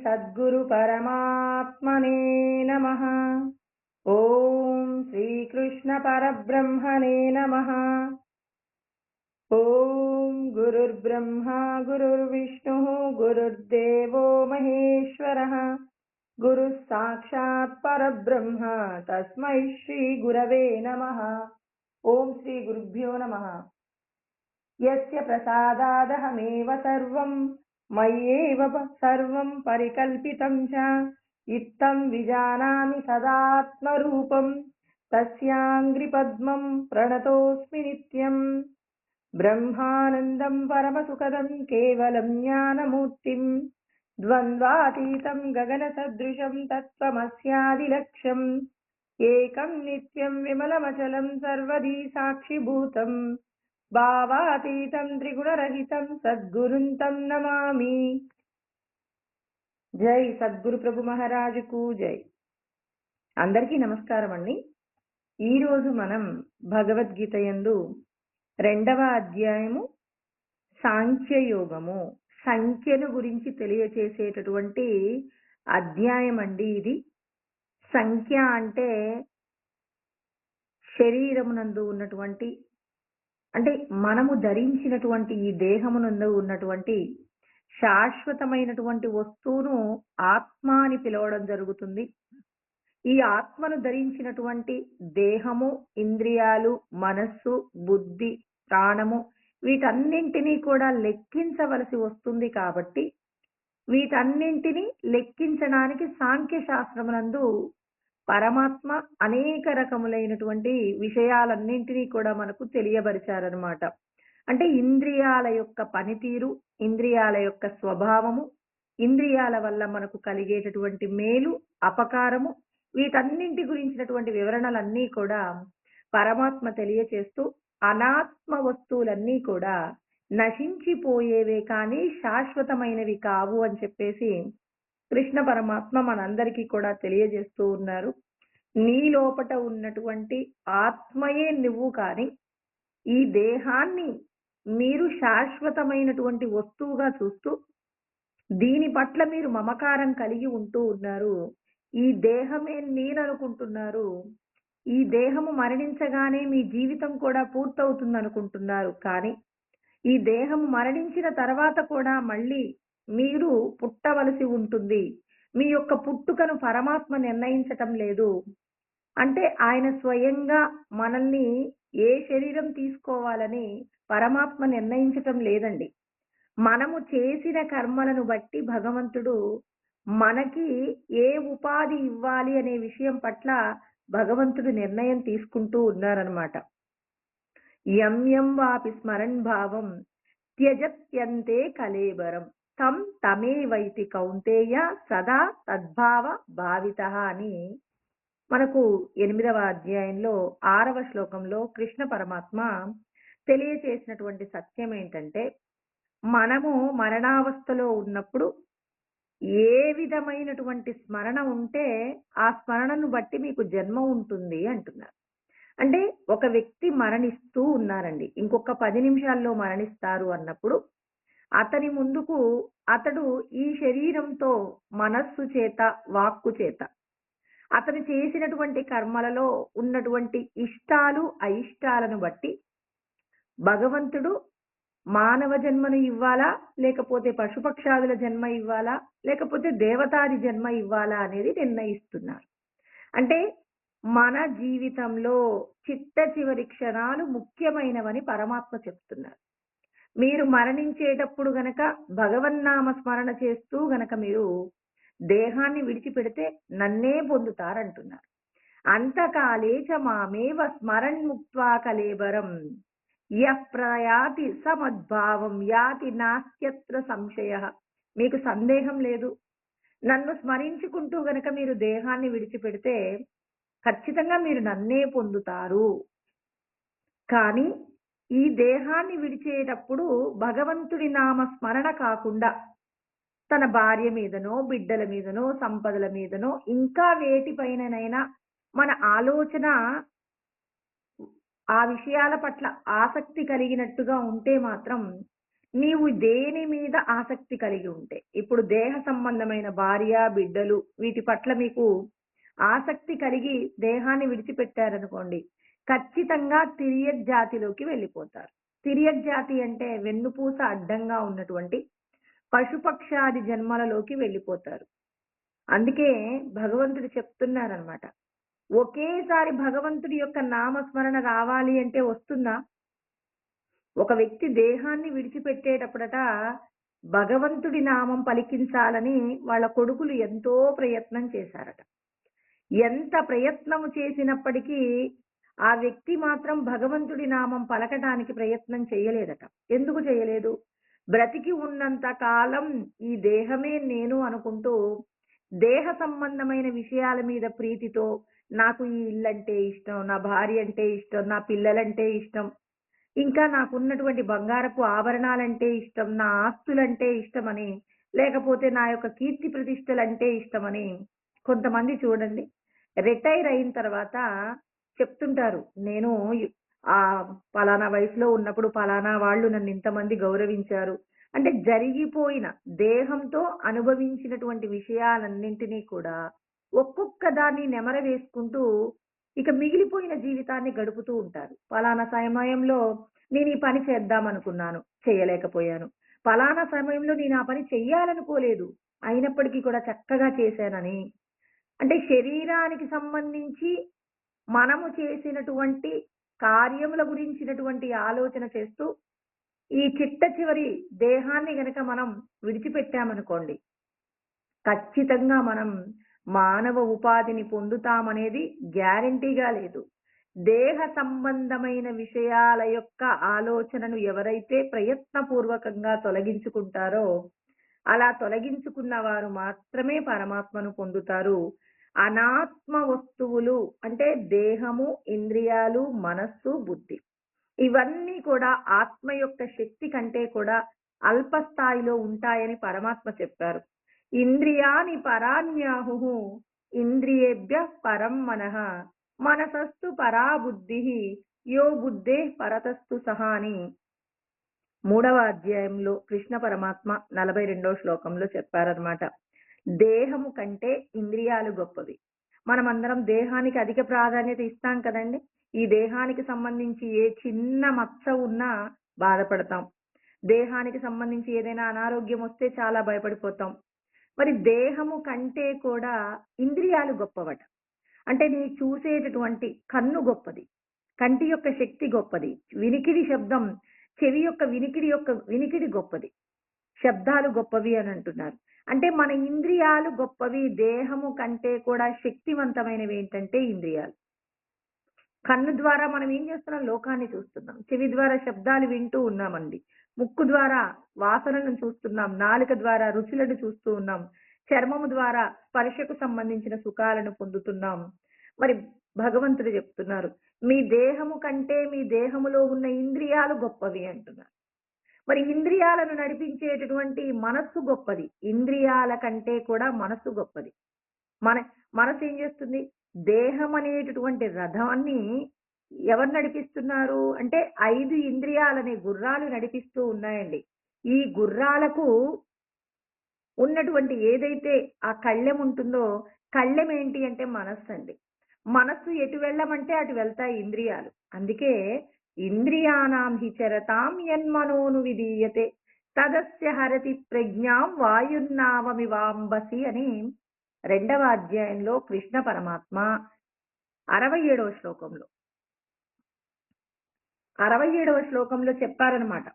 సద్గురు పరమాత్మనే నమః. ఓం శ్రీకృష్ణ పరబ్రహ్మణే నమః. ఓం గురుర్బ్రహ్మా గురుర్విష్ణుః గురుర్దేవో మహేశ్వరః. గురు సాక్షాత్ పరబ్రహ్మ తస్మై శ్రీ గురవే నమః. ఓం శ్రీ గురుభ్యో నమః. యస్య ప్రసాదాదహమేవ సర్వం మయ్యేవ సర్వం పరికల్పితం చ ఇత్తం విజానామి సదాత్మరూపం తస్యాంగ్రి పద్మం ప్రణతోస్మి నిత్యం. బ్రహ్మానందం పరమసుఖదం కేవలం జ్ఞానమూర్తిం ద్వంద్వాతీతం గగన సదృశం తత్వమస్యాదిలక్ష్యం ఏకం నిత్యం విమలమచలం సర్వదీ సాక్షిభూతం భావాతీతం త్రిగుణరహితం సద్గురుం తం నమామి. జై సద్గురు ప్రభు మహారాజుకు జై. అందరికీ నమస్కారం అండి. ఈరోజు మనం భగవద్గీత యందు 2వ అధ్యాయము సాంఖ్యయోగము, సంఖ్యను గురించి తెలియచేసేటటువంటి అధ్యాయం అండి ఇది. సంఖ్య అంటే శరీరమునందు ఉన్నటువంటి, అంటే మనము ధరించినటువంటి ఈ దేహమునందు ఉన్నటువంటి శాశ్వతమైనటువంటి వస్తువును ఆత్మ అని పిలవడం జరుగుతుంది. ఈ ఆత్మను ధరించినటువంటి దేహము, ఇంద్రియాలు, మనస్సు, బుద్ధి, ప్రాణము వీటన్నింటినీ కూడా లెక్కించవలసి వస్తుంది. కాబట్టి వీటన్నింటినీ లెక్కించడానికి సాంఖ్య శాస్త్రమునందు పరమాత్మ అనేక రకములైనటువంటి విషయాలన్నింటినీ కూడా మనకు తెలియబరిచారనమాట. అంటే ఇంద్రియాల యొక్క పనితీరు, ఇంద్రియాల యొక్క స్వభావము, ఇంద్రియాల వల్ల మనకు కలిగేటటువంటి మేలు, అపకారము, వీటన్నింటి గురించినటువంటి వివరణలన్నీ కూడా పరమాత్మ తెలియచేస్తూ అనాత్మ వస్తువులన్నీ కూడా నశించిపోయేవే కానీ శాశ్వతమైనవి కావు అని చెప్పేసి కృష్ణ పరమాత్మ మనందరికీ కూడా తెలియజేస్తూ ఉన్నారు. నీ లోపట ఉన్నటువంటి ఆత్మయే నువ్వు, కానీ ఈ దేహాన్ని మీరు శాశ్వతమైనటువంటి వస్తువుగా చూస్తూ దీని పట్ల మీరు మమకారం కలిగి ఉంటూ ఉన్నారు. ఈ దేహమే నేననుకుంటున్నారు. ఈ దేహము మరణించగానే మీ జీవితం కూడా పూర్తవుతుంది అనుకుంటున్నారు. కానీ ఈ దేహము మరణించిన తర్వాత కూడా మళ్ళీ మీరు పుట్టవలసి ఉంటుంది. మీ యొక్క పుట్టుకను పరమాత్మ నిర్ణయించటం లేదు. అంటే ఆయన స్వయంగా మనల్ని ఏ శరీరం తీసుకోవాలని పరమాత్మ నిర్ణయించటం లేదండి. మనము చేసిన కర్మలను బట్టి భగవంతుడు మనకి ఏ ఉపాధి ఇవ్వాలి అనే విషయం పట్ల భగవంతుడు నిర్ణయం తీసుకుంటూ ఉన్నారనమాట. యం యం వాపి స్మరణ్ భావం త్యజత్యంతే కలేబరం తం తమే వైతి కౌంతేయ సదా తద్భావ భావితః అని మనకు 8వ అధ్యాయంలో 6వ శ్లోకంలో కృష్ణ పరమాత్మ తెలియచేసినటువంటి సత్యం ఏంటంటే, మనము మరణావస్థలో ఉన్నప్పుడు ఏ విధమైనటువంటి స్మరణ ఉంటే ఆ స్మరణను బట్టి మీకు జన్మ ఉంటుంది అంటున్నారు. అంటే ఒక వ్యక్తి మరణిస్తూ ఉన్నారండి, ఇంకొక 10 నిమిషాల్లో మరణిస్తారు అన్నప్పుడు అతని ముందుకు అతడు ఈ శరీరంతో మనస్సు చేత, వాక్కు చేత అతను చేసినటువంటి కర్మలలో ఉన్నటువంటి ఇష్టాలు అయిష్టాలను బట్టి భగవంతుడు మానవ జన్మను ఇవ్వాలా, లేకపోతే పశుపక్షాదుల జన్మ ఇవ్వాలా, లేకపోతే దేవతాది జన్మ ఇవ్వాలా అనేది నిర్ణయిస్తున్నారు. అంటే మన జీవితంలో చిట్ట చివరి క్షణాలు ముఖ్యమైనవని పరమాత్మ చెప్తున్నారు. మీరు మరణించేటప్పుడు గనక భగవన్నామ స్మరణ చేస్తూ గనక మీరు దేహాన్ని విడిచిపెడితే నన్నే పొందుతారంటున్నారు. అంతకాలే చ మామేవ స్మరణ్ ముక్త్వా కలేబరం యః ప్రయాతి సమద్భావం యాతి నాస్త్యత్ర సంశయః. మీకు సందేహం లేదు, నన్ను స్మరించుకుంటూ గనక మీరు దేహాన్ని విడిచిపెడితే ఖచ్చితంగా మీరు నన్నే పొందుతారు. కానీ ఈ దేహాన్ని విడిచేటప్పుడు భగవంతుడి నామ స్మరణ కాకుండా తన భార్య మీదనో, బిడ్డల మీదనో, సంపదల మీదనో, ఇంకా వేటిపైననైనా మన ఆలోచన ఆ విషయాల పట్ల ఆసక్తి కలిగినట్టుగా ఉంటే మాత్రం నీవు దేని మీద ఆసక్తి కలిగి ఉంటే, ఇప్పుడు దేహ సంబంధమైన భార్య, బిడ్డలు వీటి పట్ల మీకు ఆసక్తి కలిగి దేహాన్ని విడిచిపెట్టారనుకోండి, ఖచ్చితంగా తిరియక్ జాతిలోకి వెళ్ళిపోతారు. తిరియక్ జాతి అంటే వెన్నుపూస అడ్డంగా ఉన్నటువంటి పశుపక్షాది జన్మలలోకి వెళ్ళిపోతారు. అందుకే భగవంతుడు చెప్తున్నారనమాట. ఒకేసారి భగవంతుడి యొక్క నామస్మరణ రావాలి అంటే వస్తుందా? ఒక వ్యక్తి దేహాన్ని విడిచిపెట్టేటప్పుడట భగవంతుడి నామం పలికించాలని వాళ్ళ కొడుకులు ఎంతో ప్రయత్నం చేశారట. ఎంత ప్రయత్నము చేసినప్పటికీ ఆ వ్యక్తి మాత్రం భగవంతుడి నామం పలకటానికి ప్రయత్నం చేయలేదట. ఎందుకు చేయలేదు? బ్రతికి ఉన్నంత కాలం ఈ దేహమే నేను అనుకుంటూ దేహ సంబంధమైన విషయాల మీద ప్రీతితో నాకు ఈ ఇల్లంటే ఇష్టం, నా భార్య అంటే ఇష్టం, నా పిల్లలంటే ఇష్టం, ఇంకా నాకున్నటువంటి బంగారపు ఆభరణాలంటే ఇష్టం, నా ఆస్తులంటే ఇష్టమని, లేకపోతే నా యొక్క కీర్తి ప్రతిష్టలంటే ఇష్టమని కొంతమంది చూడండి రిటైర్ అయిన తర్వాత చెప్తుంటారు. నేను ఆ పలానా వయసులో ఉన్నప్పుడు పలానా వాళ్ళు నన్ను ఇంతమంది గౌరవించారు. అంటే జరిగిపోయిన దేహంతో అనుభవించినటువంటి విషయాలన్నింటినీ కూడా ఒక్కొక్క దాన్ని నెమర వేసుకుంటూ ఇక మిగిలిపోయిన జీవితాన్ని గడుపుతూ ఉంటారు. పలానా సమయంలో నేను ఈ పని చేద్దామనుకున్నాను, చేయలేకపోయాను. పలానా సమయంలో నేను ఆ పని చెయ్యాలనుకోలేదు, అయినప్పటికీ కూడా చక్కగా చేశానని. అంటే శరీరానికి సంబంధించి మనము చేసినటువంటి కార్యముల గురించినటువంటి ఆలోచన చేస్తూ ఈ చిట్ట చివరి దేహాన్ని గనక మనం విడిచిపెట్టామనుకోండి, ఖచ్చితంగా మనం మానవ ఉపాధిని పొందుతామనేది గ్యారంటీగా లేదు. దేహ సంబంధమైన విషయాల యొక్క ఆలోచనను ఎవరైతే ప్రయత్నపూర్వకంగా తొలగించుకుంటారో అలా తొలగించుకున్న వారు మాత్రమే పరమాత్మను పొందుతారు. అనాత్మ వస్తువులు అంటే దేహము, ఇంద్రియాలు, మనస్సు, బుద్ధి ఇవన్నీ కూడా ఆత్మ యొక్క శక్తి కంటే కూడా అల్ప స్థాయిలో ఉంటాయని పరమాత్మ చెప్పారు. ఇంద్రియాని పరాన్యాహు ఇంద్రియేభ్య పరం మనః మనసస్తు పరా బుద్ధి యో బుద్ధే పరతస్తు సహా అని 3వ అధ్యాయంలో కృష్ణ పరమాత్మ 42వ శ్లోకంలో చెప్పారనమాట. దేహము కంటే ఇంద్రియాలు గొప్పవి. మనమందరం దేహానికి అధిక ప్రాధాన్యత ఇస్తాం కదండి. ఈ దేహానికి సంబంధించి ఏ చిన్న మచ్చ ఉన్నా బాధపడతాం. దేహానికి సంబంధించి ఏదైనా అనారోగ్యం వస్తే చాలా భయపడిపోతాం. మరి దేహము కంటే కూడా ఇంద్రియాలు గొప్పవట. అంటే నీ చూసేటటువంటి కన్ను గొప్పది, కంటి యొక్క శక్తి గొప్పది, వినికిడి శబ్దం, చెవి యొక్క వినికిడి గొప్పది, శబ్దాలు గొప్పవి అని అంటున్నారు. అంటే మన ఇంద్రియాలు గొప్పవి. దేహము కంటే కూడా శక్తివంతమైనవి ఏంటంటే ఇంద్రియాలు. కన్ను ద్వారా మనం ఏం చేస్తున్నాం? లోకాన్ని చూస్తున్నాం. చెవి ద్వారా శబ్దాలు వింటూ ఉన్నామండి. ముక్కు ద్వారా వాసనలను చూస్తున్నాం. నాలుక ద్వారా రుచులను చూస్తూ ఉన్నాం. చర్మము ద్వారా స్పర్శకు సంబంధించిన సుఖాలను పొందుతున్నాం. మరి భగవంతుడు చెప్తున్నారు, మీ దేహము కంటే మీ దేహములో ఉన్న ఇంద్రియాలు గొప్పవి అంటున్నారు. మరి ఇంద్రియాలను నడిపించేటటువంటి మనస్సు గొప్పది. ఇంద్రియాల కంటే కూడా మనస్సు గొప్పది. మన మనసు ఏం చేస్తుంది? దేహం అనేటటువంటి రథాన్ని ఎవరు నడిపిస్తున్నారు అంటే 5 ఇంద్రియాలనే గుర్రాలు నడిపిస్తూ ఉన్నాయండి. ఈ గుర్రాలకు ఉన్నటువంటి ఏదైతే ఆ కళ్ళెం ఉంటుందో, కళ్ళెం ఏంటి అంటే మనస్సు అండి. మనస్సు ఎటు వెళ్ళమంటే అటు వెళ్తాయి ఇంద్రియాలు. అందుకే ఇంద్రియానాం హి చరతాం యన్మనోను విధీయతే తదస్య హరతి ప్రజ్ఞాం వాయుర్నావమివాంబసి అని 2వ అధ్యాయంలో కృష్ణ పరమాత్మ 67వ శ్లోకంలో 67వ శ్లోకంలో చెప్పారనమాట.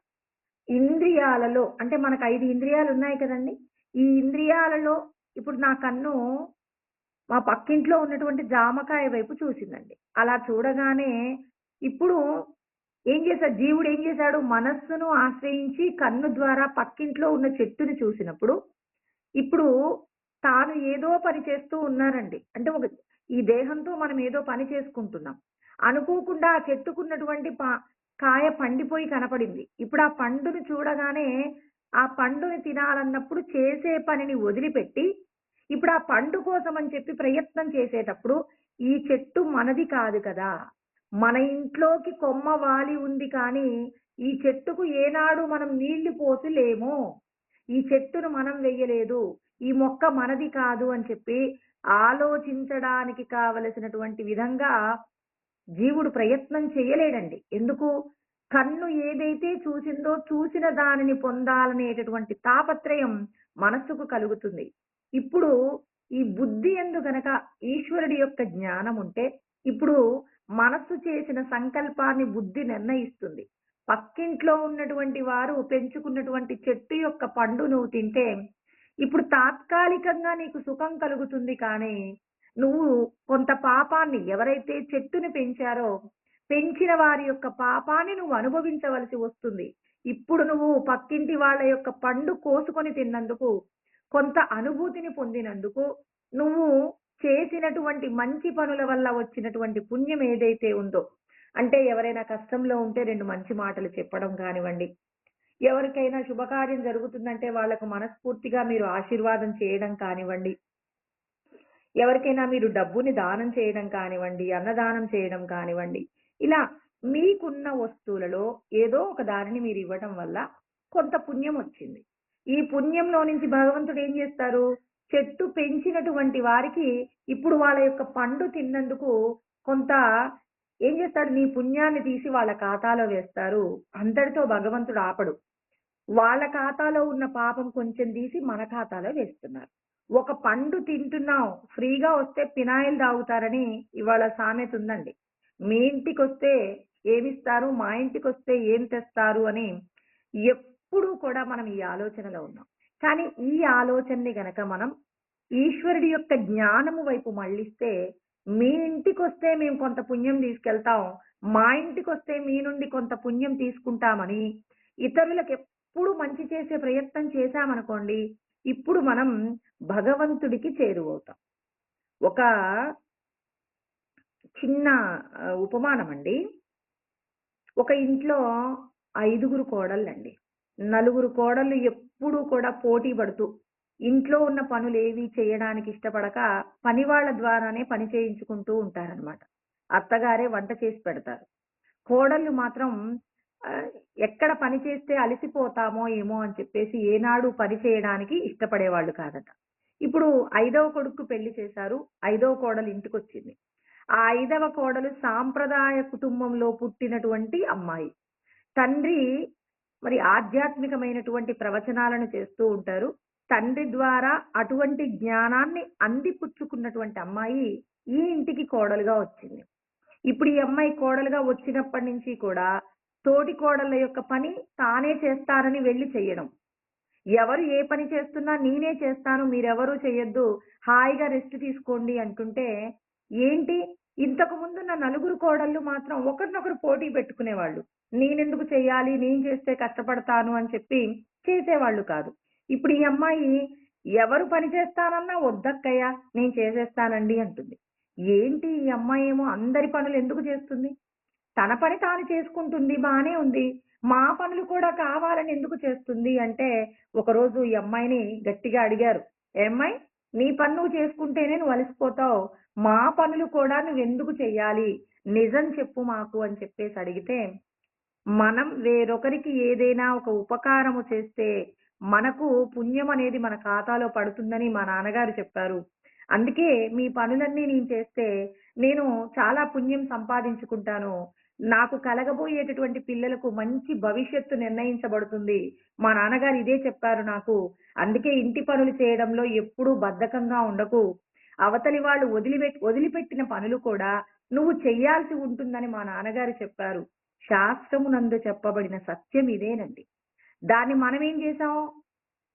ఇంద్రియాలలో అంటే మనకు 5 ఇంద్రియాలు ఉన్నాయి కదండి. ఈ ఇంద్రియాలలో ఇప్పుడు నా కన్ను మా పక్కింట్లో ఉన్నటువంటి జామకాయ వైపు చూసిందండి. అలా చూడగానే ఇప్పుడు ఏం చేశాడు? జీవుడు ఏం చేశాడు? మనస్సును ఆశ్రయించి కన్ను ద్వారా పక్కింట్లో ఉన్న చెట్టుని చూసినప్పుడు ఇప్పుడు తాను ఏదో పని చేస్తూ ఉన్నారండి. అంటే ఈ దేహంతో మనం ఏదో పని చేసుకుంటున్నాం. అనుకోకుండా ఆ చెట్టుకున్నటువంటి కాయ పండిపోయి కనపడింది. ఇప్పుడు ఆ పండుని చూడగానే ఆ పండుని తినాలన్నప్పుడు చేసే పనిని వదిలిపెట్టి ఇప్పుడు ఆ పండు కోసం అని చెప్పి ప్రయత్నం చేసేటప్పుడు ఈ చెట్టు మనది కాదు కదా. మన ఇంట్లోకి కొమ్మ వాలి ఉంది కానీ ఈ చెట్టుకు ఏనాడు మనం నీళ్లు పోసి లేము, ఈ చెట్టును మనం వెయ్యలేదు, ఈ మొక్క మనది కాదు అని చెప్పి ఆలోచించడానికి కావలసినటువంటి విధంగా జీవుడు ప్రయత్నం చేయలేడండి. ఎందుకు? కన్ను ఏదైతే చూసిందో చూసిన దానిని పొందాలనేటటువంటి తాపత్రయం మనస్సుకు కలుగుతుంది. ఇప్పుడు ఈ బుద్ధి యందు గనక ఈశ్వరుడి యొక్క జ్ఞానం ఉంటే, ఇప్పుడు మనస్సు చేసిన సంకల్పాన్ని బుద్ధి నిర్ణయిస్తుంది. పక్కింట్లో ఉన్నటువంటి వారు పెంచుకున్నటువంటి చెట్టు యొక్క పండు నువ్వు తింటే, ఇప్పుడు తాత్కాలికంగా నీకు సుఖం కలుగుతుంది కానీ, నువ్వు కొంత పాపాన్ని, ఎవరైతే చెట్టుని పెంచారో, పెంచిన వారి యొక్క పాపాన్ని నువ్వు అనుభవించవలసి వస్తుంది. ఇప్పుడు నువ్వు పక్కింటి వాళ్ళ యొక్క పండు కోసుకొని తిన్నందుకు, కొంత అనుభూతిని పొందినందుకు, నువ్వు చేసినటువంటి మంచి పనుల వల్ల వచ్చినటువంటి పుణ్యం ఏదైతే ఉందో, అంటే ఎవరైనా కష్టంలో ఉంటే 2 మంచి మాటలు చెప్పడం కానివ్వండి, ఎవరికైనా శుభకార్యం జరుగుతుందంటే వాళ్ళకు మనస్ఫూర్తిగా మీరు ఆశీర్వాదం చేయడం కానివ్వండి, ఎవరికైనా మీరు డబ్బుని దానం చేయడం కానివ్వండి, అన్నదానం చేయడం కానివ్వండి, ఇలా మీకున్న వస్తువులలో ఏదో ఒక దానిని మీరు ఇవ్వడం వల్ల కొంత పుణ్యం వచ్చింది. ఈ పుణ్యంలో నుంచి భగవంతుడు ఏం చేస్తారు? చెట్టు పెంచినటువంటి వారికి ఇప్పుడు వాళ్ళ యొక్క పండు తిన్నందుకు కొంత ఏం చేస్తాడు? నీ పుణ్యాన్ని తీసి వాళ్ళ ఖాతాలో వేస్తారు. అంతటితో భగవంతుడు ఆపడు. వాళ్ళ ఖాతాలో ఉన్న పాపం కొంచెం తీసి మన ఖాతాలో వేస్తున్నారు. ఒక పండు తింటున్నాం, ఫ్రీగా వస్తే ఫినాయిల్ తాగుతారని ఇవాళ సామెత ఉందండి. మీ ఇంటికొస్తే ఏమిస్తారు, మా ఇంటికొస్తే ఏం తెస్తారు అని ఎప్పుడూ కూడా మనం ఈ ఆలోచనలో ఉన్నాం. కానీ ఈ ఆలోచనని గనక మనం ఈశ్వరుడి యొక్క జ్ఞానము వైపు మళ్ళిస్తే, మీ ఇంటికొస్తే మేము కొంత పుణ్యం తీసుకెళ్తాం, మా ఇంటికొస్తే మీ నుండి కొంత పుణ్యం తీసుకుంటామని ఇతరులకు ఎప్పుడు మంచి చేసే ప్రయత్నం చేశామనుకోండి, ఇప్పుడు మనం భగవంతుడికి చేరువవుతాం. ఒక చిన్న ఉపమానం అండి. ఒక ఇంట్లో 5గురు కోడళ్ళండి. 4 కోడళ్ళు ఎప్పుడూ కూడా పోటీ పడుతూ, ఇంట్లో ఉన్న పనులేవి చేయడానికి ఇష్టపడక పనివాళ్ళ ద్వారానే పని చేయించుకుంటూ ఉంటారనమాట. అత్తగారే వంట చేసి పెడతారు. కోడళ్ళు మాత్రం ఆహ్, ఎక్కడ పని చేస్తే అలసిపోతామో ఏమో అని చెప్పేసి ఏనాడు పని చేయడానికి ఇష్టపడేవాళ్ళు కాదట. ఇప్పుడు 5వ కొడుక్కు పెళ్లి చేశారు. 5వ కోడలు ఇంటికొచ్చింది. ఆ 5వ కోడలు సాంప్రదాయ కుటుంబంలో పుట్టినటువంటి అమ్మాయి. తండ్రి మరి ఆధ్యాత్మికమైనటువంటి ప్రవచనాలను చేస్తూ ఉంటారు. తండ్రి ద్వారా అటువంటి జ్ఞానాన్ని అందిపుచ్చుకున్నటువంటి అమ్మాయి ఈ ఇంటికి కోడలుగా వచ్చింది. ఇప్పుడు ఈ అమ్మాయి కోడలుగా వచ్చినప్పటి నుంచి కూడా తోటి కోడళ్ళ యొక్క పని తానే చేస్తారని వెళ్లి చెయ్యడం. ఎవరు ఏ పని చేస్తున్నా నేనే చేస్తాను, మీరెవరూ చెయ్యొద్దు, హాయిగా రెస్ట్ తీసుకోండి అంటుంటే, ఏంటి ఇంతకు ముందున్న 4 కోడళ్ళు మాత్రం ఒకరినొకరు పోటీ పెట్టుకునేవాళ్ళు. నేనెందుకు చెయ్యాలి, నేను చేస్తే కష్టపడతాను అని చెప్పి చేసేవాళ్ళు కాదు. ఇప్పుడు ఈ అమ్మాయి ఎవరు పని చేస్తానన్నా వద్దక్కయ్య నేను చేసేస్తానండి అంటుంది. ఏంటి ఈ అమ్మాయి ఏమో అందరి పనులు ఎందుకు చేస్తుంది? తన పని తాను చేసుకుంటుంది, బానే ఉంది. మా పనులు కూడా కావాలని ఎందుకు చేస్తుంది అంటే, ఒకరోజు ఈ అమ్మాయిని గట్టిగా అడిగారు. "ఏమ్మాయి, నీ పని నువ్వు చేసుకుంటేనే నువ్వు అలసిపోతావు. మా పనులు కూడా నువ్వెందుకు చెయ్యాలి? నిజం చెప్పు మాకు" అని చెప్పేసి అడిగితే, మనం వేరొకరికి ఏదైనా ఒక ఉపకారము చేస్తే, మనకు పుణ్యం అనేది మన ఖాతాలో పడుతుందని మా నాన్నగారు చెప్పారు. అందుకే మీ పనులన్నీ నేను చేస్తే, నేను చాలా పుణ్యం సంపాదించుకుంటాను. నాకు కలగబోయేటటువంటి పిల్లలకు మంచి భవిష్యత్తు నిర్ణయించబడుతుంది. మా నాన్నగారు ఇదే చెప్పారు నాకు. అందుకే ఇంటి పనులు చేయడంలో ఎప్పుడూ బద్ధకంగా ఉండకు. అవతలి వాళ్ళు వదిలిపెట్టిన పనులు కూడా నువ్వు చెయ్యాల్సి ఉంటుందని మా నాన్నగారు చెప్పారు. శాస్త్రమునందు చెప్పబడిన సత్యం ఇదేనండి. దాన్ని మనమేం చేశాం?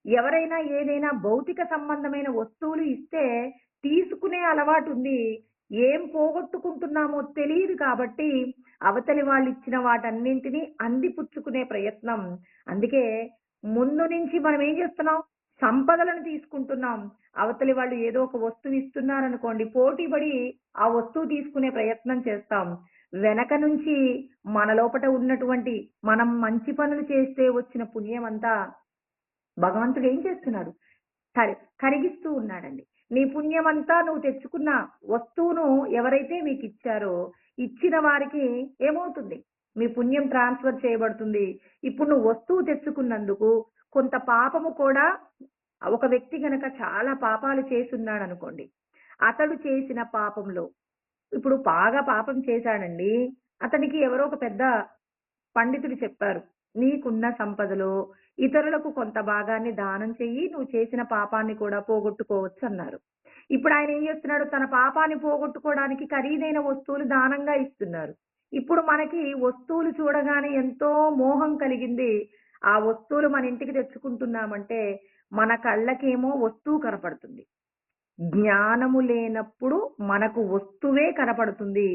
ఎవరైనా ఏదైనా భౌతిక సంబంధమైన వస్తువులు ఇస్తే తీసుకునే అలవాటుంది. ఏం పోగొట్టుకుంటున్నామో తెలీదు కాబట్టి అవతలి వాళ్ళిచ్చిన వాటన్నింటినీ అందిపుచ్చుకునే ప్రయత్నం. అందుకే ముందు నుంచి మనం ఏం చేస్తున్నాం? సంపదలను తీసుకుంటున్నాం. అవతలి వాళ్ళు ఏదో ఒక వస్తువు ఇస్తున్నారనుకోండి, పోటీపడి ఆ వస్తువు తీసుకునే ప్రయత్నం చేస్తాం. వెనక నుంచి మన లోపట ఉన్నటువంటి, మనం మంచి పనులు చేస్తే వచ్చిన పుణ్యమంతా భగవంతుడు ఏం చేస్తున్నాడు? కరి కరిగిస్తూ ఉన్నాడండి. నీ పుణ్యమంతా నువ్వు తెచ్చుకున్న వస్తువును ఎవరైతే మీకిచ్చారో, ఇచ్చిన వారికి ఏమవుతుంది? మీ పుణ్యం ట్రాన్స్ఫర్ చేయబడుతుంది. ఇప్పుడు నువ్వు వస్తువు తెచ్చుకున్నందుకు కొంత పాపము కూడా, ఒక వ్యక్తి గనక చాలా పాపాలు చేసున్నాడనుకోండి, అతడు చేసిన పాపంలో ఇప్పుడు బాగా పాపం చేశాడండి. అతనికి ఎవరో ఒక పెద్ద పండితుడు చెప్పారు. నీకున్న సంపదలో ఇతరులకు కొంత భాగాన్ని దానం చెయ్యి. నువ్వు చేసిన పాపాన్ని కూడా పోగొట్టుకోవచ్చు అన్నారు. ఇప్పుడు ఆయన ఏం చేస్తున్నాడు? తన పాపాన్ని పోగొట్టుకోవడానికి ఖరీదైన వస్తువులు దానంగా ఇస్తున్నారు. ఇప్పుడు మనకి వస్తువులు చూడగానే ఎంతో మోహం కలిగింది. ఆ వస్తువులు మన ఇంటికి తెచ్చుకుంటున్నామంటే మన కళ్ళకేమో వస్తువు కనపడుతుంది. జ్ఞానము లేనప్పుడు మనకు వస్తువే కనపడుతుంది.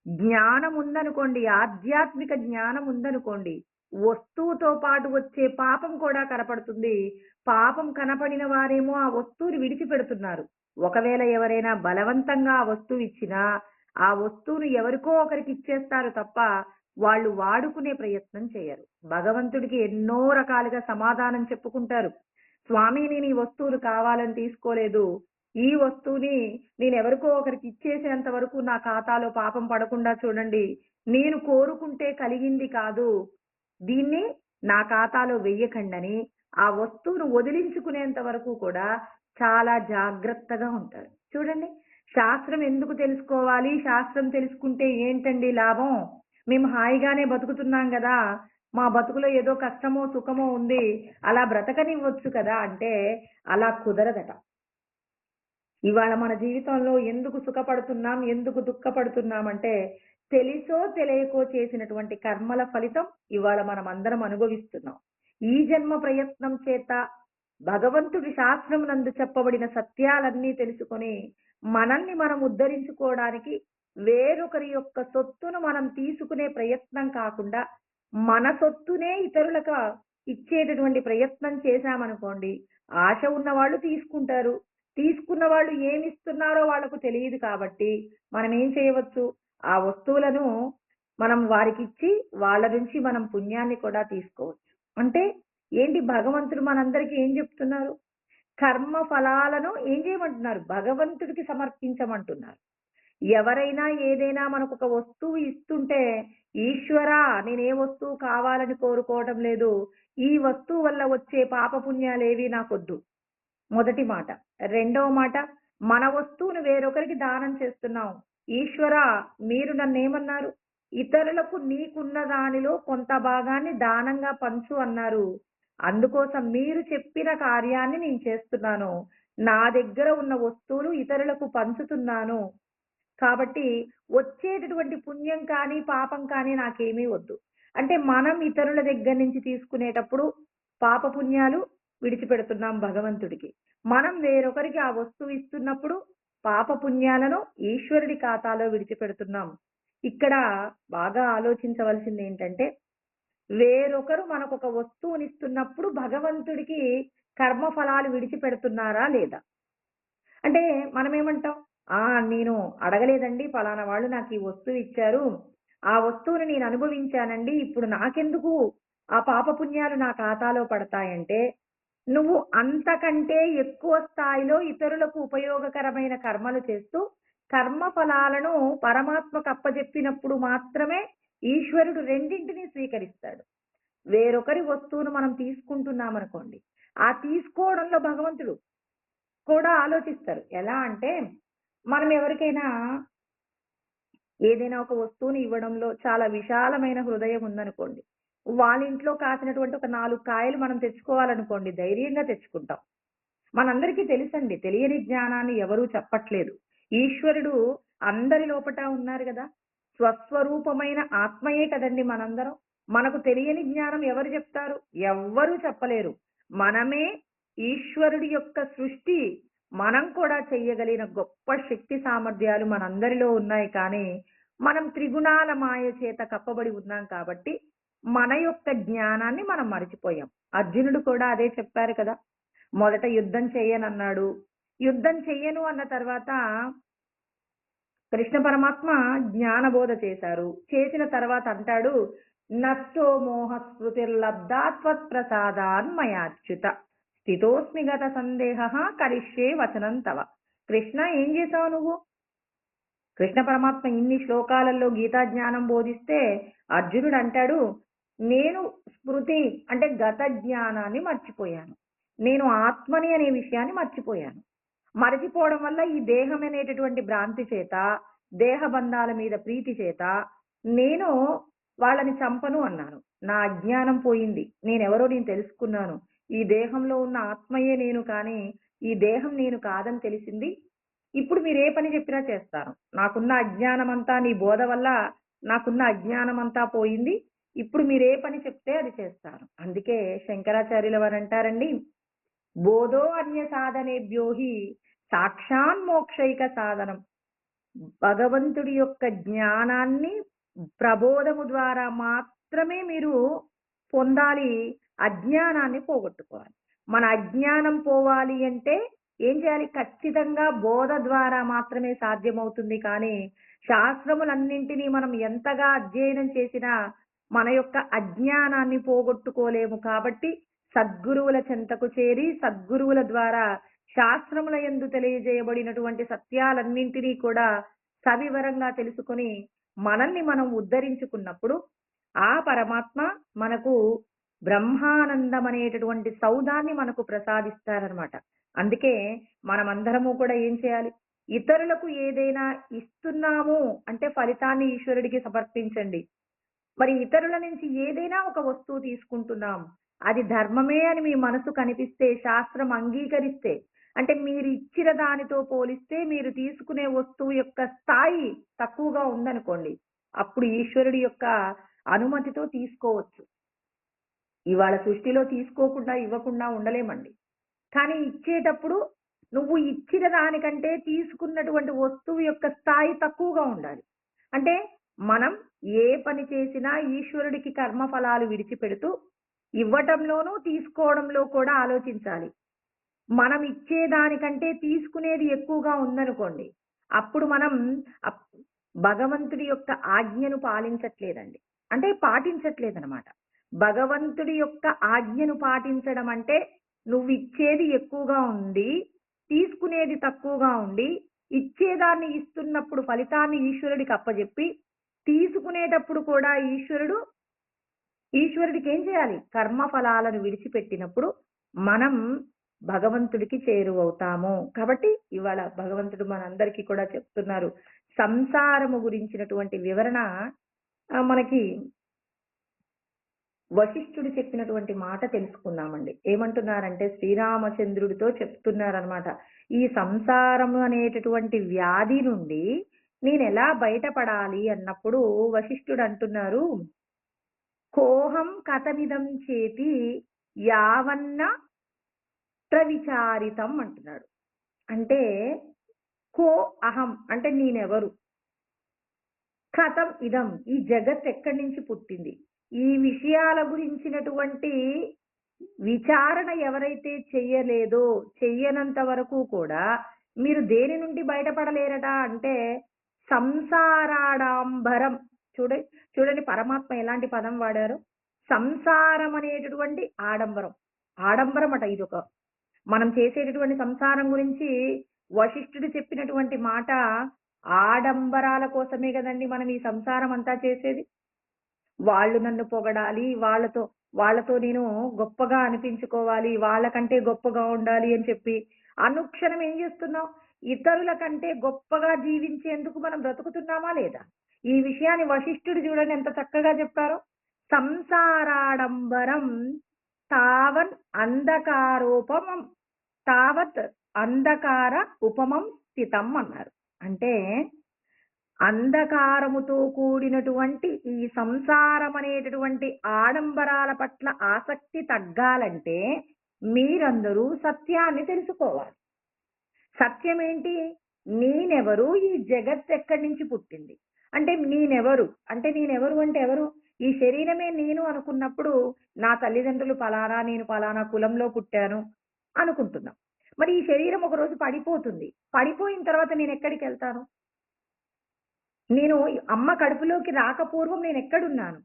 జ్ఞానం ఉందనుకోండి, ఆధ్యాత్మిక జ్ఞానం ఉందనుకోండి, వస్తువుతో పాటు వచ్చే పాపం కూడా కనపడుతుంది. పాపం కనపడిన వారేమో ఆ వస్తువుని విడిచిపెడుతున్నారు. ఒకవేళ ఎవరైనా బలవంతంగా ఆ వస్తువు ఇచ్చినా, ఆ వస్తువును ఎవరికో ఒకరికి ఇచ్చేస్తారు తప్ప వాళ్ళు వాడుకునే ప్రయత్నం చేయరు. భగవంతుడికి ఎన్నో రకాలుగా సమాధానం చెప్పుకుంటారు. స్వామి, నేను ఈ వస్తువులు కావాలని తీసుకోలేదు. ఈ వస్తువుని నేను ఎవరికో ఒకరికి ఇచ్చేసేంత వరకు నా ఖాతాలో పాపం పడకుండా చూడండి. నేను కోరుకుంటే కలిగింది కాదు. దీన్ని నా ఖాతాలో వెయ్యకండని ఆ వస్తువును వదిలించుకునేంత వరకు కూడా చాలా జాగ్రత్తగా ఉంటారు. చూడండి, శాస్త్రం ఎందుకు తెలుసుకోవాలి? శాస్త్రం తెలుసుకుంటే ఏంటండి లాభం? మేము హాయిగానే బతుకుతున్నాం కదా, మా బతుకులో ఏదో కష్టమో సుఖమో ఉంది, అలా బ్రతకనివ్వచ్చు కదా అంటే అలా కుదరదట. ఇవాళ మన జీవితంలో ఎందుకు సుఖపడుతున్నాం, ఎందుకు దుఃఖపడుతున్నాం అంటే తెలిసో తెలియకో చేసినటువంటి కర్మల ఫలితం ఇవాళ మనం అందరం అనుభవిస్తున్నాం. ఈ జన్మ ప్రయత్నం చేత భగవంతుడి శాస్త్రం నందు చెప్పబడిన సత్యాలన్నీ తెలుసుకొని మనల్ని మనం ఉద్ధరించుకోవడానికి వేరొకరి యొక్క సొత్తును మనం తీసుకునే ప్రయత్నం కాకుండా మన సొత్తునే ఇతరులకు ఇచ్చేటటువంటి ప్రయత్నం చేశామనుకోండి, ఆశ ఉన్న వాళ్ళు తీసుకుంటారు. తీసుకున్న వాళ్ళు ఏమిస్తున్నారో వాళ్ళకు తెలియదు కాబట్టి మనం ఏం చేయవచ్చు? ఆ వస్తువులను మనం వారికిచ్చి వాళ్ళ నుంచి మనం పుణ్యాన్ని కూడా తీసుకోవచ్చు. అంటే ఏంటి? భగవంతుడు మనందరికీ ఏం చెప్తున్నారు? కర్మ ఫలాలను ఏం చేయమంటున్నారు? భగవంతుడికి సమర్పించమంటున్నారు. ఎవరైనా ఏదైనా మనకు ఒక వస్తువు ఇస్తుంటే, ఈశ్వరా, నేను ఏ వస్తువు కావాలని కోరుకోవడం లేదు, ఈ వస్తువు వల్ల వచ్చే పాపపుణ్యాలేవి నాకొద్దు, మొదటి మాట. రెండవ మాట, మన వస్తువును వేరొకరికి దానం చేస్తున్నాం. ఈశ్వరా, మీరు నన్నేమన్నారు? ఇతరులకు నీకున్న దానిలో కొంత భాగాన్ని దానంగా పంచు అన్నారు. అందుకోసం మీరు చెప్పిన కార్యాన్ని నేను చేస్తున్నాను. నా దగ్గర ఉన్న వస్తువులు ఇతరులకు పంచుతున్నాను. కాబట్టి వచ్చేటటువంటి పుణ్యం కానీ పాపం కానీ నాకేమీ వద్దు. అంటే మనం ఇతరుల దగ్గర నుంచి తీసుకునేటప్పుడు పాప పుణ్యాలు విడిచిపెడుతున్నాం భగవంతుడికి. మనం వేరొకరికి ఆ వస్తువు ఇస్తున్నప్పుడు పాప పుణ్యాలను ఈశ్వరుడి ఖాతాలో విడిచిపెడుతున్నాం. ఇక్కడ బాగా ఆలోచించవలసింది ఏంటంటే, వేరొకరు మనకు ఒక వస్తువుని ఇస్తున్నప్పుడు భగవంతుడికి కర్మ ఫలాలు విడిచిపెడుతున్నారా లేదా? అంటే మనం ఏమంటాం? ఆ, నేను అడగలేదండి, ఫలానా వాళ్ళు నాకు ఈ వస్తువు ఇచ్చారు, ఆ వస్తువుని నేను అనుభవించానండి, ఇప్పుడు నాకెందుకు ఆ పాప పుణ్యాలు నా ఖాతాలో పడతాయంటే, నువ్వు అంతకంటే ఎక్కువ స్థాయిలో ఇతరులకు ఉపయోగకరమైన కర్మలు చేస్తూ కర్మ ఫలాలను పరమాత్మకు అప్పజెప్పినప్పుడు మాత్రమే ఈశ్వరుడు రెండింటినీ స్వీకరిస్తాడు. వేరొకరి వస్తువును మనం తీసుకుంటున్నామనుకోండి, ఆ తీసుకోవడంలో భగవంతుడు కూడా ఆలోచిస్తారు. ఎలా అంటే, మనం ఎవరికైనా ఏదైనా ఒక వస్తువుని ఇవ్వడంలో చాలా విశాలమైన హృదయం ఉందనుకోండి, వాళ్ళ ఇంట్లో కాసినటువంటి ఒక 4 కాయలు మనం తెచ్చుకోవాలనుకోండి, ధైర్యంగా తెచ్చుకుంటాం. మనందరికీ తెలుసండి, తెలియని జ్ఞానాన్ని ఎవరూ చెప్పట్లేదు. ఈశ్వరుడు అందరి లోపట ఉన్నారు కదా. స్వస్వరూపమైన ఆత్మయే కదండి మనందరం. మనకు తెలియని జ్ఞానం ఎవరు చెప్తారు? ఎవ్వరూ చెప్పలేరు. మనమే ఈశ్వరుడి యొక్క సృష్టి. మనం కూడా చెయ్యగలిగిన గొప్ప శక్తి సామర్థ్యాలు మనందరిలో ఉన్నాయి. కానీ మనం త్రిగుణాల మాయ చేత కప్పబడి ఉన్నాం కాబట్టి మన యొక్క జ్ఞానాన్ని మనం మరిచిపోయాం. అర్జునుడు కూడా అదే చెప్పారు కదా. మొదట యుద్ధం చెయ్యనన్నాడు. యుద్ధం చెయ్యను అన్న తర్వాత కృష్ణ పరమాత్మ జ్ఞానబోధ చేశారు. చేసిన తర్వాత అంటాడు, నష్టో మోహ స్మృతిర్లబ్ధాత్వత్ప్రసాదాన్మయాచ్యుత స్థితోస్మి గత సందేహ కరిష్యే వచనం తవ. కృష్ణ, ఏం చేశావు నువ్వు? కృష్ణ పరమాత్మ ఇన్ని శ్లోకాలలో గీతా జ్ఞానం బోధిస్తే అర్జునుడు అంటాడు, నేను స్మృతి అంటే గత జ్ఞానాన్ని మర్చిపోయాను, నేను ఆత్మని అనే విషయాన్ని మర్చిపోయాను. మరచిపోవడం వల్ల ఈ దేహం అనేటటువంటి భ్రాంతి చేత, దేహ బంధాల మీద ప్రీతి చేత నేను వాళ్ళని చంపను అన్నాను. నా అజ్ఞానం పోయింది, నేనెవరో నేను తెలుసుకున్నాను, ఈ దేహంలో ఉన్న ఆత్మయే నేను కానీ ఈ దేహం నేను కాదని తెలిసింది. ఇప్పుడు మీరు ఏ పని చెప్పినా చేస్తాను. నాకున్న అజ్ఞానం అంతా నీ బోధ వల్ల నాకున్న అజ్ఞానం అంతా పోయింది. ఇప్పుడు మీరు ఏ పని చెప్తే అది చేస్తాను. అందుకే శంకరాచార్యుల వారు అంటారండి, బోధో అన్య సాధనేభ్యోహి సాక్షాన్ మోక్షైక సాధనం. భగవంతుడి యొక్క జ్ఞానాన్ని ప్రబోధము ద్వారా మాత్రమే మీరు పొందాలి, అజ్ఞానాన్ని పోగొట్టుకోవాలి. మన అజ్ఞానం పోవాలి అంటే ఏం చేయాలి? ఖచ్చితంగా బోధ ద్వారా మాత్రమే సాధ్యమవుతుంది. కానీ శాస్త్రములన్నింటినీ మనం ఎంతగా అధ్యయనం చేసినా మన యొక్క అజ్ఞానాన్ని పోగొట్టుకోలేము. కాబట్టి సద్గురువుల చెంతకు చేరి సద్గురువుల ద్వారా శాస్త్రముల యందు తెలియజేయబడినటువంటి సత్యాలన్నింటినీ కూడా సవివరంగా తెలుసుకొని మనల్ని మనం ఉద్ధరించుకున్నప్పుడు ఆ పరమాత్మ మనకు బ్రహ్మానందం అనేటటువంటి సౌధాన్ని మనకు ప్రసాదిస్తారనమాట. అందుకే మనమందరము కూడా ఏం చేయాలి? ఇతరులకు ఏదైనా ఇస్తున్నాము అంటే ఫలితాన్ని ఈశ్వరుడికి సమర్పించండి. మరి ఇతరుల నుంచి ఏదైనా ఒక వస్తువు తీసుకుంటున్నాం, అది ధర్మమే అని మీ మనసు కనిపిస్తే, శాస్త్రం అంగీకరిస్తే, అంటే మీరు ఇచ్చిన దానితో పోలిస్తే మీరు తీసుకునే వస్తువు యొక్క స్థాయి తక్కువగా ఉందనుకోండి, అప్పుడు ఈశ్వరుడి యొక్క అనుమతితో తీసుకోవచ్చు. ఇవాళ సృష్టిలో తీసుకోకుండా ఇవ్వకుండా ఉండలేమండి. కానీ ఇచ్చేటప్పుడు నువ్వు ఇచ్చిన దానికంటే తీసుకున్నటువంటి వస్తువు యొక్క స్థాయి తక్కువగా ఉండాలి. అంటే మనం ఏ పని చేసినా ఈశ్వరుడికి కర్మ ఫలాలు విడిచిపెడుతూ ఇవ్వటంలోనూ తీసుకోవడంలో కూడా ఆలోచించాలి. మనం ఇచ్చేదానికంటే తీసుకునేది ఎక్కువగా ఉందనుకోండి, అప్పుడు మనం భగవంతుడి యొక్క ఆజ్ఞను పాలించట్లేదండి, అంటే పాటించట్లేదనమాట. భగవంతుడి యొక్క ఆజ్ఞను పాటించడం అంటే నువ్వు ఇచ్చేది ఎక్కువగా ఉండి తీసుకునేది తక్కువగా ఉండి, ఇచ్చేదాన్ని ఇస్తున్నప్పుడు ఫలితాన్ని ఈశ్వరుడికి అప్పజెప్పి, తీసుకునేటప్పుడు కూడా ఈశ్వరుడికి ఏం చేయాలి? కర్మ ఫలాలను విడిచిపెట్టినప్పుడు మనం భగవంతుడికి చేరువవుతాము. కాబట్టి ఇవాళ భగవంతుడు మనందరికీ కూడా చెప్తున్నారు. సంసారము గురించినటువంటి వివరణ మనకి వశిష్ఠుడు చెప్పినటువంటి మాట తెలుసుకుందామండి. ఏమంటున్నారంటే శ్రీరామచంద్రుడితో చెప్తున్నారనమాట. ఈ సంసారము అనేటటువంటి వ్యాధి నుండి నేను ఎలా బయటపడాలి అన్నప్పుడు వశిష్ఠుడు అంటున్నారు, కోహం కథమిదం చేతి యావన్న ప్రవిచారితం అంటున్నాడు. అంటే కో అహం అంటే నేనెవరు, కథం ఇదం ఈ జగత్ ఎక్కడి నుంచి పుట్టింది, ఈ విషయాల గురించినటువంటి విచారణ ఎవరైతే చెయ్యలేదో, చెయ్యనంత వరకు కూడా మీరు దేని నుండి బయటపడలేరట అంటే సంసారాడంబరం. చూడండి పరమాత్మ ఎలాంటి పదం వాడారు. సంసారం అనేటటువంటి ఆడంబరం, ఆడంబరం అట. ఇదొక మనం చేసేటటువంటి సంసారం గురించి వశిష్ఠుడు చెప్పినటువంటి మాట ఆడంబరాల కోసమే కదండి మనం ఈ సంసారం అంతా చేసేది. వాళ్ళు నన్ను పొగడాలి, వాళ్ళతో నేను గొప్పగా అనిపించుకోవాలి, వాళ్ళకంటే గొప్పగా ఉండాలి అని చెప్పి అనుక్షణం ఏం చేస్తున్నాం? ఇతరుల కంటే గొప్పగా జీవించేందుకు మనం బ్రతుకుతున్నామా లేదా? ఈ విషయాన్ని వశిష్ఠుడు చూడండి ఎంత చక్కగా చెప్పారో. సంసారాడంబరం తావన్ అంధకారోపమం తావత్ అంధకార ఉపమం స్థితం అన్నారు. అంటే అంధకారముతో కూడినటువంటి ఈ సంసారం అనేటటువంటి ఆడంబరాల పట్ల ఆసక్తి తగ్గాలంటే మీరందరూ సత్యాన్ని తెలుసుకోవాలి. సత్యం ఏంటి? నేనెవరు, ఈ జగత్ ఎక్కడి నుంచి పుట్టింది అంటే నేనెవరు అంటే ఎవరు? ఈ శరీరమే నేను అనుకున్నప్పుడు నా తల్లిదండ్రులు పలానా, నేను పలానా కులంలో పుట్టాను అనుకుంటున్నాం. మరి ఈ శరీరం ఒకరోజు పడిపోతుంది. పడిపోయిన తర్వాత నేను ఎక్కడికి వెళ్తాను? నేను అమ్మ కడుపులోకి రాకపూర్వం నేను ఎక్కడున్నాను?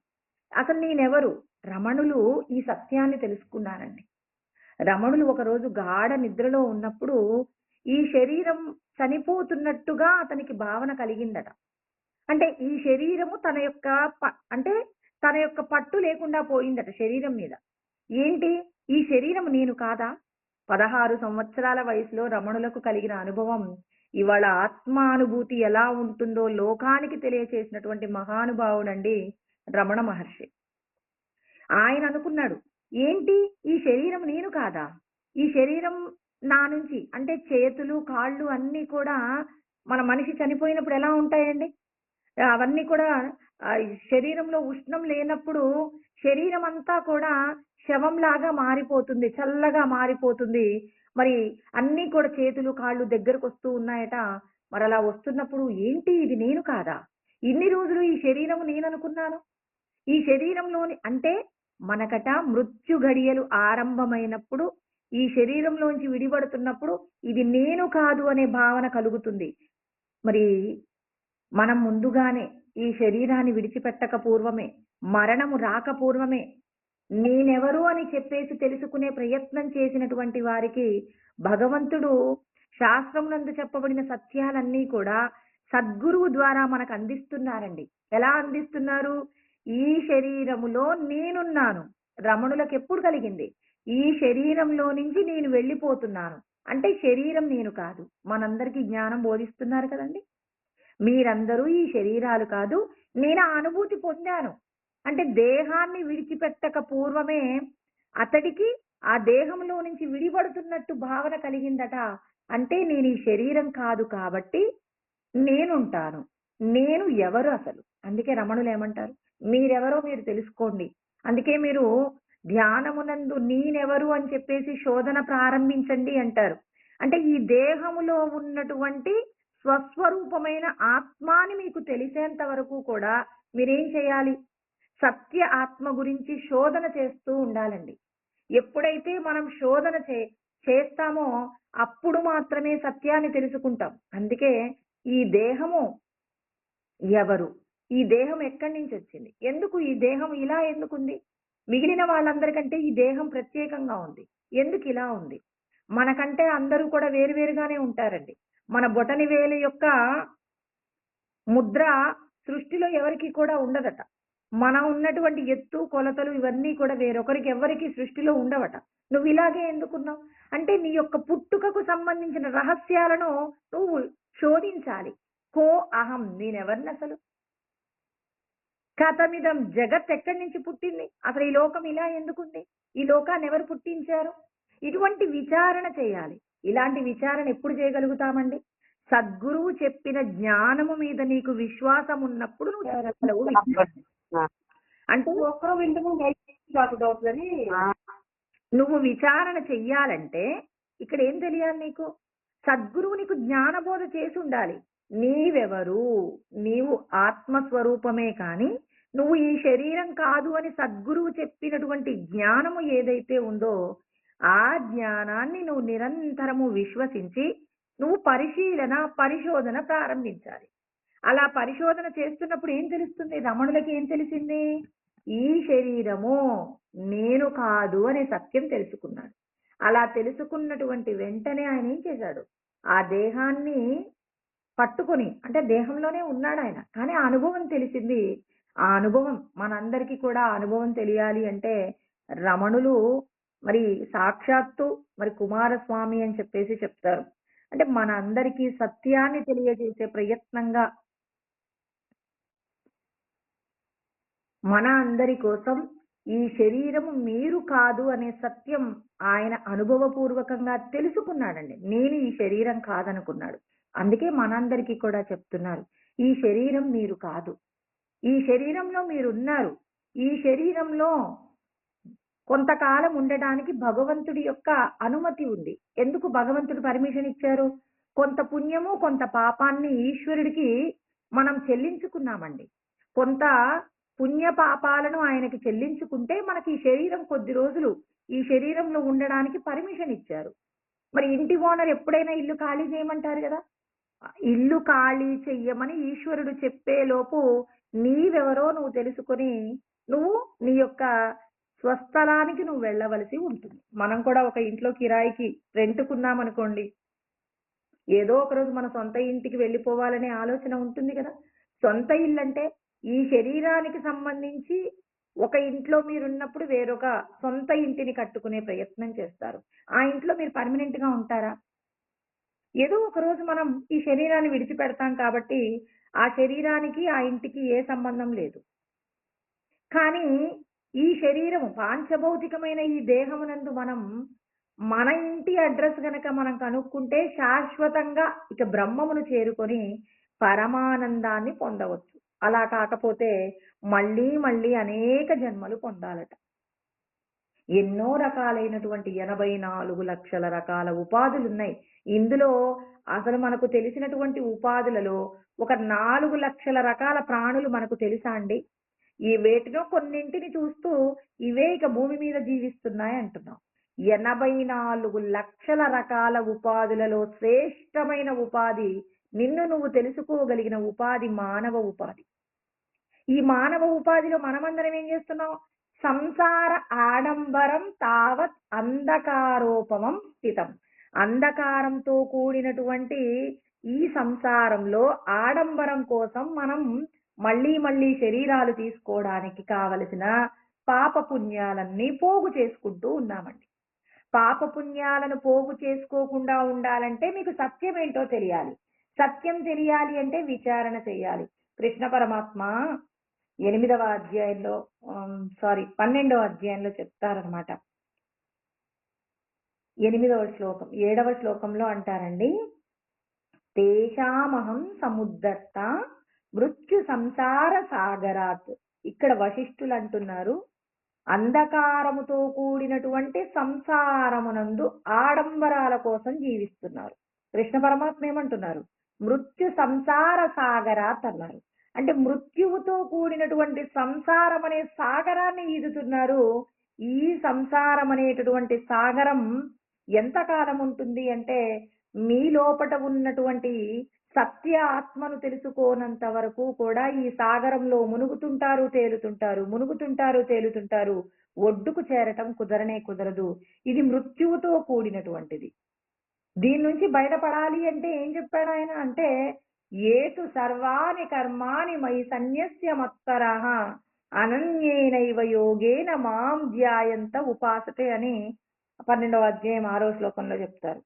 అసలు నేనెవరు? రమణులు ఈ సత్యాన్ని తెలుసుకున్నారండి. రమణులు ఒకరోజు గాఢ నిద్రలో ఉన్నప్పుడు ఈ శరీరం చనిపోతున్నట్టుగా అతనికి భావన కలిగిందట. అంటే ఈ శరీరము అంటే తన యొక్క పట్టు లేకుండా పోయిందట శరీరం మీద. ఏంటి? ఈ శరీరం నేను కాదా? 16 సంవత్సరాల వయసులో రమణులకు కలిగిన అనుభవం ఇవాళ ఆత్మానుభూతి ఎలా ఉంటుందో లోకానికి తెలియచేసినటువంటి మహానుభావుడండి రమణ మహర్షి. ఆయన అనుకున్నాడు, ఏంటి ఈ శరీరం నేను కాదా? ఈ శరీరం నా నుంచి అంటే చేతులు, కాళ్ళు అన్నీ కూడా మన మనిషి చనిపోయినప్పుడు ఎలా ఉంటాయండి? అవన్నీ కూడా శరీరంలో ఉష్ణం లేనప్పుడు శరీరం అంతా కూడా శవంలాగా మారిపోతుంది, చల్లగా మారిపోతుంది. మరి అన్నీ కూడా చేతులు, కాళ్ళు దగ్గరకొస్తూ ఉన్నాయట. మరలా వస్తున్నప్పుడు ఏంటి ఇది నేను కాదా? ఇన్ని రోజులు ఈ శరీరం నేననుకున్నాను. ఈ శరీరంలోని అంటే మనకట మృత్యు ఘడియలు ఆరంభమైనప్పుడు ఈ శరీరంలోంచి విడిపడుతున్నప్పుడు ఇది నేను కాదు అనే భావన కలుగుతుంది. మరి మనం ముందుగానే ఈ శరీరాన్ని విడిచిపెట్టక పూర్వమే, మరణము రాక పూర్వమే నేనెవరు అని చెప్పేసి తెలుసుకునే ప్రయత్నం చేసినటువంటి వారికి భగవంతుడు శాస్త్రమునందు చెప్పబడిన సత్యాలన్నీ కూడా సద్గురువు ద్వారా మనకు అందిస్తున్నారండి. ఎలా అందిస్తున్నారు? ఈ శరీరములో నేనున్నాను. రమణులకు ఎప్పుడు కలిగింది? ఈ శరీరంలో నుంచి నేను వెళ్ళిపోతున్నాను. అంటే శరీరం నేను కాదు. మనందరికీ జ్ఞానం బోధిస్తున్నారు కదండి. మీరందరూ ఈ శరీరాలు కాదు, నేను ఆ అనుభూతి పొందాను. అంటే దేహాన్ని విడిచిపెట్టక పూర్వమే అతడికి ఆ దేహంలో నుంచి విడిపడుతున్నట్టు భావన కలిగిందట. అంటే నేను ఈ శరీరం కాదు కాబట్టి నేనుంటాను. నేను ఎవరు అసలు? అందుకే రమణులు ఏమంటారు? మీరెవరో మీరు తెలుసుకోండి. అందుకే మీరు ధ్యానమునందు నేనెవరు అని చెప్పేసి శోధన ప్రారంభించండి అంటారు. అంటే ఈ దేహములో ఉన్నటువంటి స్వస్వరూపమైన ఆత్మాని మీకు తెలిసేంత వరకు కూడా మీరేం చేయాలి? సత్య ఆత్మ గురించి శోధన చేస్తూ ఉండాలండి. ఎప్పుడైతే మనం శోధన చేస్తామో అప్పుడు మాత్రమే సత్యాన్ని తెలుసుకుంటాం. అందుకే ఈ దేహము ఎవరు? ఈ దేహం ఎక్కడి నుంచి వచ్చింది? ఎందుకు ఈ దేహం ఇలా ఎందుకుంది? మిగిలిన వాళ్ళందరికంటే ఈ దేహం ప్రత్యేకంగా ఉంది. ఎందుకు ఇలా ఉంది? మనకంటే అందరూ కూడా వేరువేరుగానే ఉంటారండి. మన బొటని వేలు యొక్క ముద్ర సృష్టిలో ఎవరికి కూడా ఉండదట. మనం ఉన్నటువంటి ఎత్తు, కొలతలు ఇవన్నీ కూడా వేరొకరికి ఎవరికి సృష్టిలో ఉండవట. నువ్వు ఇలాగే ఎందుకున్నావు? అంటే నీ యొక్క పుట్టుకకు సంబంధించిన రహస్యాలను నువ్వు శోధించాలి. కో అహం, నేనెవరిని అసలు? కథమిదం జగత్ ఎక్కడి నుంచి పుట్టింది? అసలు ఈ లోకం ఇలా ఎందుకుంది? ఈ లోకాన్ని ఎవరు పుట్టించారు? ఇటువంటి విచారణ చేయాలి. ఇలాంటి విచారణ ఎప్పుడు చేయగలుగుతామండి? సద్గురువు చెప్పిన జ్ఞానము మీద నీకు విశ్వాసం ఉన్నప్పుడు నువ్వు చేయగలవు. అంటే నువ్వు విచారణ చెయ్యాలంటే ఇక్కడ ఏం తెలియాలి నీకు? సద్గురువు నీకు జ్ఞానబోధ చేసి ఉండాలి. నీవెవరు? నీవు ఆత్మస్వరూపమే కానీ నువ్వు ఈ శరీరం కాదు అని సద్గురువు చెప్పినటువంటి జ్ఞానము ఏదైతే ఉందో ఆ జ్ఞానాన్ని నువ్వు నిరంతరము విశ్వసించి నువ్వు పరిశోధన ప్రారంభించాలి. అలా పరిశోధన చేస్తున్నప్పుడు ఏం తెలుస్తుంది? రమణులకి ఏం తెలిసింది? ఈ శరీరము నేను కాదు అనే సత్యం తెలుసుకున్నాడు. అలా తెలుసుకున్నటువంటి వెంటనే ఆయన ఏం చేశాడు? ఆ దేహాన్ని పట్టుకొని, అంటే దేహంలోనే ఉన్నాడు ఆయన, కానీ ఆ అనుభవం తెలిసింది. ఆ అనుభవం మనందరికీ కూడా అనుభవం తెలియాలి అంటే రమణులు మరి సాక్షాత్తు మరి కుమారస్వామి అని చెప్పేసి చెప్తారు. అంటే మన అందరికీ సత్యాన్ని తెలియజేసే ప్రయత్నంగా మన అందరి కోసం ఈ శరీరము మీరు కాదు అనే సత్యం ఆయన అనుభవపూర్వకంగా తెలుసుకున్నాడండి. నేను ఈ శరీరం కాదనుకున్నాడు. అందుకే మనందరికీ కూడా చెప్తున్నారు, ఈ శరీరం మీరు కాదు, ఈ శరీరంలో మీరున్నారు. ఈ శరీరంలో కొంతకాలం ఉండడానికి భగవంతుడి యొక్క అనుమతి ఉంది. ఎందుకు భగవంతుడు పర్మిషన్ ఇచ్చారు? కొంత పుణ్యము కొంత పాపాన్ని ఈశ్వరుడికి మనం చెల్లించుకున్నామండి. కొంత పుణ్య పాపాలను ఆయనకి చెల్లించుకుంటే మనకి ఈ శరీరం కొద్ది రోజులు ఈ శరీరంలో ఉండడానికి పర్మిషన్ ఇచ్చారు. మరి ఇంటి ఓనర్ ఎప్పుడైనా ఇల్లు ఖాళీ చేయమంటారు కదా. ఇల్లు ఖాళీ చెయ్యమని ఈశ్వరుడు చెప్పే లోపు నీవెవరో నువ్వు తెలుసుకొని నువ్వు నీ యొక్క స్వస్థలానికి నువ్వు వెళ్ళవలసి ఉంటుంది. మనం కూడా ఒక ఇంట్లో కిరాయికి రెంట్కున్నాం అనుకోండి, ఏదో ఒక రోజు మన సొంత ఇంటికి వెళ్ళిపోవాలనే ఆలోచన ఉంటుంది కదా. సొంత ఇల్లు అంటే ఈ శరీరానికి సంబంధించి ఒక ఇంట్లో మీరున్నప్పుడు వేరొక సొంత ఇంటిని కట్టుకునే ప్రయత్నం చేస్తారు. ఆ ఇంట్లో మీరు పర్మనెంట్ గా ఉంటారా? ఏదో ఒక రోజు మనం ఈ శరీరాన్ని విడిచిపెడతాం కాబట్టి ఆ శరీరానికి ఆ ఇంటికి ఏ సంబంధం లేదు. కానీ ఈ శరీరము పాంచభౌతికమైన ఈ దేహమునందు మనం మన ఇంటి అడ్రస్ గనక మనం కనుక్కుంటే శాశ్వతంగా ఇక బ్రహ్మమును చేరుకొని పరమానందాన్ని పొందవచ్చు. అలా కాకపోతే మళ్ళీ మళ్ళీ అనేక జన్మలు పొందాలట. ఎన్నో రకాలైనటువంటి 84 లక్షల రకాల ఉపాధులున్నాయి. ఇందులో అసలు మనకు తెలిసినటువంటి ఉపాధులలో ఒక 4 లక్షల రకాల ప్రాణులు మనకు తెలుసా అండి? ఈ వేటినో కొన్నింటిని చూస్తూ ఇవే ఇక భూమి మీద జీవిస్తున్నాయి అంటున్నాం. 84 లక్షల రకాల ఉపాధులలో శ్రేష్టమైన ఉపాధి, నిన్ను నువ్వు తెలుసుకోగలిగిన ఉపాధి మానవ ఉపాధి. ఈ మానవ ఉపాధిలో మనమందరం ఏం చేస్తున్నాం? సంసార ఆడంబరం తావత్ అంధకారోపమం స్థితం. అంధకారంతో కూడినటువంటి ఈ సంసారంలో ఆడంబరం కోసం మనం మళ్ళీ మళ్ళీ శరీరాలు తీసుకోవడానికి కావలసిన పాప పుణ్యాలన్నీ పోగు చేసుకుంటూ ఉన్నామండి. పాప పుణ్యాలను పోగు చేసుకోకుండా ఉండాలంటే మీకు సత్యం ఏంటో తెలియాలి. సత్యం తెలియాలి అంటే విచారణ చేయాలి. కృష్ణ పరమాత్మ 8వ అధ్యాయంలో 12వ అధ్యాయంలో చెప్తారనమాట. 8వ శ్లోకం 7వ శ్లోకంలో అంటారండి, తేషామహం సముద్ధర్త మృత్యు సంసార సాగరాత్. ఇక్కడ వశిష్ఠులు అంటున్నారు, అంధకారముతో కూడినటువంటి సంసారమునందు ఆడంబరాల కోసం జీవిస్తున్నారు. కృష్ణ పరమాత్మ ఏమంటున్నారు? మృత్యు సంసార సాగరాత్ అన్నారు. అంటే మృత్యువుతో కూడినటువంటి సంసారం అనే సాగరాన్ని ఈదుతున్నారు. ఈ సంసారం అనేటటువంటి సాగరం ఎంతకాలం ఉంటుంది అంటే మీ లోపట ఉన్నటువంటి సత్య ఆత్మను తెలుసుకోనంత వరకు కూడా ఈ సాగరంలో మునుగుతుంటారు తేలుతుంటారు, మునుగుతుంటారు తేలుతుంటారు. ఒడ్డుకు చేరటం కుదరనే కుదరదు. ఇది మృత్యువుతో కూడినటువంటిది. దీని నుంచి బయటపడాలి అంటే ఏం చెప్పాడు ఆయన అంటే, ఏతు సర్వాణి కర్మాణి మయి సన్యస్య మత్పరః అనన్యేనైవ యోగేన మాం ధ్యాయంత ఉపాసతే అని 12వ అధ్యాయం 6వ శ్లోకంలో చెప్తారు.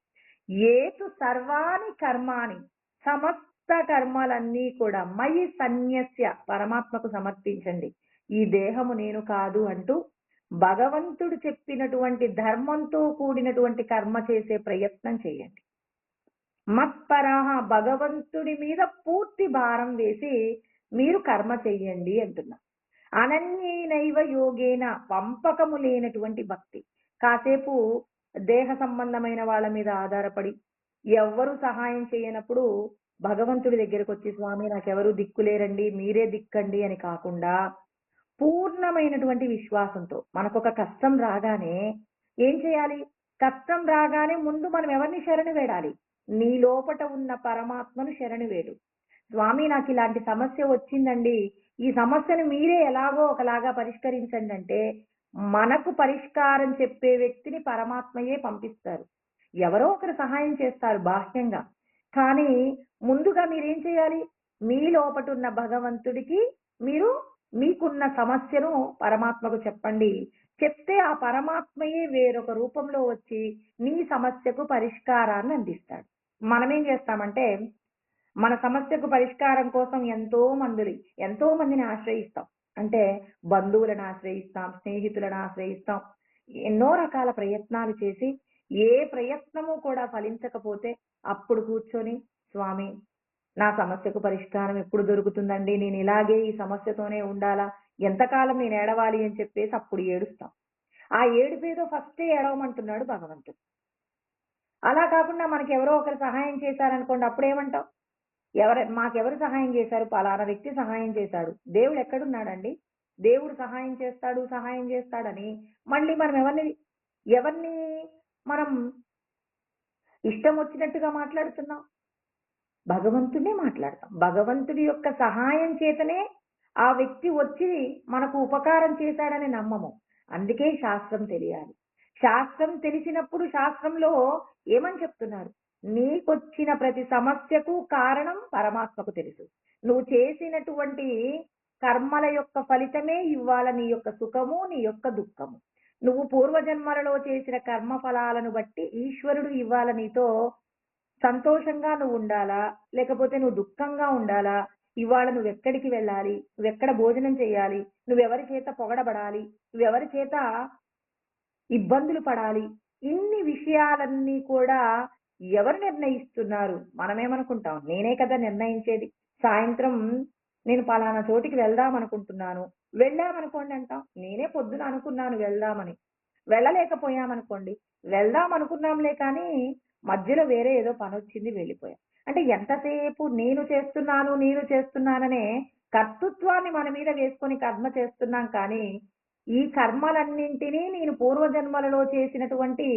ఏతు సర్వాణి కర్మాణి, సమస్త కర్మలన్నీ కూడా మయి సన్యస్య, పరమాత్మకు సమర్పించండి. ఈ దేహము నేను కాదు అంటూ భగవంతుడు చెప్పినటువంటి ధర్మంతో కూడినటువంటి కర్మ చేసే ప్రయత్నం చేయండి. మత్పరః, భగవంతుడి మీద పూర్తి భారం వేసి మీరు కర్మ చెయ్యండి అంటున్నా. అనన్యేనైవ యోగేన, పంపకము లేనటువంటి భక్తి. కాసేపు దేహ సంబంధమైన వాళ్ళ మీద ఆధారపడి ఎవ్వరు సహాయం చేయనప్పుడు భగవంతుడి దగ్గరకు వచ్చి, స్వామి నాకెవరు దిక్కులేరండి, మీరే దిక్కండి అని కాకుండా పూర్ణమైనటువంటి విశ్వాసంతో మనకొక కష్టం రాగానే ఏం చేయాలి? కష్టం రాగానే ముందు మనం ఎవరిని శరణు వేడాలి? నీ లోపట ఉన్న పరమాత్మను శరణు వేడు. స్వామి నాకు ఇలాంటి సమస్య వచ్చిందండి, ఈ సమస్యను మీరే ఎలాగో ఒకలాగా పరిష్కరించండి అంటే మనకు పరిష్కారం చెప్పే వ్యక్తిని పరమాత్మయే పంపిస్తారు. ఎవరో ఒకరు సహాయం చేస్తారు బాహ్యంగా. కానీ ముందుగా మీరేం చేయాలి? మీ లోపట ఉన్న భగవంతుడికి మీరు మీకున్న సమస్యను పరమాత్మకు చెప్పండి. చెప్తే ఆ పరమాత్మయే వేరొక రూపంలో వచ్చి నీ సమస్యకు పరిష్కారాన్ని అందిస్తాడు. మనమేం చేస్తామంటే మన సమస్యకు పరిష్కారం కోసం ఎంతో మందిని ఆశ్రయిస్తాం. అంటే బంధువులను ఆశ్రయిస్తాం, స్నేహితులను ఆశ్రయిస్తాం. ఎన్నో రకాల ప్రయత్నాలు చేసి ఏ ప్రయత్నము కూడా ఫలించకపోతే అప్పుడు కూర్చొని, స్వామి నా సమస్యకు పరిష్కారం ఎప్పుడు దొరుకుతుందండి, నేను ఇలాగే ఈ సమస్యతోనే ఉండాలా, ఎంతకాలం నేను ఏడవాలి అని చెప్పేసి అప్పుడు ఏడుస్తాం. ఆ ఏడుపేదో ఫస్టే ఏడవమంటున్నాడు భగవంతుడు. అలా కాకుండా మనకి ఎవరో ఒకరు సహాయం చేశారనుకోండి, అప్పుడేమంటాం? మాకెవరు సహాయం చేశారు? పలానా వ్యక్తి సహాయం చేశాడు. దేవుడు ఎక్కడున్నాడండి? దేవుడు సహాయం చేస్తాడని మళ్ళీ మనం ఎవరిని మనం ఇష్టం వచ్చినట్టుగా మాట్లాడుతున్నాం? భగవంతుడే మాట్లాడతాం. భగవంతుడి యొక్క సహాయం చేతనే ఆ వ్యక్తి వచ్చి మనకు ఉపకారం చేశాడని నమ్మము. అందుకే శాస్త్రం తెలియాలి. శాస్త్రం తెలిసినప్పుడు శాస్త్రంలో ఏమని చెప్తున్నారు? నీకొచ్చిన ప్రతి సమస్యకు కారణం పరమాత్మకు తెలుసు. నువ్వు చేసినటువంటి కర్మల యొక్క ఫలితమే ఇవ్వాల నీ యొక్క సుఖము, నీ యొక్క దుఃఖము. నువ్వు పూర్వజన్మలలో చేసిన కర్మ ఫలాలను బట్టి ఈశ్వరుడు ఇవ్వాల నీతో సంతోషంగా నువ్వు ఉండాలా, లేకపోతే నువ్వు దుఃఖంగా ఉండాలా, ఇవాళ నువ్వెక్కడికి వెళ్ళాలి, నువ్వెక్కడ భోజనం చేయాలి, నువ్వెవరి చేత పొగడబడాలి, నువ్వెవరి చేత ఇబ్బందులు పడాలి, ఇన్ని విషయాలన్నీ కూడా ఎవరు నిర్ణయిస్తున్నారు? మనమేమనుకుంటాం, నేనే కదా నిర్ణయించేది. సాయంత్రం నేను పలానా చోటికి వెళ్దాం అనుకుంటున్నాను, వెళ్ళామనుకోండి అంటాం, నేనే పొద్దున అనుకున్నాను వెళ్దామని. వెళ్ళలేకపోయామనుకోండి, వెళ్దాం అనుకున్నాంలే కానీ మధ్యలో వేరే ఏదో పని వచ్చింది, వెళ్ళిపోయాం. అంటే ఎంతసేపు నేను చేస్తున్నాననే కర్తృత్వాన్ని మన మీద వేసుకొని కర్మ చేస్తున్నాం. కానీ ఈ కర్మలన్నింటినీ నేను పూర్వజన్మలలో చేసినటువంటి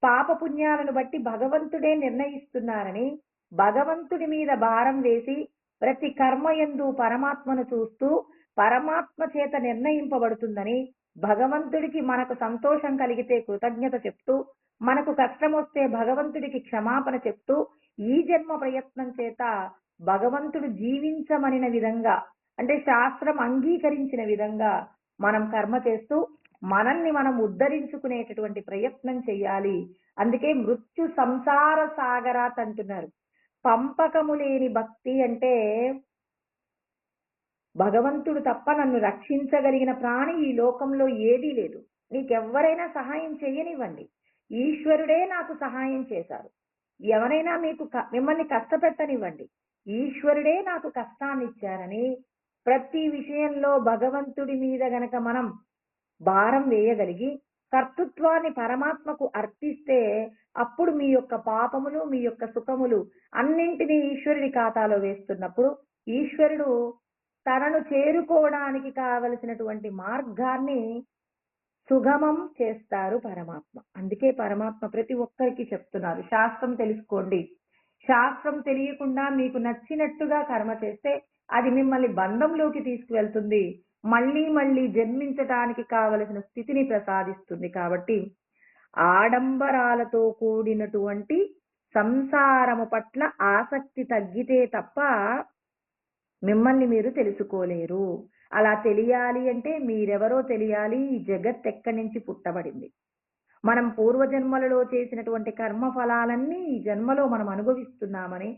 పాపపుణ్యాలను బట్టి భగవంతుడే నిర్ణయిస్తున్నారని భగవంతుడి మీద భారం వేసి ప్రతి కర్మ యందు పరమాత్మను చూస్తూ పరమాత్మ చేత నిర్ణయింపబడుతుందని భగవంతుడికి మనకు సంతోషం కలిగితే కృతజ్ఞత చెప్తూ, మనకు కష్టం వస్తే భగవంతుడికి క్షమాపణ చెప్తూ, ఈ జన్మ ప్రయత్నం చేత భగవంతుడు జీవించమనిన విధంగా, అంటే శాస్త్రం అంగీకరించిన విధంగా మనం కర్మ చేస్తూ మనల్ని మనం ఉద్ధరించుకునేటటువంటి ప్రయత్నం చేయాలి. అందుకే మృత్యు సంసార సాగరాత్ అంటున్నారు. పంపకము లేని భక్తి అంటే భగవంతుడు తప్ప నన్ను రక్షించగలిగిన ప్రాణి ఈ లోకంలో ఏదీ లేదు. నీకెవ్వరైనా సహాయం చేయనివ్వండి, ఈశ్వరుడే నాకు సహాయం చేశారు. ఎవరైనా మిమ్మల్ని కష్టపెట్టనివ్వండి, ఈశ్వరుడే నాకు కష్టాన్ని ఇచ్చారని ప్రతి విషయంలో భగవంతుడి మీద గనక మనం భారం వేయగలిగి కర్తృత్వాన్ని పరమాత్మకు అర్పిస్తే అప్పుడు మీ యొక్క పాపములు, మీ యొక్క సుఖములు అన్నింటినీ ఈశ్వరుడి ఖాతాలో వేస్తున్నప్పుడు ఈశ్వరుడు తనను చేరుకోవడానికి కావలసినటువంటి మార్గాన్ని సుగమం చేస్తారు పరమాత్మ. అందుకే పరమాత్మ ప్రతి ఒక్కరికి చెప్తున్నారు, శాస్త్రం తెలుసుకోండి. శాస్త్రం తెలియకుండా మీకు నచ్చినట్టుగా కర్మ చేస్తే అది మిమ్మల్ని బంధంలోకి తీసుకువెళ్తుంది, మళ్ళీ మళ్ళీ జన్మించటానికి కావలసిన స్థితిని ప్రసాదిస్తుంది. కాబట్టి ఆడంబరాలతో కూడినటువంటి సంసారము పట్ల ఆసక్తి తగ్గితే తప్ప మిమ్మల్ని మీరు తెలుసుకోలేరు. అలా తెలియాలి అంటే మీరెవరో తెలియాలి, ఈ జగత్ ఎక్కడి నుంచి పుట్టబడింది, మనం పూర్వజన్మలలో చేసినటువంటి కర్మ ఫలాలన్నీ ఈ జన్మలో మనం అనుభవిస్తున్నామని,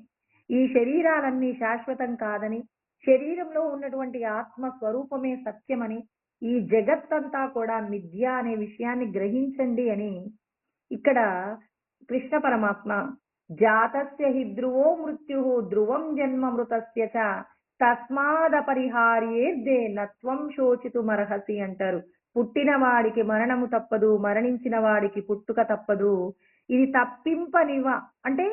ఈ శరీరాలన్నీ శాశ్వతం కాదని, శరీరంలో ఉన్నటువంటి ఆత్మ స్వరూపమే సత్యమని, ఈ జగత్తంతా కూడా మిథ్య అనే విషయాన్ని గ్రహించండి అని ఇక్కడ కృష్ణ పరమాత్మ జాతస్య హి ధ్రువో మృత్యు ధ్రువం జన్మ మృతస్య చ తస్మాదపరిహార్యేద్దే నత్వం శోచితుమర్హసి అంటారు. పుట్టిన వాడికి మరణము తప్పదు, మరణించిన వాడికి పుట్టుక తప్పదు. ఇది తప్పింపనివా అంటే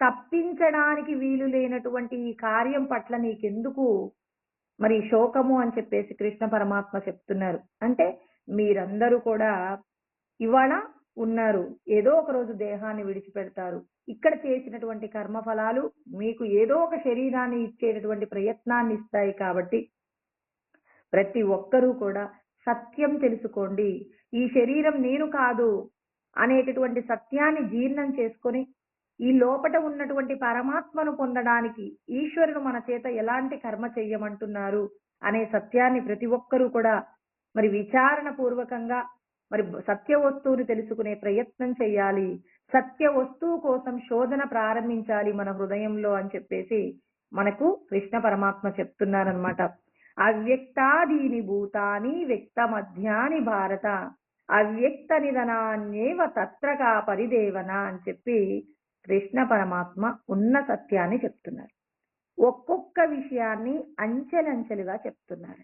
తప్పించడానికి వీలు లేనటువంటి ఈ కార్యం పట్ల నీకెందుకు మరి శోకము అని చెప్పేసి కృష్ణ పరమాత్మ చెప్తున్నారు. అంటే మీరందరూ కూడా ఇవాళ ఉన్నారు, ఏదో ఒక రోజు దేహాన్ని విడిచిపెడతారు. ఇక్కడ చేసినటువంటి కర్మఫలాలు మీకు ఏదో ఒక శరీరాన్ని ఇచ్చేటటువంటి ప్రయత్నాన్ని ఇస్తాయి. కాబట్టి ప్రతి ఒక్కరూ కూడా సత్యం తెలుసుకోండి. ఈ శరీరం నేను కాదు అనేటటువంటి సత్యాన్ని జీర్ణం చేసుకొని ఈ లోపట ఉన్నటువంటి పరమాత్మను పొందడానికి ఈశ్వరుడు మన చేత ఎలాంటి కర్మ చెయ్యమంటున్నారు అనే సత్యాన్ని ప్రతి ఒక్కరూ కూడా మరి విచారణ పూర్వకంగా మరి సత్య వస్తువుని తెలుసుకునే ప్రయత్నం చేయాలి. సత్య వస్తువు కోసం శోధన ప్రారంభించాలి మన హృదయంలో అని చెప్పేసి మనకు కృష్ణ పరమాత్మ చెప్తున్నారనమాట. అవ్యక్తాదీని భూతాని వ్యక్త మధ్యాని భారత అవ్యక్త నిధనాన్యేవ తత్రకా పరిదేవన అని చెప్పి కృష్ణ పరమాత్మ ఉన్న సత్యాన్ని చెప్తున్నారు. ఒక్కొక్క విషయాన్ని అంచెలంచెలుగా చెప్తున్నారు.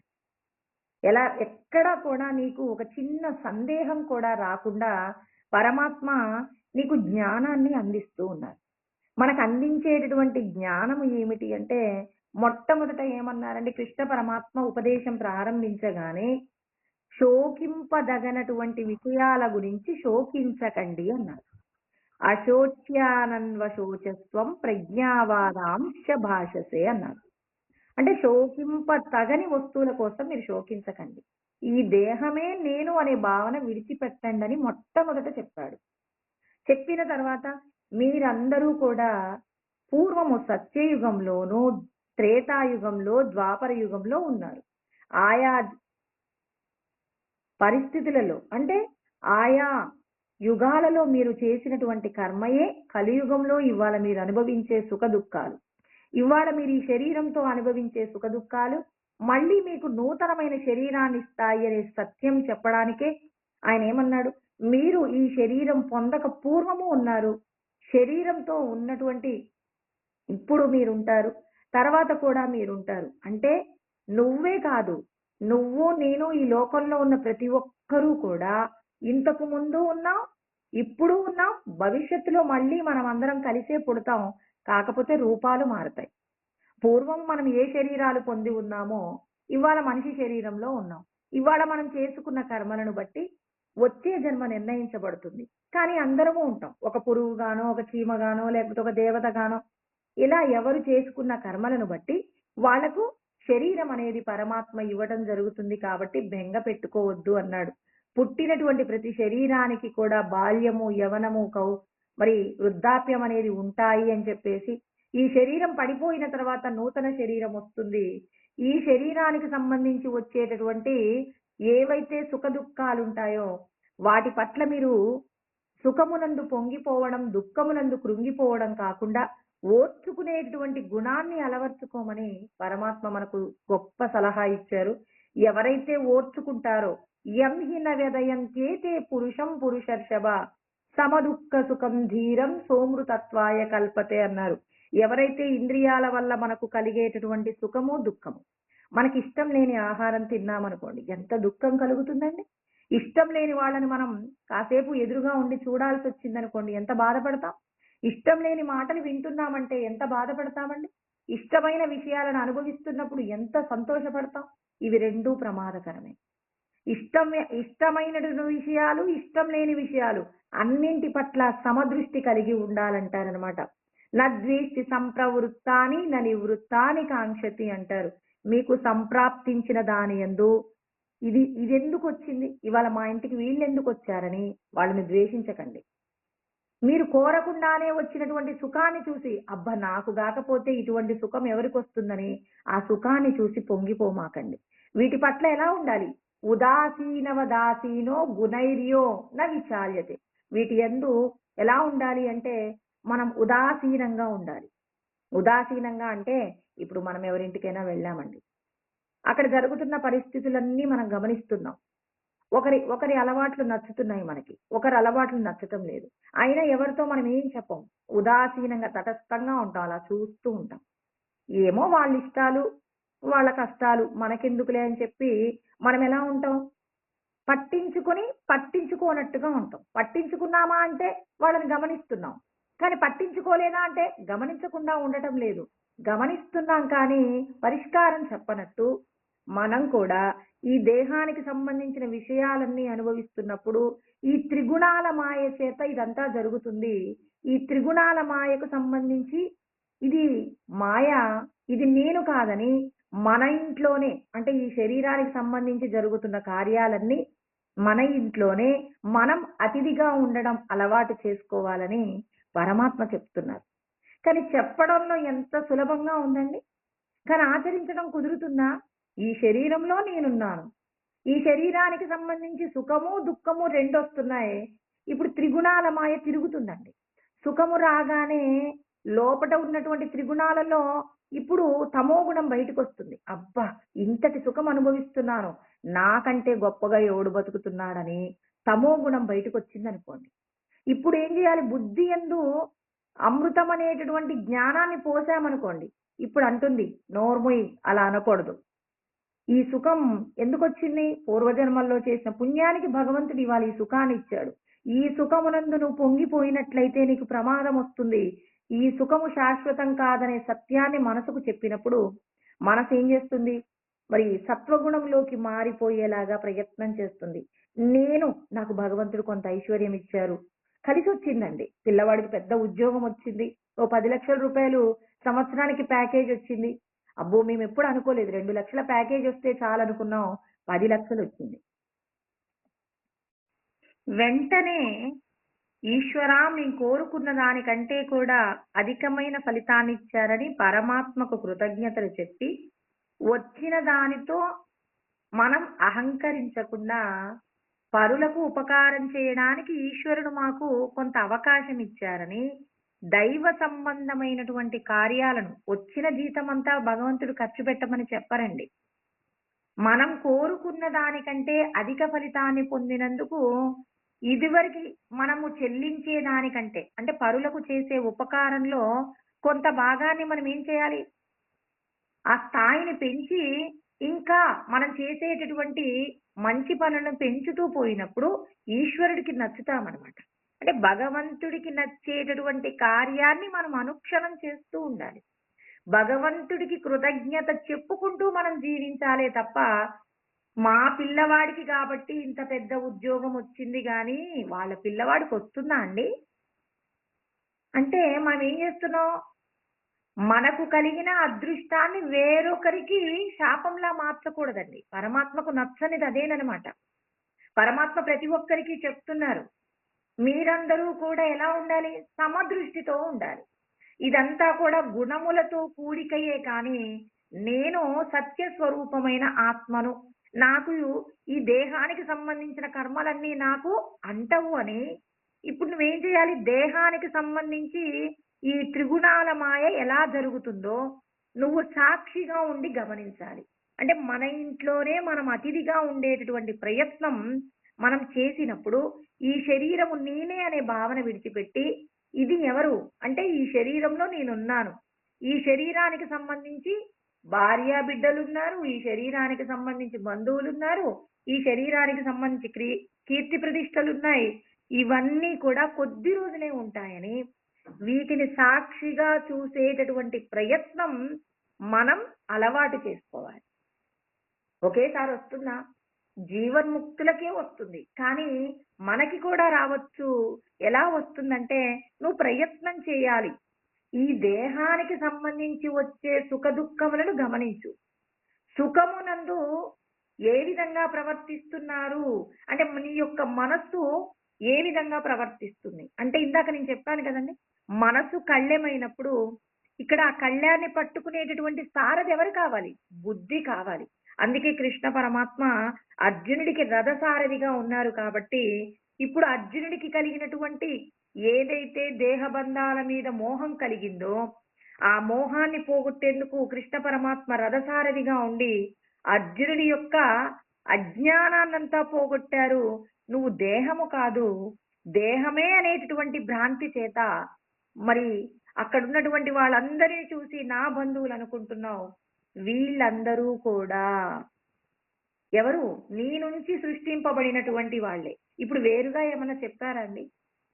ఎలా ఎక్కడ కూడా నీకు ఒక చిన్న సందేహం కూడా రాకుండా పరమాత్మ నీకు జ్ఞానాన్ని అందిస్తూ ఉన్నారు. మనకు అందించేటటువంటి జ్ఞానం ఏమిటి అంటే మొట్టమొదట ఏమన్నారంటే కృష్ణ పరమాత్మ ఉపదేశం ప్రారంభించగానే శోకింపదగనటువంటి విషయాల గురించి శోకించకండి అన్నారు. అశోచ్యానన్వశోచస్వం ప్రజ్ఞావాదాంశ భాషసే అన్నారు. అంటే శోకింప తగని వస్తువుల కోసం మీరు శోకించకండి, ఈ దేహమే నేను అనే భావన విడిచిపెట్టండి అని మొట్టమొదట చెప్పాడు. చెప్పిన తర్వాత మీరందరూ కూడా పూర్వము సత్యయుగంలోనూ, త్రేతాయుగంలో, ద్వాపర యుగంలో ఉన్నారు. ఆయా పరిస్థితులలో అంటే ఆయా యుగాలలో మీరు చేసినటువంటి కర్మయే కలియుగంలో ఇవాళ మీరు అనుభవించే సుఖదుఖాలు. ఇవాళ మీరు ఈ శరీరంతో అనుభవించే సుఖదుఖాలు మళ్ళీ మీకు నూతనమైన శరీరాన్ని ఇస్తాయి అనే సత్యం చెప్పడానికే ఆయన ఏమన్నాడు, మీరు ఈ శరీరం పొందక పూర్వము ఉన్నారు, శరీరంతో ఉన్నటువంటి ఇప్పుడు మీరుంటారు, తర్వాత కూడా మీరుంటారు. అంటే నువ్వే కాదు, నువ్వు నేను ఈ లోకంలో ఉన్న ప్రతి ఒక్కరూ కూడా ఇంతకు ముందు ఉన్నాం, ఇప్పుడు ఉన్నాం, భవిష్యత్తులో మళ్ళీ మనం అందరం కలిసే పుడతాం. కాకపోతే రూపాలు మారతాయి. పూర్వం మనం ఏ శరీరాలు పొంది ఉన్నామో ఇవాళ మనిషి శరీరంలో ఉన్నాం. ఇవాళ మనం చేసుకున్న కర్మలను బట్టి వచ్చే జన్మ నిర్ణయించబడుతుంది. కానీ అందరము ఉంటాం. ఒక పురుగుగానో, ఒక చీమగానో, లేకపోతే ఒక దేవతగానో, ఇలా ఎవరు చేసుకున్న కర్మలను బట్టి వాళ్లకు శరీరం అనేది పరమాత్మ ఇవ్వడం జరుగుతుంది. కాబట్టి బెంగ పెట్టుకోవద్దు అన్నాడు. పుట్టినటువంటి ప్రతి శరీరానికి కూడా బాల్యము, యవనము, మరి వృద్ధాప్యం అనేది ఉంటాయి అని చెప్పేసి, ఈ శరీరం పడిపోయిన తర్వాత నూతన శరీరం వస్తుంది. ఈ శరీరానికి సంబంధించి వచ్చేటటువంటి ఏవైతే సుఖ దుఃఖాలు ఉంటాయో వాటి పట్ల మీరు సుఖమునందు పొంగిపోవడం, దుఃఖమునందు కృంగిపోవడం కాకుండా ఓర్చుకునేటువంటి గుణాన్ని అలవర్చుకోమని పరమాత్మ మనకు గొప్ప సలహా ఇచ్చారు. ఎవరైతే ఓర్చుకుంటారో యం హిన వ్యదయంతే పురుషం పురుషర్షభ సమదుఃఖ సుఖం ధీరం సోమృతత్వాయ కల్పతే అన్నారు. ఎవరైతే ఇంద్రియాల వల్ల మనకు కలిగేటటువంటి సుఖము, దుఃఖము, మనకి ఇష్టం లేని ఆహారం తిన్నామనుకోండి ఎంత దుఃఖం కలుగుతుందండి. ఇష్టం లేని వాళ్ళని మనం కాసేపు ఎదురుగా ఉండి చూడాల్సి వచ్చిందనుకోండి ఎంత బాధపడతాం. ఇష్టం లేని మాటలు వింటున్నామంటే ఎంత బాధపడతామండి. ఇష్టమైన విషయాలను అనుభవిస్తున్నప్పుడు ఎంత సంతోషపడతాం. ఇవి రెండూ ప్రమాదకరమే. ఇష్టమైన విషయాలు, ఇష్టం లేని విషయాలు అన్నింటి పట్ల సమదృష్టి కలిగి ఉండాలంటారనమాట. నద్వేష్టి సంప్రవృత్తాని న నివృత్తాని కాంక్షతి అంటారు. మీకు సంప్రాప్తించిన దాని యందు ఇది ఎందుకు వచ్చింది, ఇవాళ మా ఇంటికి వీళ్ళు ఎందుకు వచ్చారని వాళ్ళని ద్వేషించకండి. మీరు కోరకుండానే వచ్చినటువంటి సుఖాన్ని చూసి అబ్బా నాకు కాకపోతే ఇటువంటి సుఖం ఎవరికి వస్తుందని ఆ సుఖాన్ని చూసి పొంగిపోమాకండి. వీటి పట్ల ఎలా ఉండాలి, ఉదాసీనవదాసీనో గుణైర్యో న విచాల్యతే. వీటి యందు ఎలా ఉండాలి అంటే మనం ఉదాసీనంగా ఉండాలి. ఉదాసీనంగా అంటే ఇప్పుడు మనం ఎవరింటికైనా వెళ్ళామండి, అక్కడ జరుగుతున్న పరిస్థితులన్నీ మనం గమనిస్తున్నాం. ఒకరి అలవాట్లు నచ్చుతున్నాయి మనకి, ఒకరి అలవాట్లు నచ్చటం లేదు. అయినా ఎవరితో మనం ఏం చెప్పం, ఉదాసీనంగా తటస్థంగా ఉంటాం, అలా చూస్తూ ఉంటాం. ఏమో వాళ్ళ ఇష్టాలు వాళ్ళ కష్టాలు మనకెందుకులే అని చెప్పి మనం ఎలా ఉంటాం, పట్టించుకోనట్టుగా ఉంటాం. పట్టించుకున్నామా అంటే వాళ్ళని గమనిస్తున్నాం, కానీ పట్టించుకోలేదా అంటే గమనించకుండా ఉండటం లేదు. గమనిస్తున్నాం కానీ పరిష్కారం చెప్పనట్టు మనం కూడా ఈ దేహానికి సంబంధించిన విషయాలన్నీ అనుభవిస్తున్నప్పుడు ఈ త్రిగుణాల మాయ చేత ఇదంతా జరుగుతుంది. ఈ త్రిగుణాల మాయకు సంబంధించి ఇది మాయ, ఇది నేను కాదని మన ఇంట్లోనే, అంటే ఈ శరీరానికి సంబంధించి జరుగుతున్న కార్యాలన్నీ మన ఇంట్లోనే మనం అతిథిగా ఉండడం అలవాటు చేసుకోవాలని పరమాత్మ చెప్తున్నారు. కానీ చెప్పడంలో ఎంత సులభంగా ఉందండి, కానీ ఆచరించడం కుదురుతుందా? ఈ శరీరంలో నేనున్నాను, ఈ శరీరానికి సంబంధించి సుఖము దుఃఖము రెండు వస్తున్నాయి. ఇప్పుడు త్రిగుణాల మాయ తిరుగుతుందండి. సుఖము రాగానే లోపట ఉన్నటువంటి త్రిగుణాలలో ఇప్పుడు తమో గుణం బయటకు వస్తుంది. అబ్బా ఇంతటి సుఖం అనుభవిస్తున్నాను, నాకంటే గొప్పగా ఎవడు బతుకుతున్నాడని తమో గుణం బయటకు వచ్చింది అనుకోండి. ఇప్పుడు ఏం చేయాలి, బుద్ధి యందు అమృతం అనేటటువంటి జ్ఞానాన్ని పోసామనుకోండి. ఇప్పుడు అంటుంది నోర్మోయి అలా అనకూడదు, ఈ సుఖం ఎందుకు వచ్చింది, పూర్వజన్మల్లో చేసిన పుణ్యానికి భగవంతుడు ఇవాళ ఈ సుఖాన్ని ఇచ్చాడు. ఈ సుఖమునందు నువ్వు పొంగిపోయినట్లయితే నీకు ప్రమాదం వస్తుంది. ఈ సుఖము శాశ్వతం కాదనే సత్యాన్ని మనసుకు చెప్పినప్పుడు మనసు ఏం చేస్తుంది, మరి సత్వగుణంలోకి మారిపోయేలాగా ప్రయత్నం చేస్తుంది. నాకు భగవంతుడు కొంత ఐశ్వర్యం ఇచ్చారు, కలిసి వచ్చిందండి, పిల్లవాడికి పెద్ద ఉద్యోగం వచ్చింది, ఓ 10 లక్షల రూపాయలు సంవత్సరానికి ప్యాకేజ్ వచ్చింది. అబ్బో మేము ఎప్పుడు అనుకోలేదు 2 లక్షల ప్యాకేజ్ వస్తే చాలు అనుకున్నాం, 10 లక్షలు వచ్చింది. వెంటనే ఈశ్వరా మేము కోరుకున్న దానికంటే కూడా అధికమైన ఫలితాన్ని ఇచ్చారని పరమాత్మకు కృతజ్ఞతలు చెప్పి వచ్చిన దానితో మనం అహంకరించకుండా పరులకు ఉపకారం చేయడానికి ఈశ్వరుడు మాకు కొంత అవకాశం ఇచ్చారని దైవ సంబంధమైనటువంటి కార్యాలను వచ్చిన జీతం అంతా భగవంతుడు ఖర్చు పెట్టమని చెప్పరండి. మనం కోరుకున్న దానికంటే అధిక ఫలితాన్ని పొందినందుకు ఇదివరకు మనము చెల్లించే దానికంటే అంటే పరులకు చేసే ఉపకారంలో కొంత భాగాన్ని మనం ఏం చేయాలి, ఆ స్థాయిని పెంచి ఇంకా మనం చేసేటటువంటి మంచి పనులను పెంచుతూ పోయినప్పుడు ఈశ్వరుడికి నచ్చుతామన్నమాట. అంటే భగవంతుడికి నచ్చేటటువంటి కార్యాన్ని మనం అనుక్షణం చేస్తూ ఉండాలి. భగవంతుడికి కృతజ్ఞత చెప్పుకుంటూ మనం జీవించాలే తప్ప మా పిల్లవాడికి కాబట్టి ఇంత పెద్ద ఉద్యోగం వచ్చింది కానీ వాళ్ళ పిల్లవాడికి వస్తుందా అండి అంటే మనం ఏం చేస్తున్నాం, మనకు కలిగిన అదృష్టాన్ని వేరొకరికి శాపంలా మార్చకూడదండి. పరమాత్మకు నచ్చనిది అదేనమాట. పరమాత్మ ప్రతి ఒక్కరికి చెప్తున్నారు, మీరందరూ కూడా ఎలా ఉండాలి, సమదృష్టితో ఉండాలి. ఇదంతా కూడా గుణములతో కూడికయే కానీ నేను సత్య స్వరూపమైన ఆత్మను, నాకు ఈ దేహానికి సంబంధించిన కర్మలన్నీ నాకు అంటవు అని. ఇప్పుడు నువ్వేం చేయాలి, దేహానికి సంబంధించి ఈ త్రిగుణాల మాయ ఎలా జరుగుతుందో నువ్వు సాక్షిగా ఉండి గమనించాలి. అంటే మన ఇంట్లోనే మనం అతిథిగా ఉండేటటువంటి ప్రయత్నం మనం చేసినప్పుడు ఈ శరీరము నేనే అనే భావన విడిచిపెట్టి ఇది ఎవరు అంటే ఈ శరీరంలో నేనున్నాను, ఈ శరీరానికి సంబంధించి భార్య బిడ్డలున్నారు, ఈ శరీరానికి సంబంధించి బంధువులున్నారు, ఈ శరీరానికి సంబంధించి కీర్తి ప్రతిష్టలున్నాయి, ఇవన్నీ కూడా కొద్ది రోజులే ఉంటాయని వీటిని సాక్షిగా చూసేటటువంటి ప్రయత్నం మనం అలవాటు చేసుకోవాలి. ఒకేసారి వస్తుందా, జీవన్ముక్తులకే వస్తుంది కానీ మనకి కూడా రావచ్చు. ఎలా వస్తుందంటే నువ్వు ప్రయత్నం చేయాలి. ఈ దేహానికి సంబంధించి వచ్చే సుఖ దుఃఖములను గమనించు. సుఖమునందు ఏ విధంగా ప్రవర్తిస్తున్నారు అంటే నీ యొక్క మనస్సు ఏ విధంగా ప్రవర్తిస్తుంది అంటే ఇందాక నేను చెప్పాను కదండి, మనసు కళ్ళెమైనప్పుడు ఇక్కడ ఆ కళ్యాన్ని పట్టుకునేటటువంటి సారథి ఎవరు కావాలి, బుద్ధి కావాలి. అందుకే కృష్ణ పరమాత్మ అర్జునుడికి రథసారథిగా ఉన్నారు. కాబట్టి ఇప్పుడు అర్జునుడికి కలిగినటువంటి ఏదైతే దేహబంధాల మీద మోహం కలిగిందో ఆ మోహాన్ని పోగొట్టేందుకు కృష్ణ పరమాత్మ రథసారథిగా ఉండి అర్జునుడి యొక్క అజ్ఞానాన్నంతా పోగొట్టారు. నువ్వు దేహము కాదు, దేహమే అనేటటువంటి భ్రాంతి చేత మరి అక్కడ ఉన్నటువంటి వాళ్ళందరినీ చూసి నా బంధువులు అనుకుంటున్నావు. వీళ్ళందరూ కూడా ఎవరు, నీ నుంచి సృష్టింపబడినటువంటి వాళ్ళే. ఇప్పుడు వేరుగా ఏమన్నా చెప్పారండి,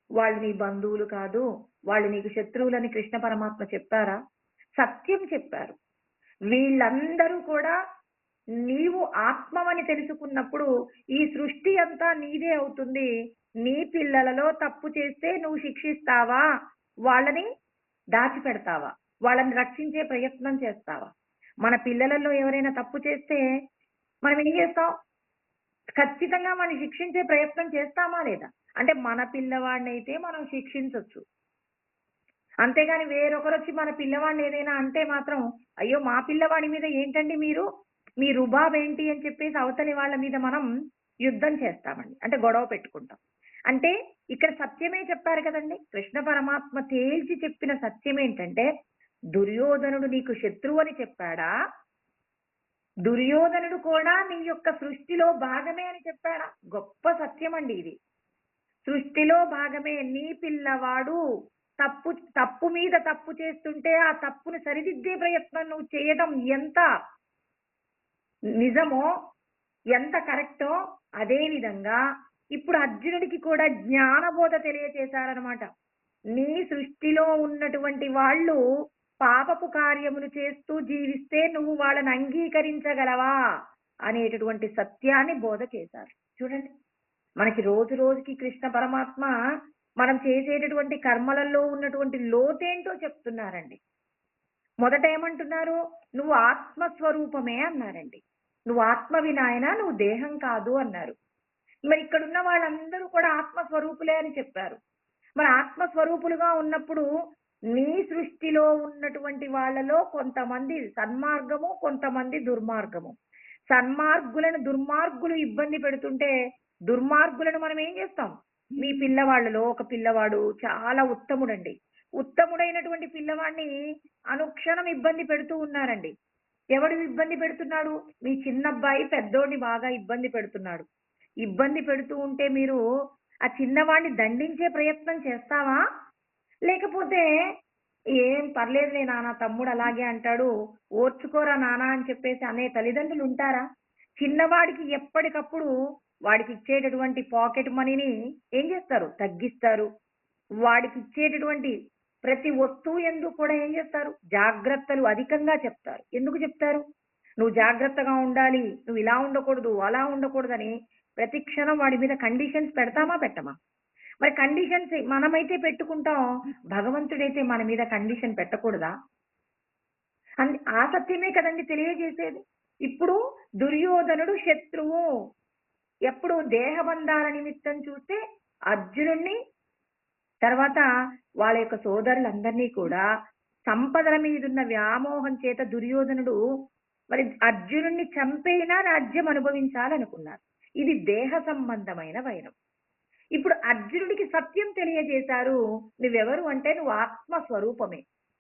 వాళ్ళు నీ బంధువులు కాదు, వాళ్ళు నీకు శత్రువులని కృష్ణ పరమాత్మ చెప్పారా? సత్యం చెప్పారు. వీళ్ళందరూ కూడా నీవు ఆత్మవని తెలుసుకున్నప్పుడు ఈ సృష్టి అంతా నీదే అవుతుంది. నీ పిల్లలలో తప్పు చేస్తే నువ్వు శిక్షిస్తావా, వాళ్ళని దాచిపెడతావా, వాళ్ళని రక్షించే ప్రయత్నం చేస్తావా? మన పిల్లలలో ఎవరైనా తప్పు చేస్తే మనం ఏం చేస్తాం, ఖచ్చితంగా మనం శిక్షించే ప్రయత్నం చేస్తామా లేదా? అంటే మన పిల్లవాడిని అయితే మనం శిక్షించవచ్చు, అంతేగాని వేరొకరు వచ్చి మన పిల్లవాడిని ఏదైనా అంటే మాత్రం అయ్యో మా పిల్లవాడి మీద ఏంటండి మీరు, మీ రుబాబ్ ఏంటి అని చెప్పేసి అవతలి వాళ్ళ మీద మనం యుద్ధం చేస్తామండి, అంటే గొడవ పెట్టుకుంటాం. అంటే ఇక్కడ సత్యమే చెప్పారు కదండి కృష్ణ పరమాత్మ, తేల్చి చెప్పిన సత్యం ఏంటంటే దుర్యోధనుడు నీకు శత్రువు అని చెప్పాడా, దుర్యోధనుడు కూడా నీ యొక్క సృష్టిలో భాగమే అని చెప్పాడా? గొప్ప సత్యం అండి ఇది. సృష్టిలో భాగమే. నీ పిల్లవాడు తప్పు మీద తప్పు చేస్తుంటే ఆ తప్పును సరిదిద్దే ప్రయత్నం నువ్వు చేయడం ఎంత నిజమో, ఎంత కరెక్టో, అదే విధంగా ఇప్పుడు అర్జునుడికి కూడా జ్ఞానబోధ తెలియచేశారనమాట. నీ సృష్టిలో ఉన్నటువంటి వాళ్ళు పాపపు కార్యములు చేస్తూ జీవిస్తే నువ్వు వాళ్ళని అంగీకరించగలవా అనేటటువంటి సత్యాన్ని బోధ చేశారు. చూడండి, మనకి రోజు రోజుకి కృష్ణ పరమాత్మ మనం చేసేటటువంటి కర్మలలో ఉన్నటువంటి లోటేంటో చెప్తున్నారండి. మొదట ఏమంటున్నారు, నువ్వు ఆత్మస్వరూపమే అన్నారండి. నువ్వు ఆత్మవి నాయన, నువ్వు దేహం కాదు అన్నారు. మరి ఇక్కడున్న వాళ్ళందరూ కూడా ఆత్మస్వరూపులే అని చెప్పారు. మరి ఆత్మస్వరూపులుగా ఉన్నప్పుడు నీ సృష్టిలో ఉన్నటువంటి వాళ్ళలో కొంతమంది సన్మార్గము, కొంతమంది దుర్మార్గము. సన్మార్గులను దుర్మార్గులు ఇబ్బంది పెడుతుంటే దుర్మార్గులను మనం ఏం చేస్తాం? మీ పిల్లవాళ్ళలో ఒక పిల్లవాడు చాలా ఉత్తముడండి. ఉత్తముడైనటువంటి పిల్లవాడిని అనుక్షణం ఇబ్బంది పెడుతూ ఉన్నారండి. ఎవడు ఇబ్బంది పెడుతున్నాడు? మీ చిన్నబ్బాయి పెద్దోడిని బాగా ఇబ్బంది పెడుతున్నాడు. ఇబ్బంది పెడుతూ ఉంటే మీరు ఆ చిన్నవాడిని దండించే ప్రయత్నం చేస్తావా? లేకపోతే ఏం పర్లేదులే నాన్న, తమ్ముడు అలాగే అంటాడు, ఓర్చుకోరా నాన్న అని చెప్పేసి అనే తల్లిదండ్రులు ఉంటారా? చిన్నవాడికి ఎప్పటికప్పుడు వాడికి ఇచ్చేటటువంటి పాకెట్ మనీని ఏం చేస్తారు? తగ్గిస్తారు. వాడికి ఇచ్చేటటువంటి ప్రతి వస్తువు యందు కూడా ఏం చేస్తారు? జాగ్రత్తలు అధికంగా చెప్తారు. ఎందుకు చెప్తారు? నువ్వు జాగ్రత్తగా ఉండాలి, నువ్వు ఇలా ఉండకూడదు, అలా ఉండకూడదని ప్రతి క్షణం వాడి మీద కండిషన్స్ పెడతామా పెట్టమా? మరి కండిషన్స్ మనమైతే పెట్టుకుంటాం, భగవంతుడైతే మన మీద కండిషన్ పెట్టకూడదా? ఆ సత్యమే కదండి తెలియజేసేది. ఇప్పుడు దుర్యోధనుడు శత్రువు. ఎప్పుడు దేహబంధాల నిమిత్తం చూస్తే అర్జునుణ్ణి, తర్వాత వాళ్ళ యొక్క సోదరులందరినీ కూడా సంపదల మీదున్న వ్యామోహం చేత దుర్యోధనుడు మరి అర్జునుణ్ణి చంపైనా రాజ్యం అనుభవించాలనుకున్నారు. ఇది దేహ సంబంధమైన వైరం. ఇప్పుడు అర్జునుడికి సత్యం తెలియజేశారు. నువ్వెవరు అంటే నువ్వు ఆత్మస్వరూపమే.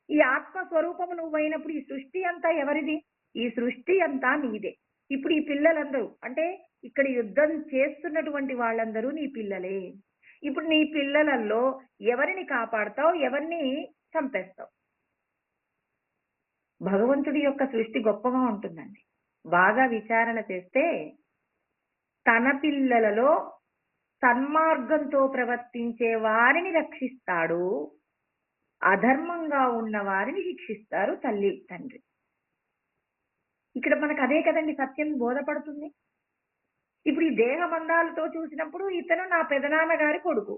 ఈ ఆత్మస్వరూపము నువ్వైనప్పుడు ఈ సృష్టి అంతా ఎవరిది? ఈ సృష్టి అంతా నీదే. ఇప్పుడు ఈ పిల్లలందరూ అంటే ఇక్కడ యుద్ధం చేస్తున్నటువంటి వాళ్ళందరూ నీ పిల్లలే. ఇప్పుడు నీ పిల్లలలో ఎవరిని కాపాడతావు, ఎవరిని చంపేస్తావు? భగవంతుడి యొక్క సృష్టి గొప్పగా ఉంటుందండి. బాగా విచారణ చేస్తే తన పిల్లలలో సన్మార్గంతో ప్రవర్తించే వారిని రక్షిస్తాడు, అధర్మంగా ఉన్న వారిని శిక్షిస్తారు తల్లి తండ్రి. ఇక్కడ మనకు అదే కదండి సత్యం బోధపడుతుంది. ఇప్పుడు ఈ దేహ బంధాలతో చూసినప్పుడు ఇతను నా పెదనాన్నగారి కొడుకు.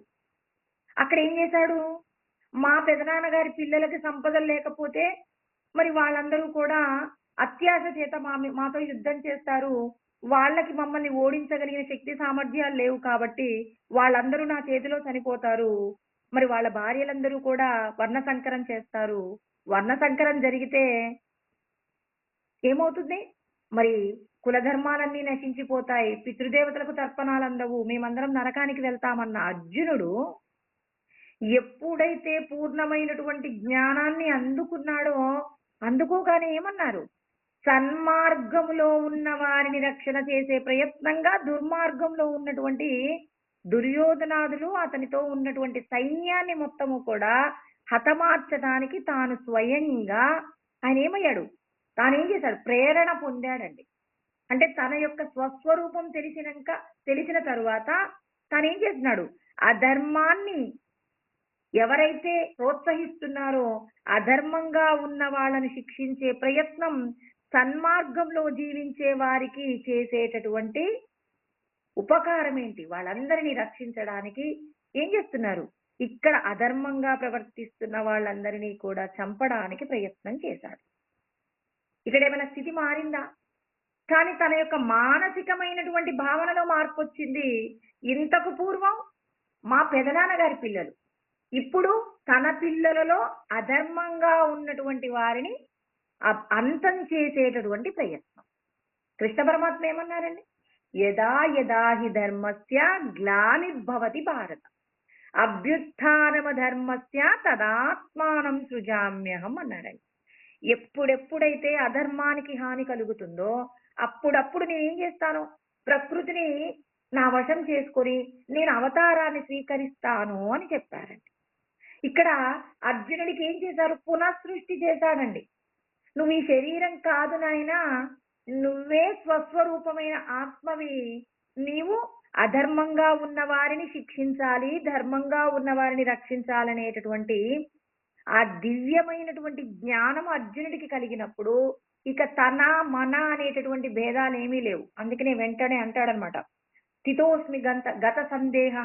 అక్కడ ఏం చేశాడు? మా పెదనాన్నగారి పిల్లలకి సంపదలు లేకపోతే మరి వాళ్ళందరూ కూడా అత్యాశ చేత మాతో యుద్ధం చేస్తారు. వాళ్ళకి మమ్మల్ని ఓడించగలిగిన శక్తి సామర్థ్యాలు లేవు కాబట్టి వాళ్ళందరూ నా చేతిలో చనిపోతారు. మరి వాళ్ళ భార్యలందరూ కూడా వర్ణ సంకరం చేస్తారు. వర్ణ సంకరం జరిగితే ఏమవుతుంది? మరి కులధర్మాలన్నీ నశించిపోతాయి, పితృదేవతలకు తర్పణాలు అందవు, మేమందరం నరకానికి వెళ్తామన్న అర్జునుడు ఎప్పుడైతే పూర్ణమైనటువంటి జ్ఞానాన్ని అందుకున్నాడో, అందుకోగానే ఏమన్నారు? సన్మార్గములో ఉన్న వారిని రక్షణ చేసే ప్రయత్నంగా దుర్మార్గంలో ఉన్నటువంటి దుర్యోధనాదులు అతనితో ఉన్నటువంటి సైన్యాన్ని మొత్తము కూడా హతమార్చడానికి తాను స్వయంగా ఆయన ఏమయ్యాడు? తానేం చేశాడు? ప్రేరణ పొందాడండి. అంటే తన యొక్క స్వస్వరూపం తెలిసిన తరువాత తానేం చేస్తున్నాడు? అధర్మాన్ని ఎవరైతే ప్రోత్సహిస్తున్నారో అధర్మంగా ఉన్న వాళ్ళని శిక్షించే ప్రయత్నం, సన్మార్గంలో జీవించే వారికి చేసేటటువంటి ఉపకారం ఏంటి? వాళ్ళందరినీ రక్షించడానికి ఏం చేస్తున్నారు? ఇక్కడ అధర్మంగా ప్రవర్తిస్తున్న వాళ్ళందరినీ కూడా చంపడానికి ప్రయత్నం చేశాడు. ఇక్కడ ఏమైనా స్థితి మారిందా? కానీ తన యొక్క మానసికమైనటువంటి భావనలో మార్పు వచ్చింది. ఇంతకు పూర్వం మా పెదనాన్నగారి పిల్లలు, ఇప్పుడు తన పిల్లలలో అధర్మంగా ఉన్నటువంటి వారిని అంతం చేసేటటువంటి ప్రయత్నం. కృష్ణ పరమాత్మ ఏమన్నారండి? యదా యదా హి ధర్మస్య గ్లానిర్భవతి భారత అభ్యుత్థానమ ధర్మస్య తదాత్మానం సృజామ్యహం అన్నారండి. ఎప్పుడెప్పుడైతే అధర్మానికి హాని కలుగుతుందో అప్పుడప్పుడు నేనేం చేస్తాను? ప్రకృతిని నా వశం చేసుకొని నేను అవతారాన్ని స్వీకరిస్తాను అని చెప్పారండి. ఇక్కడ అర్జునుడికి ఏం చేశారు? పునఃసృష్టి చేశాడండి. నువ్వు ఈ శరీరం కాదు నాయనా, నువ్వే స్వస్వరూపమైన ఆత్మవి. నీవు అధర్మంగా ఉన్న వారిని శిక్షించాలి, ధర్మంగా ఉన్న వారిని రక్షించాలనేటటువంటి ఆ దివ్యమైనటువంటి జ్ఞానం అర్జునుడికి కలిగినప్పుడు ఇక తన మన అనేటటువంటి భేదాలు ఏమీ లేవు. అందుకనే వెంటనే అంటాడనమాట, స్థితోస్మి గత సందేహ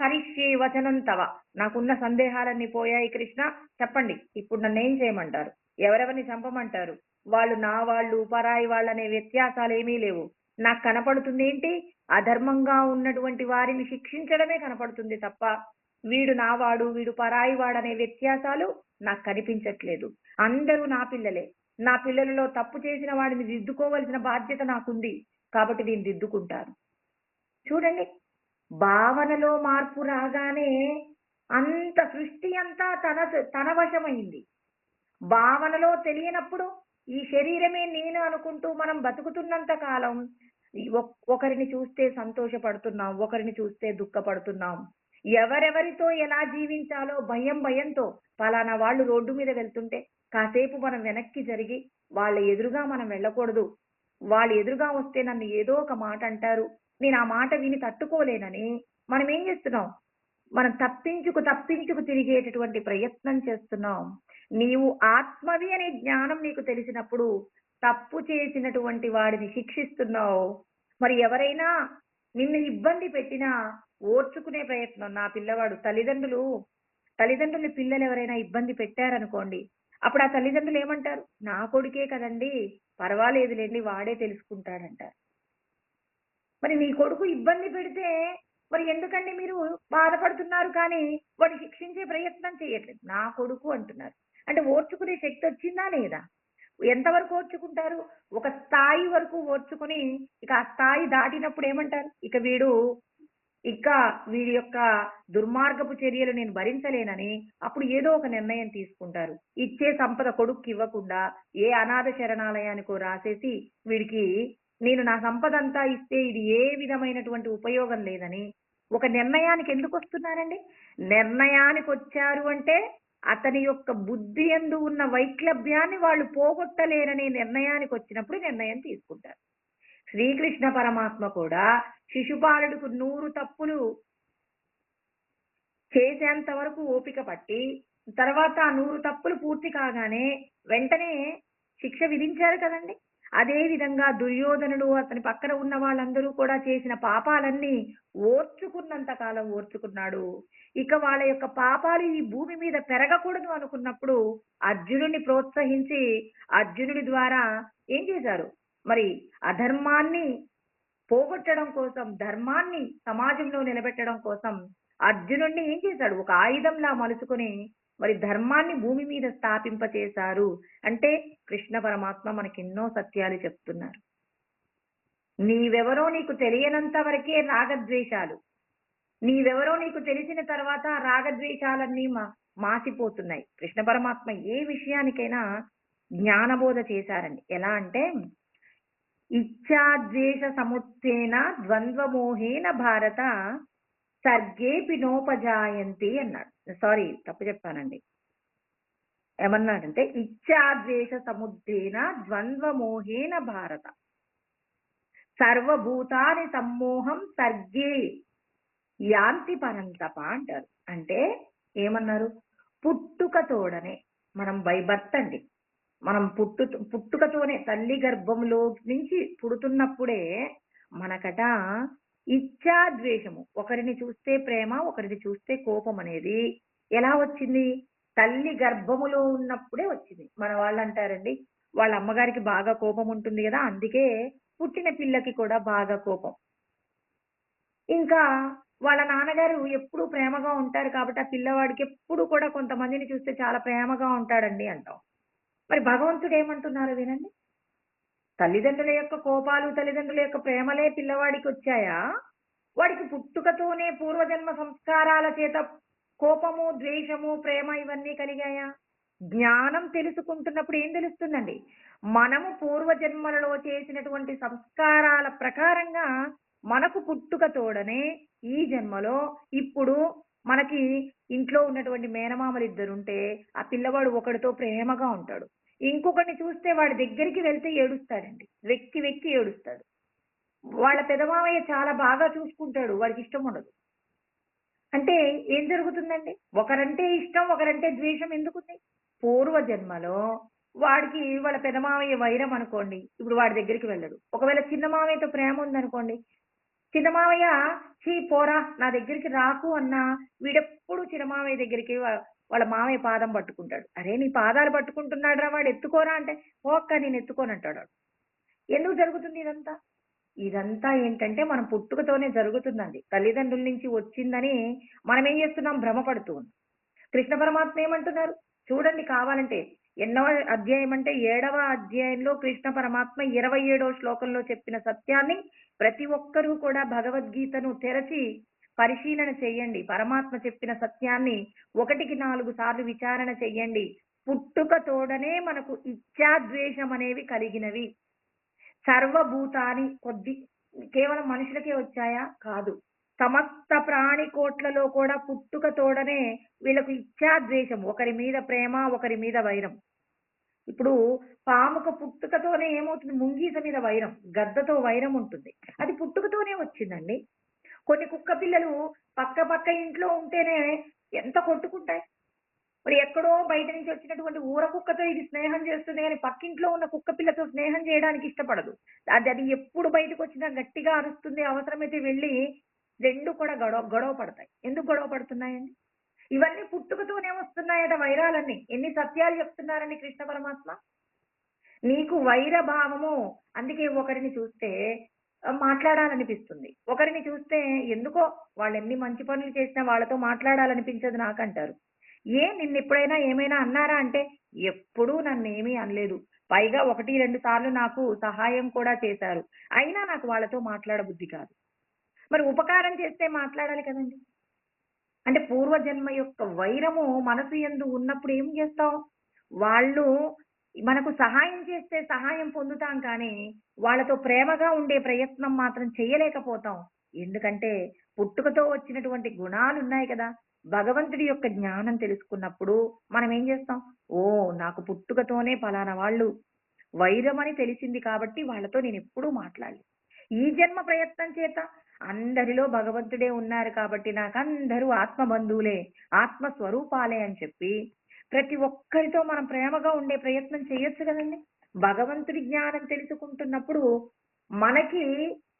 కరిష్యే వచనం తవ. నాకున్న సందేహాలన్నీ పోయాయి కృష్ణ, చెప్పండి ఇప్పుడు నన్ను ఏం చేయమంటారు? ఎవరెవరిని చంపమంటారు? వాళ్ళు నా వాళ్ళు, పరాయి వాళ్ళు అనే వ్యత్యాసాలు ఏమీ లేవు. నాకు కనపడుతుంది ఏంటి? అధర్మంగా ఉన్నటువంటి వారిని శిక్షించడమే కనపడుతుంది తప్ప వీడు నావాడు, వీడు పరాయి వాడనే వ్యత్యాసాలు నాకు కనిపించట్లేదు. అందరూ నా పిల్లలే. నా పిల్లలలో తప్పు చేసిన వాడిని దిద్దుకోవలసిన బాధ్యత నాకుంది. కాబట్టి నేను దిద్దుకుంటాను. చూడండి, భావనలో మార్పు రాగానే అంత సృష్టి అంతా తన వశమైంది. భావనలో తెలియనప్పుడు ఈ శరీరమే నేను అనుకుంటూ మనం బతుకుతున్నంత కాలం ఒకరిని చూస్తే సంతోషపడుతున్నాం, ఒకరిని చూస్తే దుఃఖపడుతున్నాం. ఎవరెవరితో ఎలా జీవించాలో భయంతో పలానా వాళ్ళు రోడ్డు మీద వెళ్తుంటే కాసేపు మనం వెనక్కి జరిగి వాళ్ళ ఎదురుగా మనం వెళ్ళకూడదు. వాళ్ళు ఎదురుగా వస్తే నన్ను ఏదో ఒక మాట అంటారు, నేను ఆ మాట విని తట్టుకోలేనని మనం ఏం చేస్తున్నాం? మనం తప్పించుకు తిరిగేటటువంటి ప్రయత్నం చేస్తున్నాం. నీవు ఆత్మవి అనే జ్ఞానం నీకు తెలిసినప్పుడు తప్పు చేసినటువంటి వాడిని శిక్షిస్తున్నావు. మరి ఎవరైనా నిన్ను ఇబ్బంది పెట్టినా ఓర్చుకునే ప్రయత్నం. నా పిల్లవాడు తల్లిదండ్రులు పిల్లలు ఎవరైనా ఇబ్బంది పెట్టారనుకోండి, అప్పుడు ఆ తల్లిదండ్రులు ఏమంటారు? నా కొడుకే కదండి, పర్వాలేదులేండి, వాడే తెలుసుకుంటాడంటారు. మరి నీ కొడుకు ఇబ్బంది పెడితే మరి ఎందుకండి మీరు బాధపడుతున్నారు కానీ వాడిని శిక్షించే ప్రయత్నం చేయట్లేదు? నా కొడుకు అంటున్నారు. అంటే ఓర్చుకునే శక్తి వచ్చిందా లేదా? ఎంతవరకు ఓర్చుకుంటారు? ఒక స్థాయి వరకు ఓర్చుకుని ఇక ఆ స్థాయి దాటినప్పుడు ఏమంటారు? వీడి యొక్క దుర్మార్గపు చర్యలు నేను భరించలేనని అప్పుడు ఏదో ఒక నిర్ణయం తీసుకుంటారు. ఇచ్చే సంపద కొడుక్కి ఇవ్వకుండా ఏ అనాథ శరణాలయానికో రాసేసి వీడికి నేను నా సంపద అంతా ఇస్తే ఇది ఏ విధమైనటువంటి ఉపయోగం లేదని ఒక నిర్ణయానికి ఎందుకు వస్తున్నారండి? నిర్ణయానికి వచ్చారు అంటే అతని యొక్క బుద్ధి యందు ఉన్న వైక్లభ్యాన్ని వాళ్ళు పోగొట్టలేరనే నిర్ణయానికి వచ్చినప్పుడు నిర్ణయం తీసుకుంటారు. శ్రీకృష్ణ పరమాత్మ కూడా శిశుపాలుడికి 100 తప్పులు చేసేంత వరకు ఓపిక పట్టి తర్వాత ఆ 100 తప్పులు పూర్తి కాగానే వెంటనే శిక్ష విధించారు కదండి. అదే విధంగా దుర్యోధనుడు అతని పక్కన ఉన్న వాళ్ళందరూ కూడా చేసిన పాపాలన్నీ ఓర్చుకున్నంత కాలం ఓర్చుకున్నాడు. ఇక వాళ్ళ యొక్క పాపాలు ఈ భూమి మీద పెరగకూడదు అనుకున్నప్పుడు అర్జునుడిని ప్రోత్సహించి అర్జునుడి ద్వారా ఏం చేశారు? మరి అధర్మాన్ని పోగొట్టడం కోసం, ధర్మాన్ని సమాజంలో నిలబెట్టడం కోసం అర్జునుడిని ఏం చేశాడు? ఒక ఆయుధంలా మలుచుకొని మరి ధర్మాన్ని భూమి మీద స్థాపింపచేశారు. అంటే కృష్ణ పరమాత్మ మనకెన్నో సత్యాలు చెప్తున్నారు. నీవెవరో నీకు తెలియనంత వరకే రాగద్వేషాలు. నీవెవరో నీకు తెలిసిన తర్వాత రాగద్వేషాలన్నీ మాసిపోతున్నాయి. కృష్ణ పరమాత్మ ఏ విషయానికైనా జ్ఞానబోధ చేశారండి. ఎలా అంటే ఇచ్ఛాద్వేష సముత్థేన ద్వంద్వమోహేన భారత సర్గేపి నోపజాయంతి అన్నాడు. సారీ, తప్పు చెప్పానండి. ఏమన్నాడంటే ఇచ్ఛాద్వేష సముద్రేన ద్వంద్వమోహేన భారత సర్వభూతాని సమ్మోహం సర్గే యాంతి పరంతప అంటారు. అంటే ఏమన్నారు? పుట్టుకతోడనే మనం బై బర్త్ అండి. మనం పుట్టుకతోనే తల్లి గర్భంలో నుంచి పుడుతున్నప్పుడే మనకట ఇచ్ఛాద్వేషము, ఒకరిని చూస్తే ప్రేమ, ఒకరిని చూస్తే కోపం అనేది ఎలా వచ్చింది? తల్లి గర్భములో ఉన్నప్పుడే వచ్చింది. మన వాళ్ళు అంటారండి, వాళ్ళ అమ్మగారికి బాగా కోపం ఉంటుంది కదా, అందుకే పుట్టిన పిల్లకి కూడా బాగా కోపం. ఇంకా వాళ్ళ నాన్నగారు ఎప్పుడూ ప్రేమగా ఉంటారు కాబట్టి ఆ పిల్లవాడికి ఎప్పుడు కూడా కొంతమందిని చూస్తే చాలా ప్రేమగా ఉంటాడండి అంటాం. మరి భగవంతుడు ఏమంటున్నారు వినండి. తల్లిదండ్రుల యొక్క కోపాలు, తల్లిదండ్రుల యొక్క ప్రేమలే పిల్లవాడికి వచ్చాయా? వాడికి పుట్టుకతోనే పూర్వజన్మ సంస్కారాల చేత కోపము, ద్వేషము, ప్రేమ ఇవన్నీ కలిగాయా? జ్ఞానం తెలుసుకుంటున్నప్పుడు ఏం తెలుస్తుందండి? మనము పూర్వజన్మలలో చేసినటువంటి సంస్కారాల ప్రకారంగా మనకు పుట్టుకతోడనే ఈ జన్మలో ఇప్పుడు మనకి ఇంట్లో ఉన్నటువంటి మేనమామలు ఇద్దరుంటే ఆ పిల్లవాడు ఒకడితో ప్రేమగా ఉంటాడు. ఇంకొకరిని చూస్తే వాడి దగ్గరికి వెళ్తే ఏడుస్తాడండి, వెక్కి ఏడుస్తాడు. వాళ్ళ పెదమామయ్య చాలా బాగా చూసుకుంటాడు, వాడికి ఇష్టం ఉండదు. అంటే ఏం జరుగుతుందండి? ఒకరంటే ఇష్టం, ఒకరంటే ద్వేషం ఎందుకుంది? పూర్వజన్మలో వాడికి వాళ్ళ పెదమామయ్య వైరం అనుకోండి, ఇప్పుడు వాడి దగ్గరికి వెళ్ళడు. ఒకవేళ చిన్న మామయ్యతో ప్రేమ ఉందనుకోండి, చిన్న మామయ్య చీ పోరా నా దగ్గరికి రాకు అన్నా వీడెప్పుడు చిన్న మామయ్య దగ్గరికి వాళ్ళ మామయ్య పాదం పట్టుకుంటాడు. అరే నీ పాదాలు పట్టుకుంటున్నాడు రా వాడు, ఎత్తుకోరా అంటే ఓక్క నేను ఎత్తుకోనంటాడు. ఎందుకు జరుగుతుంది ఇదంతా? ఇదంతా ఏంటంటే మనం పుట్టుకతోనే జరుగుతుందండి. తల్లిదండ్రుల నుంచి వచ్చిందని మనం ఏం చేస్తున్నాం? భ్రమపడుతూ ఉన్నాం. కృష్ణ పరమాత్మ ఏమంటున్నారు? చూడండి కావాలంటే. ఎన్నవ అధ్యాయం అంటే 7వ అధ్యాయంలో కృష్ణ పరమాత్మ 27వ శ్లోకంలో చెప్పిన సత్యాన్ని ప్రతి ఒక్కరూ కూడా భగవద్గీతను తెరచి పరిశీలన చేయండి. పరమాత్మ చెప్పిన సత్యాన్ని 1కి 4 సార్లు విచారణ చెయ్యండి. పుట్టుక తోడనే మనకు ఇచ్ఛా, ద్వేషం అనేవి కలిగినవి. సర్వభూతాని కేవలం మనుషులకే వచ్చాయా? కాదు. సమస్త ప్రాణికోట్లలో కూడా పుట్టుక తోడనే వీళ్ళకు ఇచ్ఛా, ద్వేషం. ఒకరి మీద ప్రేమ, ఒకరి మీద వైరం. ఇప్పుడు పాముకు పుట్టుకతోనే ఏమవుతుంది? ముంగీస మీద వైరం, గద్దతో వైరం ఉంటుంది. అది పుట్టుకతోనే వచ్చిందండి. కొన్ని కుక్క పిల్లలు పక్క పక్క ఇంట్లో ఉంటేనే ఎంత కొట్టుకుంటాయి. మరి ఎక్కడో బయట నుంచి వచ్చినటువంటి ఊర కుక్కతో ఇది స్నేహం చేస్తుంది కానీ పక్కింట్లో ఉన్న కుక్క పిల్లతో స్నేహం చేయడానికి ఇష్టపడదు. అది ఎప్పుడు బయటకు వచ్చినా గట్టిగా అరుస్తుంది. అవసరమైతే వెళ్ళి రెండు కూడా గొడవ పడతాయి. ఎందుకు గొడవ పడుతున్నాయండి? ఇవన్నీ పుట్టుకతోనే వస్తున్నాయట వైరాలన్నీ. ఎన్ని సత్యాలు చెప్తున్నారండి కృష్ణ పరమాత్మ. నీకు వైర భావము, అందుకే ఒకరిని చూస్తే మాట్లాడాలనిపిస్తుంది. ఒకరిని చూస్తే ఎందుకో వాళ్ళు ఎన్ని మంచి పనులు చేసినా వాళ్ళతో మాట్లాడాలనిపించదు నాకంటారు. నిన్నెప్పుడైనా ఏమైనా అన్నారా అంటే, ఎప్పుడూ నన్నేమీ అనలేదు. పైగా 1, 2 సార్లు నాకు సహాయం కూడా చేశారు. అయినా నాకు వాళ్ళతో మాట్లాడబుద్ధి కాదు. మరి ఉపకారం చేస్తే మాట్లాడాలి కదండీ! అంటే పూర్వజన్మ యొక్క వైరము మనసు యందు ఉన్నప్పుడు ఏం చేస్తాం? వాళ్ళు మనకు సహాయం చేస్తే సహాయం పొందుతాం కానీ, వాళ్ళతో ప్రేమగా ఉండే ప్రయత్నం మాత్రం చేయలేకపోతాం. ఎందుకంటే పుట్టుకతో వచ్చినటువంటి గుణాలున్నాయి కదా! భగవంతుడి యొక్క జ్ఞానం తెలుసుకున్నప్పుడు మనం ఏం చేస్తాం? ఓహ్! నాకు పుట్టుకతోనే పలానా వాళ్ళు వైరమని తెలిసింది కాబట్టి వాళ్ళతో నేనెప్పుడూ మాట్లాడలేదు. ఈ జన్మ ప్రయత్నం చేత అందరిలో భగవంతుడే ఉన్నారు కాబట్టి నాకందరూ ఆత్మ బంధువులే, ఆత్మ స్వరూపాలే అని చెప్పి ప్రతి ఒక్కరితో మనం ప్రేమగా ఉండే ప్రయత్నం చేయొచ్చు కదండీ! భగవంతుడి జ్ఞానం తెలుసుకుంటున్నప్పుడు మనకి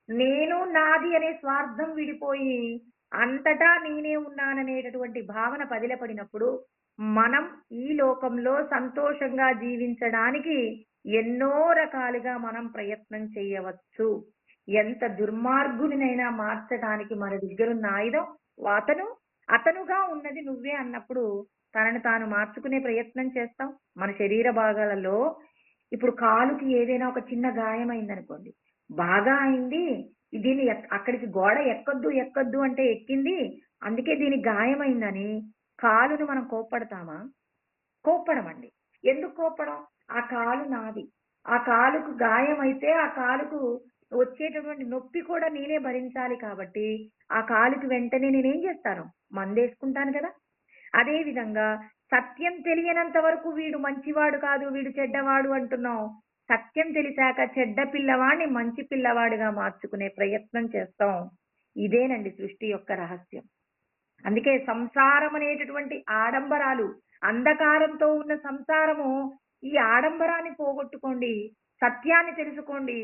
నేను, నాది అనే స్వార్థం విడిపోయి అంతటా నేనే ఉన్నాననేటటువంటి భావన పదిలపడినప్పుడు మనం ఈ లోకంలో సంతోషంగా జీవించడానికి ఎన్నో రకాలుగా మనం ప్రయత్నం చేయవచ్చు. ఎంత దుర్మార్గుడినైనా మార్చడానికి మన దగ్గరున్న ఆయుధం అతనుగా ఉన్నది నువ్వే అన్నప్పుడు తనను తాను మార్చుకునే ప్రయత్నం చేస్తాం. మన శరీర భాగాలలో ఇప్పుడు కాలుకి ఏదైనా ఒక చిన్న గాయమైందనుకోండి. బాగా అయింది. దీన్ని అక్కడికి గోడ ఎక్కొద్దు అంటే ఎక్కింది. అందుకే దీనికి గాయమైందని కాలును మనం కోప్పడతామా? కోప్పడమండి. ఎందుకు కోప్పడం? ఆ కాలు నాది. ఆ కాలుకు గాయమైతే ఆ కాలుకు వచ్చేటటువంటి నొప్పి కూడా నేనే భరించాలి కాబట్టి ఆ కాలుకి వెంటనే నేనేం చేస్తాను? మందేసుకుంటాను కదా! అదే విధంగా సత్యం తెలియనంత వరకు వీడు మంచివాడు కాదు, వీడు చెడ్డవాడు అంటున్నాం. సత్యం తెలిసాక చెడ్డ పిల్లవాడిని మంచి పిల్లవాడిగా మార్చుకునే ప్రయత్నం చేస్తాం. ఇదేనండి సృష్టి యొక్క రహస్యం. అందుకే సంసారం అనేటటువంటి ఆడంబరాలు, అంధకారంతో ఉన్న సంసారము, ఈ ఆడంబరాన్ని పోగొట్టుకోండి. సత్యాన్ని తెలుసుకోండి.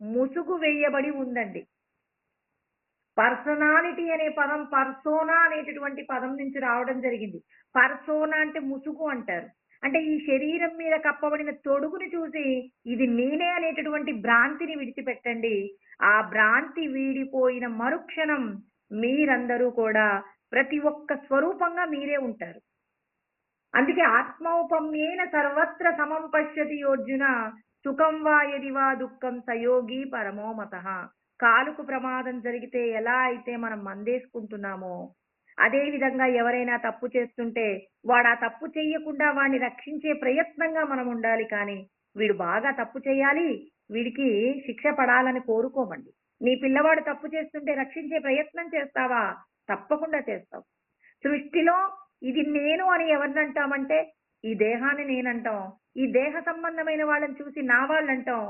ముసుగు వేయబడి ఉందండి. పర్సనాలిటీ అనే పదం పర్సోనా అనేటటువంటి పదం నుంచి రావడం జరిగింది. పర్సోనా అంటే ముసుగు అంటారు. అంటే ఈ శరీరం మీద కప్పబడిన తొడుగుని చూసి ఇది నేనే అనేటటువంటి భ్రాంతిని విడిచిపెట్టండి. ఆ భ్రాంతి వీడిపోయిన మరుక్షణం మీరందరూ కూడా ప్రతి ఒక్క స్వరూపంగా మీరే ఉంటారు. అందుకే ఆత్మౌపమ్యేన సర్వత్ర సమం పశ్యతి యోర్జున సుఖం వా యది వా దుఃఖం సయోగి పరమో మతః. కాలుకు ప్రమాదం జరిగితే ఎలా అయితే మనం మందేసుకుంటున్నామో అదే విధంగా ఎవరైనా తప్పు చేస్తుంటే వాడు ఆ తప్పు చెయ్యకుండా వాడిని రక్షించే ప్రయత్నంగా మనం ఉండాలి. కానీ వీడు బాగా తప్పు చేయాలి, వీడికి శిక్ష పడాలని కోరుకోమండి. నీ పిల్లవాడు తప్పు చేస్తుంటే రక్షించే ప్రయత్నం చేస్తావా? తప్పకుండా చేస్తావు. సృష్టిలో ఇది నేను అని ఎవరినంటామంటే ఈ దేహాన్ని నేనంటాం. ఈ దేహ సంబంధమైన వాళ్ళని చూసి నా వాళ్ళంటాం.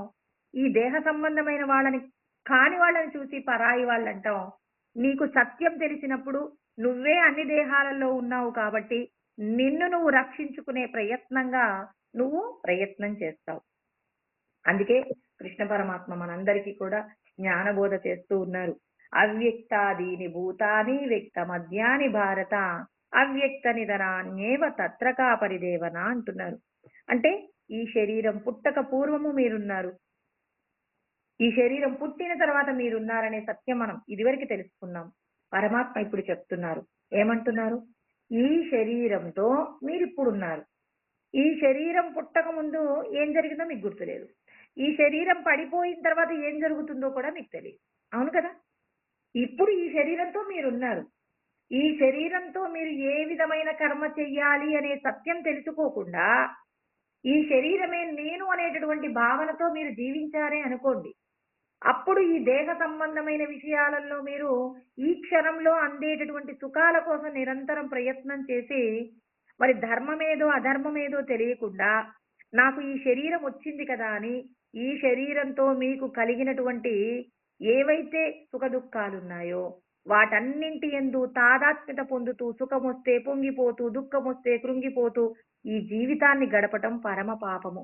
ఈ దేహ సంబంధమైన వాళ్ళని కాని వాళ్ళని చూసి పరాయి వాళ్ళంటాం. నీకు సత్యం తెలిసినప్పుడు నువ్వే అన్ని దేహాలలో ఉన్నావు కాబట్టి నిన్ను నువ్వు రక్షించుకునే ప్రయత్నంగా నువ్వు ప్రయత్నం చేస్తావు. అందుకే కృష్ణ పరమాత్మ మనందరికీ కూడా జ్ఞానబోధ చేస్తూ ఉన్నారు. అవ్యక్తాదీని భూతాని వ్యక్త మధ్యాని భారత అవ్యక్త నిధనాన్యేవ తత్రకా పరిదేవన అంటున్నారు. అంటే ఈ శరీరం పుట్టక పూర్వము మీరున్నారు. ఈ శరీరం పుట్టిన తర్వాత మీరున్నారనే సత్యం మనం ఇదివరకు తెలుసుకున్నాం. పరమాత్మ ఇప్పుడు చెప్తున్నారు. ఏమంటున్నారు? ఈ శరీరంతో మీరిప్పుడున్నారు. ఈ శరీరం పుట్టక ముందు ఏం జరిగిందో మీకు గుర్తులేదు. ఈ శరీరం పడిపోయిన తర్వాత ఏం జరుగుతుందో కూడా మీకు తెలియదు. అవును కదా? ఇప్పుడు ఈ శరీరంతో మీరున్నారు. ఈ శరీరంతో మీరు ఏ విధమైన కర్మ చెయ్యాలి అనే సత్యం తెలుసుకోకుండా ఈ శరీరమే నేను అనేటటువంటి భావనతో మీరు జీవించారే అనుకోండి. అప్పుడు ఈ దేహ సంబంధమైన విషయాలలో మీరు ఈ క్షణంలో అందేటటువంటి సుఖాల కోసం నిరంతరం ప్రయత్నం చేసి మరి ధర్మమేదో అధర్మమేదో తెలియకుండా నాకు ఈ శరీరం వచ్చింది కదా అని ఈ శరీరంతో మీకు కలిగినటువంటి ఏవైతే సుఖ దుఃఖాలున్నాయో వాటన్నింటి యందు తాదాత్మ్యత పొందుతూ సుఖమొస్తే పొంగిపోతూ దుఃఖమొస్తే కృంగిపోతూ ఈ జీవితాన్ని గడపటం పరమ పాపము.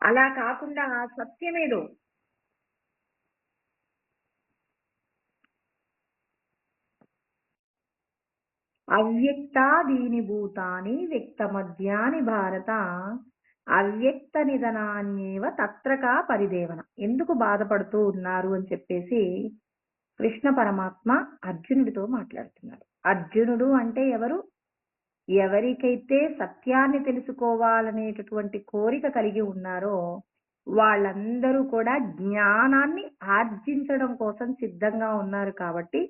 అలా కాకుండా సత్యమేదో అవ్యక్తాదీని భూతాని వ్యక్తమధ్యాని భారత అవ్యక్త నిధనాన్యేవ తత్రకా పరిదేవన. ఎందుకు బాధపడుతూ ఉన్నారు అని చెప్పేసి కృష్ణ పరమాత్మ అర్జునుడితో మాట్లాడుతున్నారు. అర్జునుడు అంటే ఎవరు? ఎవరికైతే సత్యాన్ని తెలుసుకోవాలనేటటువంటి కోరిక కలిగి ఉన్నారో వాళ్ళందరూ కూడా జ్ఞానాన్ని ఆర్జించడం కోసం సిద్ధంగా ఉన్నారు. కాబట్టి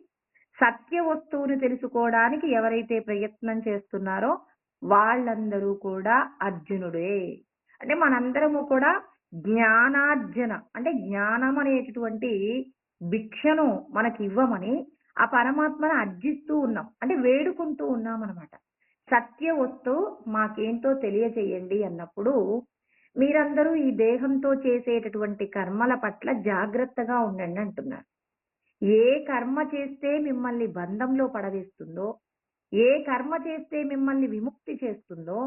సత్య వస్తువుని తెలుసుకోవడానికి ఎవరైతే ప్రయత్నం చేస్తున్నారో వాళ్ళందరూ కూడా అర్జునుడే. అంటే మనందరము కూడా జ్ఞానార్జన అంటే జ్ఞానం అనేటటువంటి భిక్షను మనకి ఇవ్వమని ఆ పరమాత్మను అర్జిస్తూ ఉన్నాం, అంటే వేడుకుంటూ ఉన్నాం అనమాట. సత్య వస్తువు మాకేంటో తెలియచేయండి అన్నప్పుడు మీరందరూ ఈ దేహంతో చేసేటటువంటి కర్మల పట్ల జాగ్రత్తగా ఉండండి అంటున్నారు. ఏ కర్మ చేస్తే మిమ్మల్ని బంధంలో పడవేస్తుందో, ఏ కర్మ చేస్తే మిమ్మల్ని విముక్తి చేస్తుందో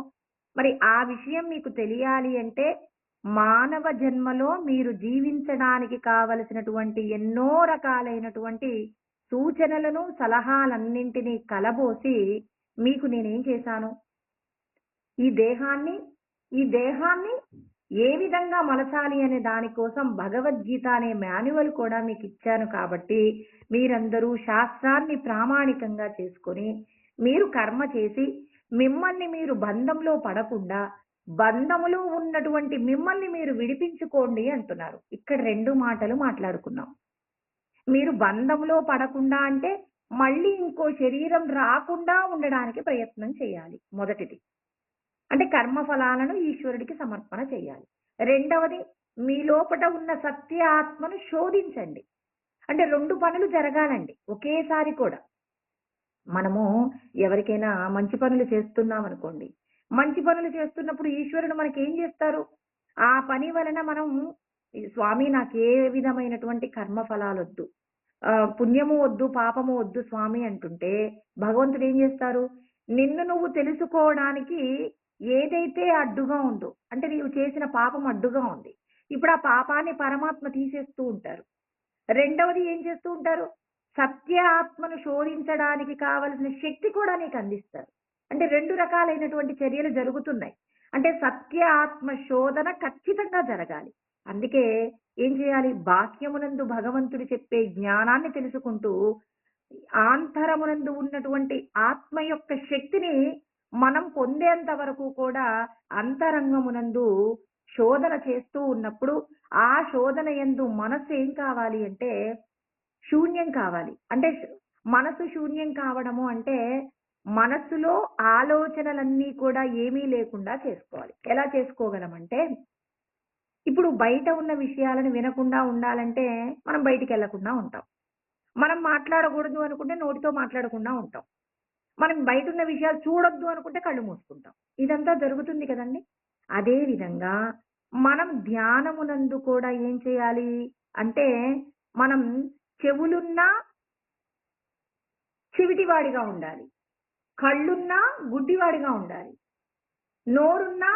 మరి ఆ విషయం మీకు తెలియాలి అంటే మానవ జన్మలో మీరు జీవించడానికి కావలసినటువంటి ఎన్నో రకాలైనటువంటి సూచనలను సలహాలన్నింటినీ కలబోసి మీకు నేనేం చేశాను, ఈ దేహాన్ని ఏ విధంగా మలచాలి అనే దానికోసం భగవద్గీత అనే మాన్యువల్ కూడా మీకు ఇచ్చాను. కాబట్టి మీరందరూ శాస్త్రాన్ని ప్రామాణికంగా చేసుకొని మీరు కర్మ చేసి మిమ్మల్ని మీరు బంధంలో పడకుండా బంధములో ఉన్నటువంటి మిమ్మల్ని మీరు విడిపించుకోండి అంటున్నారు. ఇక్కడ రెండు మాటలు మాట్లాడుకున్నాం. మీరు బంధంలో పడకుండా అంటే మళ్ళీ ఇంకో శరీరం రాకుండా ఉండడానికి ప్రయత్నం చేయాలి. మొదటిది అంటే కర్మ ఫలాలను ఈశ్వరుడికి సమర్పణ చేయాలి. రెండవది మీ లోపట ఉన్న సత్య ఆత్మను శోధించండి. అంటే రెండు పనులు జరగాలండి ఒకేసారి కూడా. మనము ఎవరికైనా మంచి పనులు చేస్తున్నాం అనుకోండి, మంచి పనులు చేస్తున్నప్పుడు ఈశ్వరుడు మనకి ఏం చేస్తారు, ఆ పని వలన మనం స్వామి నాకు ఏ విధమైనటువంటి కర్మ ఫలాలు వద్దు, పుణ్యము వద్దు పాపము వద్దు స్వామి అంటుంటే భగవంతుడు ఏం చేస్తారు, నిన్ను నువ్వు తెలుసుకోవడానికి ఏదైతే అడ్డుగా ఉందో అంటే నీవు చేసిన పాపం అడ్డుగా ఉంది, ఇప్పుడు ఆ పాపాన్ని పరమాత్మ తీసేస్తూ ఉంటారు. రెండవది ఏం చేస్తూ ఉంటారు, సత్య ఆత్మను శోధించడానికి కావలసిన శక్తి కూడా నీకు అందిస్తారు. అంటే రెండు రకాలైనటువంటి చర్యలు జరుగుతున్నాయి. అంటే సత్య ఆత్మ శోధన ఖచ్చితంగా జరగాలి. అందుకే ఏం చేయాలి, బాహ్యమునందు భగవంతుడు చెప్పే జ్ఞానాన్ని తెలుసుకుంటూ ఆంతరమునందు ఉన్నటువంటి ఆత్మ యొక్క శక్తిని మనం పొందేంత వరకు కూడా అంతరంగమునందు శోధన చేస్తూ ఉన్నప్పుడు ఆ శోధన యందు మనస్సు ఏం కావాలి అంటే శూన్యం కావాలి. అంటే మనసు శూన్యం కావడము అంటే మనస్సులో ఆలోచనలన్నీ కూడా ఏమీ లేకుండా చేసుకోవాలి. ఎలా చేసుకోగలమంటే ఇప్పుడు బయట ఉన్న విషయాలను వినకుండా ఉండాలంటే మనం బయటికి వెళ్లకుండా ఉంటాం. మనం మాట్లాడకూడదు అనుకుంటే నోటితో మాట్లాడకుండా ఉంటాం. మనం బయట ఉన్న విషయాలు చూడొద్దు అనుకుంటే కళ్ళు మూసుకుంటాం. ఇదంతా జరుగుతుంది కదండి. అదే విధంగా మనం ధ్యానమునందు కూడా ఏం చేయాలి అంటే మనం చెవులున్నా చెవిటివాడిగా ఉండాలి, కళ్ళున్నా గుడ్డివాడిగా ఉండాలి, నోరున్నా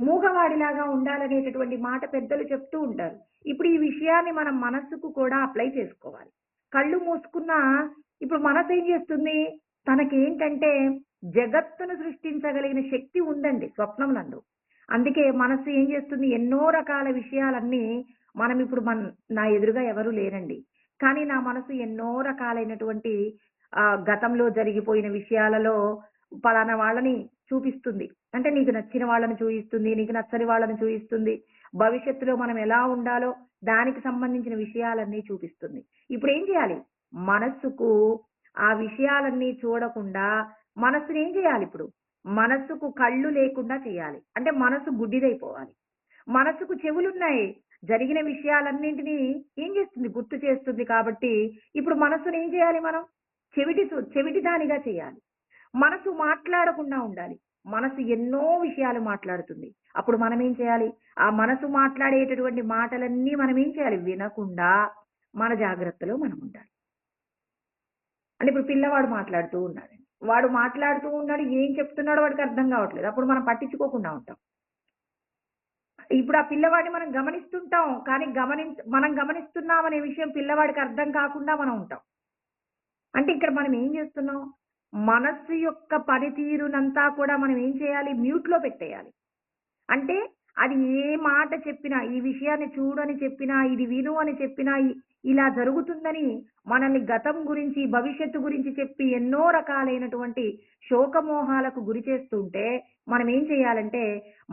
మూగవాడిలాగా ఉండాలనేటటువంటి మాట పెద్దలు చెప్తూ ఉంటారు. ఇప్పుడు ఈ విషయాన్ని మనం మనస్సుకు కూడా అప్లై చేసుకోవాలి. కళ్ళు మూసుకున్నా ఇప్పుడు మనసు ఏం చేస్తుంది, తనకేంటంటే జగత్తును సృష్టించగలిగిన శక్తి ఉందండి స్వప్నం నందు. అందుకే మనస్సు ఏం చేస్తుంది, ఎన్నో రకాల విషయాలన్నీ మనం ఇప్పుడు నా ఎదురుగా ఎవరు లేరండి. కానీ నా మనసు ఎన్నో రకాలైనటువంటి గతంలో జరిగిపోయిన విషయాలలో పలానా వాళ్ళని చూపిస్తుంది. అంటే నీకు నచ్చిన వాళ్ళని చూయిస్తుంది, నీకు నచ్చని వాళ్ళని చూయిస్తుంది. భవిష్యత్తులో మనం ఎలా ఉండాలో దానికి సంబంధించిన విషయాలన్నీ చూపిస్తుంది. ఇప్పుడేం చేయాలి? మనస్సుకు ఆ విషయాలన్నీ చూడకుండా మనస్సునేం చేయాలిప్పుడు? మనస్సుకు కళ్ళు లేకుండా చేయాలి. అంటే మనసు గుడ్డిదైపోవాలి. మనసుకు చెవులున్నాయి. జరిగిన విషయాలన్నింటినీ ఏం చేస్తుంది? గుర్తు చేస్తుంది కాబట్టి, ఇప్పుడు మనస్సుని ఏం చేయాలి మనం? చెవిటి దానిగా చేయాలి. మనసు మాట్లాడకుండా ఉండాలి. మనసు ఎన్నో విషయాలు మాట్లాడుతుంది. అప్పుడు మనం ఏం చేయాలి? ఆ మనసు మాట్లాడేటటువంటి మాటలన్నీ మనం ఏం చేయాలి? వినకుండా మన జాగ్రత్తలో మనం ఉండాలి. అంటే ఇప్పుడు పిల్లవాడు మాట్లాడుతూ ఉన్నాడు. వాడు మాట్లాడుతూ ఉన్నాడు. ఏం చెప్తున్నాడో వాడికి అర్థం కావట్లేదు. అప్పుడు మనం పట్టించుకోకుండా ఉంటాం. ఇప్పుడు ఆ పిల్లవాడిని మనం గమనిస్తుంటాం. కానీ మనం గమనిస్తున్నాం అనే విషయం పిల్లవాడికి అర్థం కాకుండా మనం ఉంటాం. అంటే ఇక్కడ మనం ఏం చేస్తున్నాం? మనస్సు యొక్క పనితీరునంతా కూడా మనం ఏం చేయాలి? మ్యూట్‌లో పెట్టేయాలి. అంటే అది ఏ మాట చెప్పినా, ఈ విషయాన్ని చూడని చెప్పినా, ఇది విను అని చెప్పినా, ఇలా జరుగుతుందని మనల్ని గతం గురించి, భవిష్యత్తు గురించి చెప్పి ఎన్నో రకాలైనటువంటి శోకమోహాలకు గురి చేస్తుంటే, మనం ఏం చేయాలంటే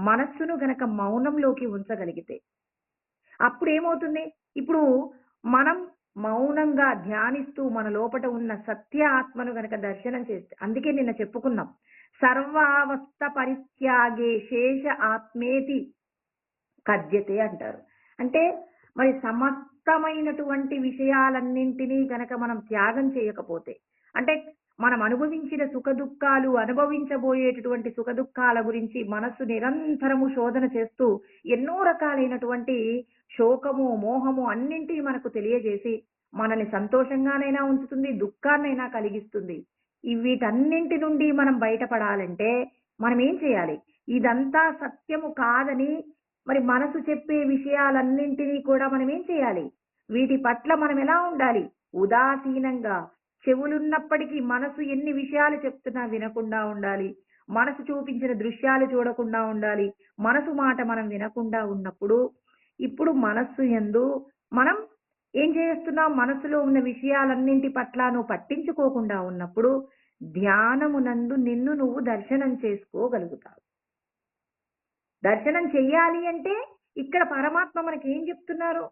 మనస్సును గనక మౌనంలోకి ఉంచగలిగితే, అప్పుడేమవుతుంది? ఇప్పుడు మనం మౌనంగా ధ్యానిస్తూ మన లోపట ఉన్న సత్య ఆత్మను గనక దర్శనం చేస్తే, అందుకే నిన్న చెప్పుకున్నాం. సర్వావస్థ పరిత్యాగే శేష ఆత్మేతి కద్యతే అంటారు. అంటే మరి సమస్తమైనటువంటి విషయాలన్నింటినీ గనక మనం త్యాగం చేయకపోతే, అంటే మనం అనుభవించిన సుఖదుఖాలు, అనుభవించబోయేటటువంటి సుఖదుఖాల గురించి మనస్సు నిరంతరము శోధన చేస్తూ ఎన్నో రకాలైనటువంటి శోకము, మోహము అన్నింటినీ మనకు తెలియజేసి మనల్ని సంతోషంగానైనా ఉంచుతుంది, దుఃఖాన్నైనా కలిగిస్తుంది. వీటన్నింటి నుండి మనం బయటపడాలంటే మనం ఏం చేయాలి? ఇదంతా సత్యము కాదని మరి మనసు చెప్పే విషయాలన్నింటినీ కూడా మనం ఏం చేయాలి? వీటి పట్ల మనం ఎలా ఉండాలి? ఉదాసీనంగా, చెవులున్నప్పటికీ మనసు ఎన్ని విషయాలు చెప్తున్నా వినకుండా ఉండాలి. మనసు చూపించిన దృశ్యాలు చూడకుండా ఉండాలి. మనసు మాట మనం వినకుండా ఉన్నప్పుడు, ఇప్పుడు మనస్సు యందు మనం ఏం చేస్తున్నాం? మనసులో ఉన్న విషయాలన్నింటి పట్ల నువ్వు పట్టించుకోకుండా ఉన్నప్పుడు, ధ్యానమునందు నిన్ను నువ్వు దర్శనం చేసుకోగలుగుతావు. దర్శనం చెయ్యాలి అంటే ఇక్కడ పరమాత్మ మనకి ఏం చెప్తున్నారు?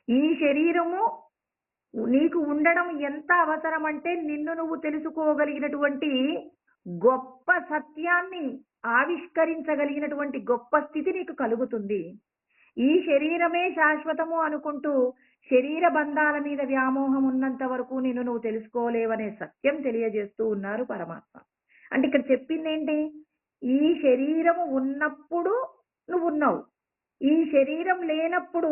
ఈ శరీరము నీకు ఉండడం ఎంత అవసరం అంటే నిన్ను నువ్వు తెలుసుకోగలిగినటువంటి గొప్ప సత్యాన్ని ఆవిష్కరించగలిగినటువంటి గొప్ప స్థితి నీకు కలుగుతుంది. ఈ శరీరమే శాశ్వతము అనుకుంటూ శరీర బంధాల మీద వ్యామోహం ఉన్నంత వరకు నిన్ను నువ్వు తెలుసుకోలేవనే సత్యం తెలియజేస్తూ ఉన్నారు పరమాత్మ. అంటే ఇక్కడ చెప్పింది ఏంటి? ఈ శరీరము ఉన్నప్పుడు నువ్వున్నావు. ఈ శరీరం లేనప్పుడు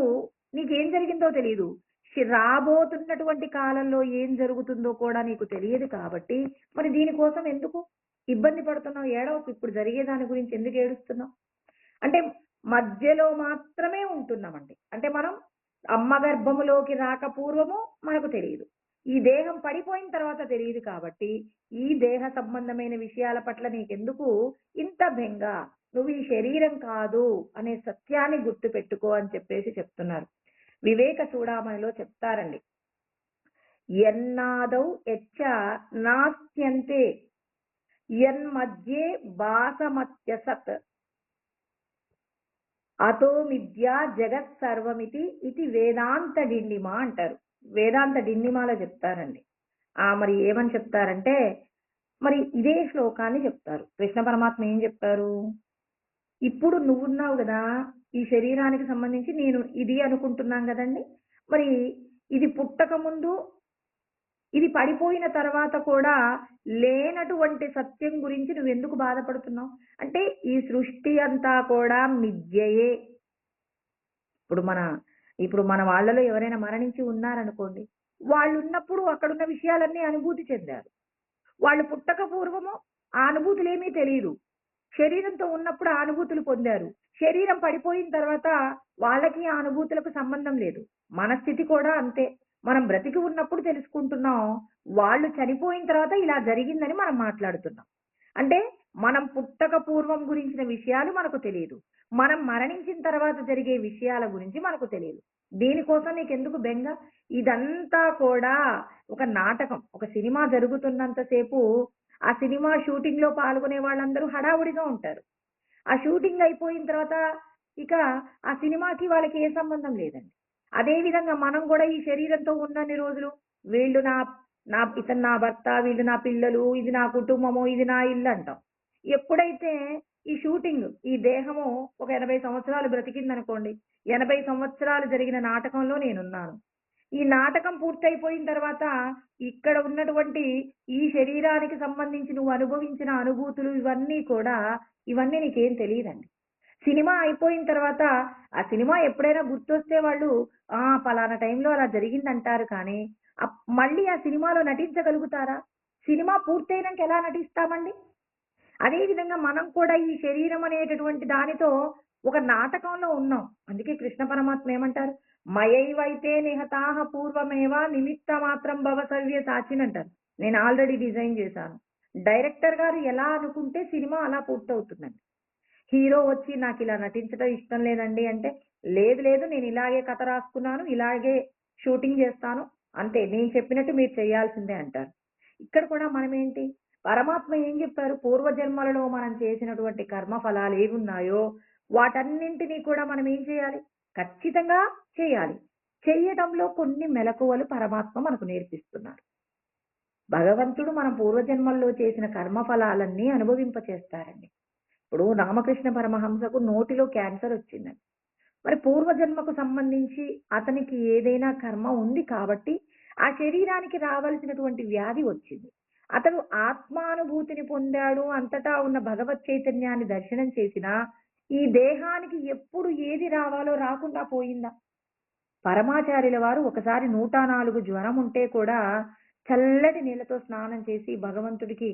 నీకేం జరిగిందో తెలియదు. రాబోతున్నటువంటి కాలంలో ఏం జరుగుతుందో కూడా నీకు తెలియదు కాబట్టి, మరి దీనికోసం ఎందుకు ఇబ్బంది పడుతున్నావు? ఏడవకు. ఇప్పుడు జరిగే దాని గురించి ఎందుకు ఏడుస్తున్నావు? అంటే మధ్యలో మాత్రమే ఉంటున్నామండి. అంటే మనం అమ్మ గర్భములోకి రాక పూర్వము మనకు తెలియదు. ఈ దేహం పడిపోయిన తర్వాత తెలియదు కాబట్టి, ఈ దేహ సంబంధమైన విషయాల పట్ల నీకెందుకు ఇంత బెంగ? నువ్వు ఈ శరీరం కాదు అనే సత్యాన్ని గుర్తు పెట్టుకో అని చెప్పేసి చెప్తున్నారు. వివేక చూడామణిలో చెప్తారండి. ఎన్నాదౌ ఎచ్చ నాస్త్యంతే యన్మధ్యే భాసమత్యసత్ అతో మిథ్యా జగత్ సర్వమితి ఇది వేదాంత డిండిమ అంటారు. వేదాంత డిండిమాలో చెప్తారండి. మరి ఏమని చెప్తారంటే, మరి ఇదే శ్లోకాన్ని చెప్తారు. కృష్ణ పరమాత్మ ఏం చెప్తారు? ఇప్పుడు నువ్వున్నావు కదా, ఈ శరీరానికి సంబంధించి నేను ఇది అనుకుంటున్నాం కదండి. మరి ఇది పుట్టక ముందు, ఇది పడిపోయిన తర్వాత కూడా లేనటువంటి సత్యం గురించి నువ్వెందుకు బాధపడుతున్నావు? అంటే ఈ సృష్టి అంతా కూడా మిథ్యయే. ఇప్పుడు మన వాళ్ళలో ఎవరైనా మరణించి ఉన్నారనుకోండి, వాళ్ళు ఉన్నప్పుడు అక్కడున్న విషయాలన్నీ అనుభూతి చెందారు. వాళ్ళు పుట్టక పూర్వము ఆ అనుభూతులేమీ తెలియదు. శరీరంతో ఉన్నప్పుడు ఆ అనుభూతులు పొందారు. శరీరం పడిపోయిన తర్వాత వాళ్ళకి ఆ అనుభూతులకు సంబంధం లేదు. మన స్థితి కూడా అంతే. మనం బ్రతికి ఉన్నప్పుడు తెలుసుకుంటున్నాం. వాళ్ళు చనిపోయిన తర్వాత ఇలా జరిగిందని మనం మాట్లాడుతున్నాం. అంటే మనం పుట్టక పూర్వం గురించిన విషయాలు మనకు తెలియదు. మనం మరణించిన తర్వాత జరిగే విషయాల గురించి మనకు తెలియదు. దీనికోసం నీకెందుకు బెంగ? ఇదంతా కూడా ఒక నాటకం. ఒక సినిమా జరుగుతున్నంత సేపు ఆ సినిమా షూటింగ్‌లో పాల్గొనే వాళ్ళందరూ హడావుడిగా ఉంటారు. ఆ షూటింగ్ అయిపోయిన తర్వాత ఇక ఆ సినిమాకి వాళ్ళకి ఏ సంబంధం లేదండి. అదే విధంగా మనం కూడా ఈ శరీరంతో ఉన్నన్ని రోజులు వీళ్ళు నా నా ఇతను నా భర్త, వీళ్ళు నా పిల్లలు, ఇది నా కుటుంబము, ఇది నా ఇల్లు అంటాం. ఎప్పుడైతే ఈ షూటింగ్ ఈ దేహము ఒక 80 సంవత్సరాలు బ్రతికిందనుకోండి. 80 సంవత్సరాలు జరిగిన నాటకంలో నేనున్నాను. ఈ నాటకం పూర్తయిపోయిన తర్వాత ఇక్కడ ఉన్నటువంటి ఈ శరీరానికి సంబంధించి నువ్వు అనుభవించిన అనుభూతులు ఇవన్నీ కూడా ఇవన్నీ నీకేం తెలీదండి. సినిమా అయిపోయిన తర్వాత ఆ సినిమా ఎప్పుడైనా గుర్తొస్తే వాళ్ళు పలానా టైంలో అలా జరిగిందంటారు కానీ మళ్ళీ ఆ సినిమాలో నటించగలుగుతారా? సినిమా పూర్తయినంక ఎలా నటిస్తామండి? అదే విధంగా మనం కూడా ఈ శరీరం అనేటటువంటి దానితో ఒక నాటకంలో ఉన్నాం. అందుకే కృష్ణ పరమాత్మ ఏమంటారు? మయైవైతే నిహతాః పూర్వమేవ నిమిత్త మాత్రం భవ సవ్యసాచిన్ అంటారు. నేను ఆల్రెడీ డిజైన్ చేశాను. డైరెక్టర్ గారు ఎలా అనుకుంటే సినిమా అలా పూర్తవుతుందండి. హీరో వచ్చి నాకిలా నటించడం ఇష్టం లేదండి అంటే, లేదు లేదు నేను ఇలాగే కథ రాసుకున్నాను, ఇలాగే షూటింగ్ చేస్తాను. అంతే నేను చెప్పినట్టు మీరు చేయాల్సిందే అంటారు. ఇక్కడ కూడా మనమేంటి, పరమాత్మ ఏం చెప్పారు? పూర్వజన్మలలో మనం చేసినటువంటి కర్మ ఫలాలు ఏవున్నాయో వాటన్నింటినీ కూడా మనం ఏం చేయాలి? ఖచ్చితంగా చేయాలి. చెయ్యడంలో కొన్ని మెలకువలు పరమాత్మ మనకు నేర్పిస్తున్నారు. భగవంతుడు మనం పూర్వజన్మల్లో చేసిన కర్మ ఫలాలన్నీ అనుభవింపచేస్తారండి. ఇప్పుడు రామకృష్ణ పరమహంసకు నోటిలో క్యాన్సర్ వచ్చిందండి. మరి పూర్వజన్మకు సంబంధించి అతనికి ఏదైనా కర్మ ఉంది కాబట్టి ఆ శరీరానికి రావాల్సినటువంటి వ్యాధి వచ్చింది. అతడు ఆత్మానుభూతిని పొందాడు. అంతటా ఉన్న భగవత్ చైతన్యాన్ని దర్శనం చేసినా ఈ దేహానికి ఎప్పుడు ఏది రావాలో రాకుండా పోయిందా? పరమాచార్యుల వారు ఒకసారి 104 జ్వరం ఉంటే కూడా చల్లటి నీళ్లతో స్నానం చేసి భగవంతుడికి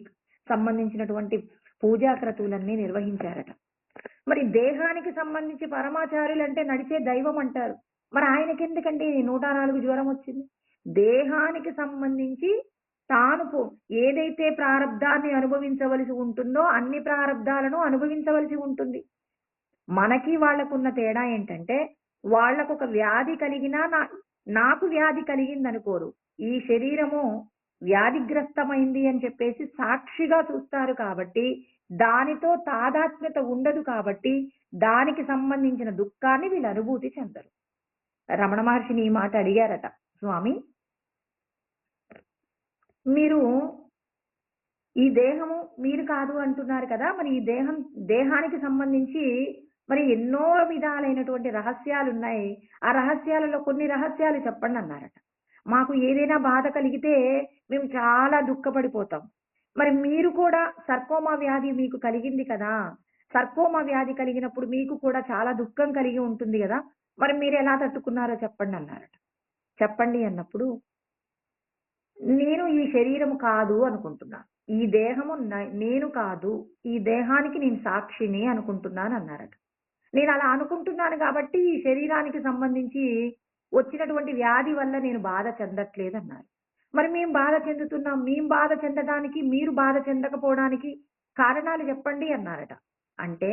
సంబంధించినటువంటి పూజా క్రతువులన్నీ నిర్వహించారట. మరి దేహానికి సంబంధించి పరమాచార్యులు అంటే నడిచే దైవం అంటారు. మరి ఆయనకెందుకండి 104 జ్వరం వచ్చింది? దేహానికి సంబంధించి తాను ఏదైతే ప్రారబ్ధాన్ని అనుభవించవలసి ఉంటుందో అన్ని ప్రారబ్ధాలను అనుభవించవలసి ఉంటుంది. మనకి వాళ్ళకున్న తేడా ఏంటంటే వాళ్ళకొక వ్యాధి కలిగినా నాకు వ్యాధి కలిగిందనుకోరు. ఈ శరీరము వ్యాధిగ్రస్తమైంది అని చెప్పేసి సాక్షిగా చూస్తారు కాబట్టి దానితో తాదాత్మ్యత ఉండదు కాబట్టి దానికి సంబంధించిన దుఃఖాన్ని వీళ్ళు అనుభూతి చెందరు. రమణ మహర్షిని ఈ మాట అడిగారట, స్వామి మీరు ఈ దేహము మీరు కాదు అంటున్నారు కదా, మరి ఈ దేహానికి సంబంధించి మరి ఎన్నో విధాలైనటువంటి రహస్యాలు ఉన్నాయి. ఆ రహస్యాలలో కొన్ని రహస్యాలు చెప్పండి అన్నారట. మాకు ఏదైనా బాధ కలిగితే మేము చాలా దుఃఖపడిపోతాం. మరి మీరు కూడా సర్కోమా వ్యాధి మీకు కలిగింది కదా, సర్కోమా వ్యాధి కలిగినప్పుడు మీకు కూడా చాలా దుఃఖం కలిగి ఉంటుంది కదా, మరి మీరు ఎలా తట్టుకున్నారో చెప్పండి అన్నారట. చెప్పండి అన్నప్పుడు నేను ఈ శరీరము కాదు అనుకుంటున్నాను. ఈ దేహము నేను కాదు. ఈ దేహానికి నేను సాక్షిని అనుకుంటున్నాను అన్నారట. నేను అలా అనుకుంటున్నాను కాబట్టి ఈ శరీరానికి సంబంధించి వచ్చినటువంటి వ్యాధి వల్ల నేను బాధ చెందట్లేదన్నారు. మరి మేము బాధ చెందుతున్నాం. మేము బాధ చెందడానికి మీరు బాధ చెందకపోవడానికి కారణాలు చెప్పండి అన్నారట. అంటే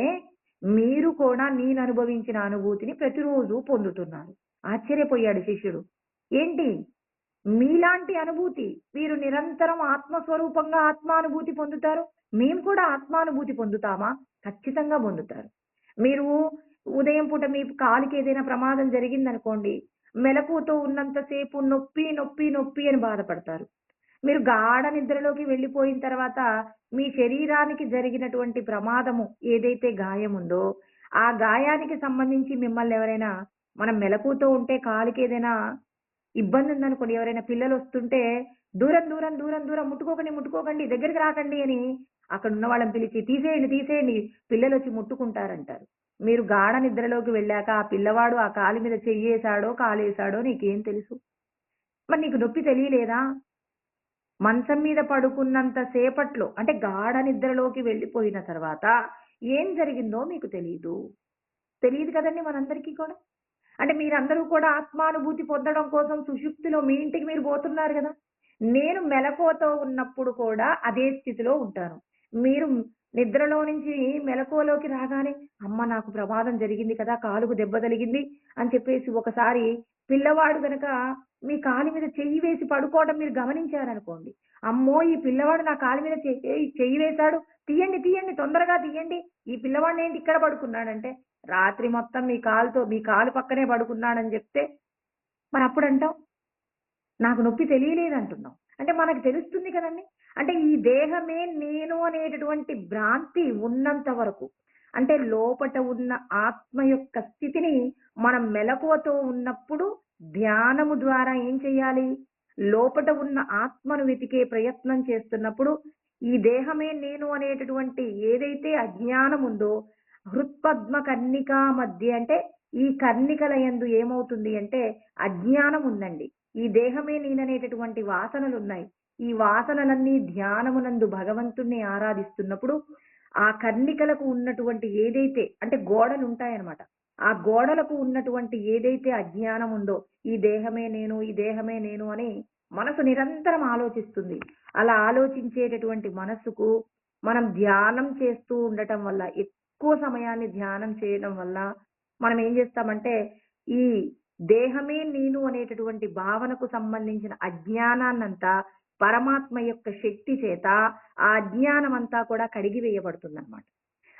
మీరు కూడా నేను అనుభవించిన అనుభూతిని ప్రతిరోజు పొందుతున్నారు. ఆశ్చర్యపోయాడు శిష్యుడు. ఏంటి మీలాంటి అనుభూతి వీరు నిరంతరం ఆత్మస్వరూపంగా ఆత్మానుభూతి పొందుతారు. మేము కూడా ఆత్మానుభూతి పొందుతామా? ఖచ్చితంగా పొందుతారు. మీరు ఉదయం పూట మీ కాలికి ఏదైనా ప్రమాదం జరిగిందనుకోండి, మెలకువతో ఉన్నంతసేపు నొప్పి నొప్పి నొప్పి అని బాధపడతారు. మీరు గాఢ నిద్రలోకి వెళ్ళిపోయిన తర్వాత మీ శరీరానికి జరిగినటువంటి ప్రమాదము ఏదైతే గాయం ఉందో ఆ గాయానికి సంబంధించి మిమ్మల్ని ఎవరైనా మనం మెలకువతో ఉంటే కాలికి ఏదైనా ఇబ్బంది ఉందనుకోండి, ఎవరైనా పిల్లలు వస్తుంటే దూరం దూరం దూరం దూరం ముట్టుకోకండి ముట్టుకోకండి దగ్గరికి రాకండి అని అక్కడ ఉన్న వాళ్ళని పిలిచి తీసేయండి తీసేయండి పిల్లలు వచ్చి ముట్టుకుంటారంటారు. మీరు గాఢ నిద్రలోకి వెళ్ళాక ఆ పిల్లవాడు ఆ కాలి మీద చెయ్యేశాడో కాలేశాడో నీకేం తెలుసు? మరి నీకు నొప్పి తెలియలేదా? మంచం మీద పడుకున్నంత సేపట్లో అంటే గాఢ నిద్రలోకి వెళ్ళిపోయిన తర్వాత ఏం జరిగిందో మీకు తెలీదు. తెలీదు కదండి మనందరికీ కూడా. అంటే మీరందరూ కూడా ఆత్మానుభూతి పొందడం కోసం సుషుప్తిలో మీ ఇంటికి మీరు పోతున్నారు కదా. నేను మెలకువతో ఉన్నప్పుడు కూడా అదే స్థితిలో ఉంటాను. మీరు నిద్రలో నుంచి మెలకువలోకి రాగానే, అమ్మ నాకు ప్రమాదం జరిగింది కదా! కాలుకు దెబ్బ తగిలింది అని చెప్పేసి ఒకసారి పిల్లవాడు గనక మీ కాలు మీద చెయ్యి వేసి పడుకోవడం మీరు గమనించారనుకోండి. అమ్మో! ఈ పిల్లవాడు నా కాలు మీద చెయ్యి వేశాడు. తీయండి, తీయండి తొందరగా తీయండి. ఈ పిల్లవాడినేంటి ఇక్కడ పడుకున్నాడంటే, రాత్రి మొత్తం మీ కాలు పక్కనే పడుకున్నాడని జెప్తే మరప్పుడంటాం నాకు నొప్పి తెలియలేదంటున్నాం. అంటే మనకు తెలుస్తుంది కదండీ! అంటే ఈ దేహమే నేను అనేటటువంటి భ్రాంతి ఉన్నంత వరకు, అంటే లోపట ఉన్న ఆత్మ యొక్క స్థితిని మనం మెలకువతో ఉన్నప్పుడు ధ్యానము ద్వారా ఏం చేయాలి? లోపట ఉన్న ఆత్మను వెతికే ప్రయత్నం చేస్తున్నప్పుడు, ఈ దేహమే నేను అనేటటువంటి ఏదైతే అజ్ఞానం ఉందో, హృత్పద్మ కర్ణికా మధ్య అంటే ఈ కర్ణికల యందు ఏమవుతుంది అంటే అజ్ఞానం ఉందండి. ఈ దేహమే నేననేటటువంటి వాసనలున్నాయి. ఈ వాసనలన్నీ ధ్యానమునందు భగవంతుణ్ణి ఆరాధిస్తున్నప్పుడు, ఆ కర్ణికలకు ఉన్నటువంటి ఏదైతే అంటే గోడలుంటాయనమాట. ఆ గోడలకు ఉన్నటువంటి ఏదైతే అజ్ఞానం ఉందో, ఈ దేహమే నేను, ఈ దేహమే నేను అని మనసు నిరంతరం ఆలోచిస్తుంది. అలా ఆలోచించేటటువంటి మనస్సుకు మనం ధ్యానం చేస్తూ ఉండటం వల్ల, ఎక్కువ సమయాన్ని ధ్యానం చేయడం వల్ల మనం ఏం చేస్తామంటే, ఈ దేహమే నేను అనేటటువంటి భావనకు సంబంధించిన అజ్ఞానాన్నంతా పరమాత్మ యొక్క శక్తి చేత ఆ అజ్ఞానమంతా కూడా కడిగివేయబడుతుందన్నమాట.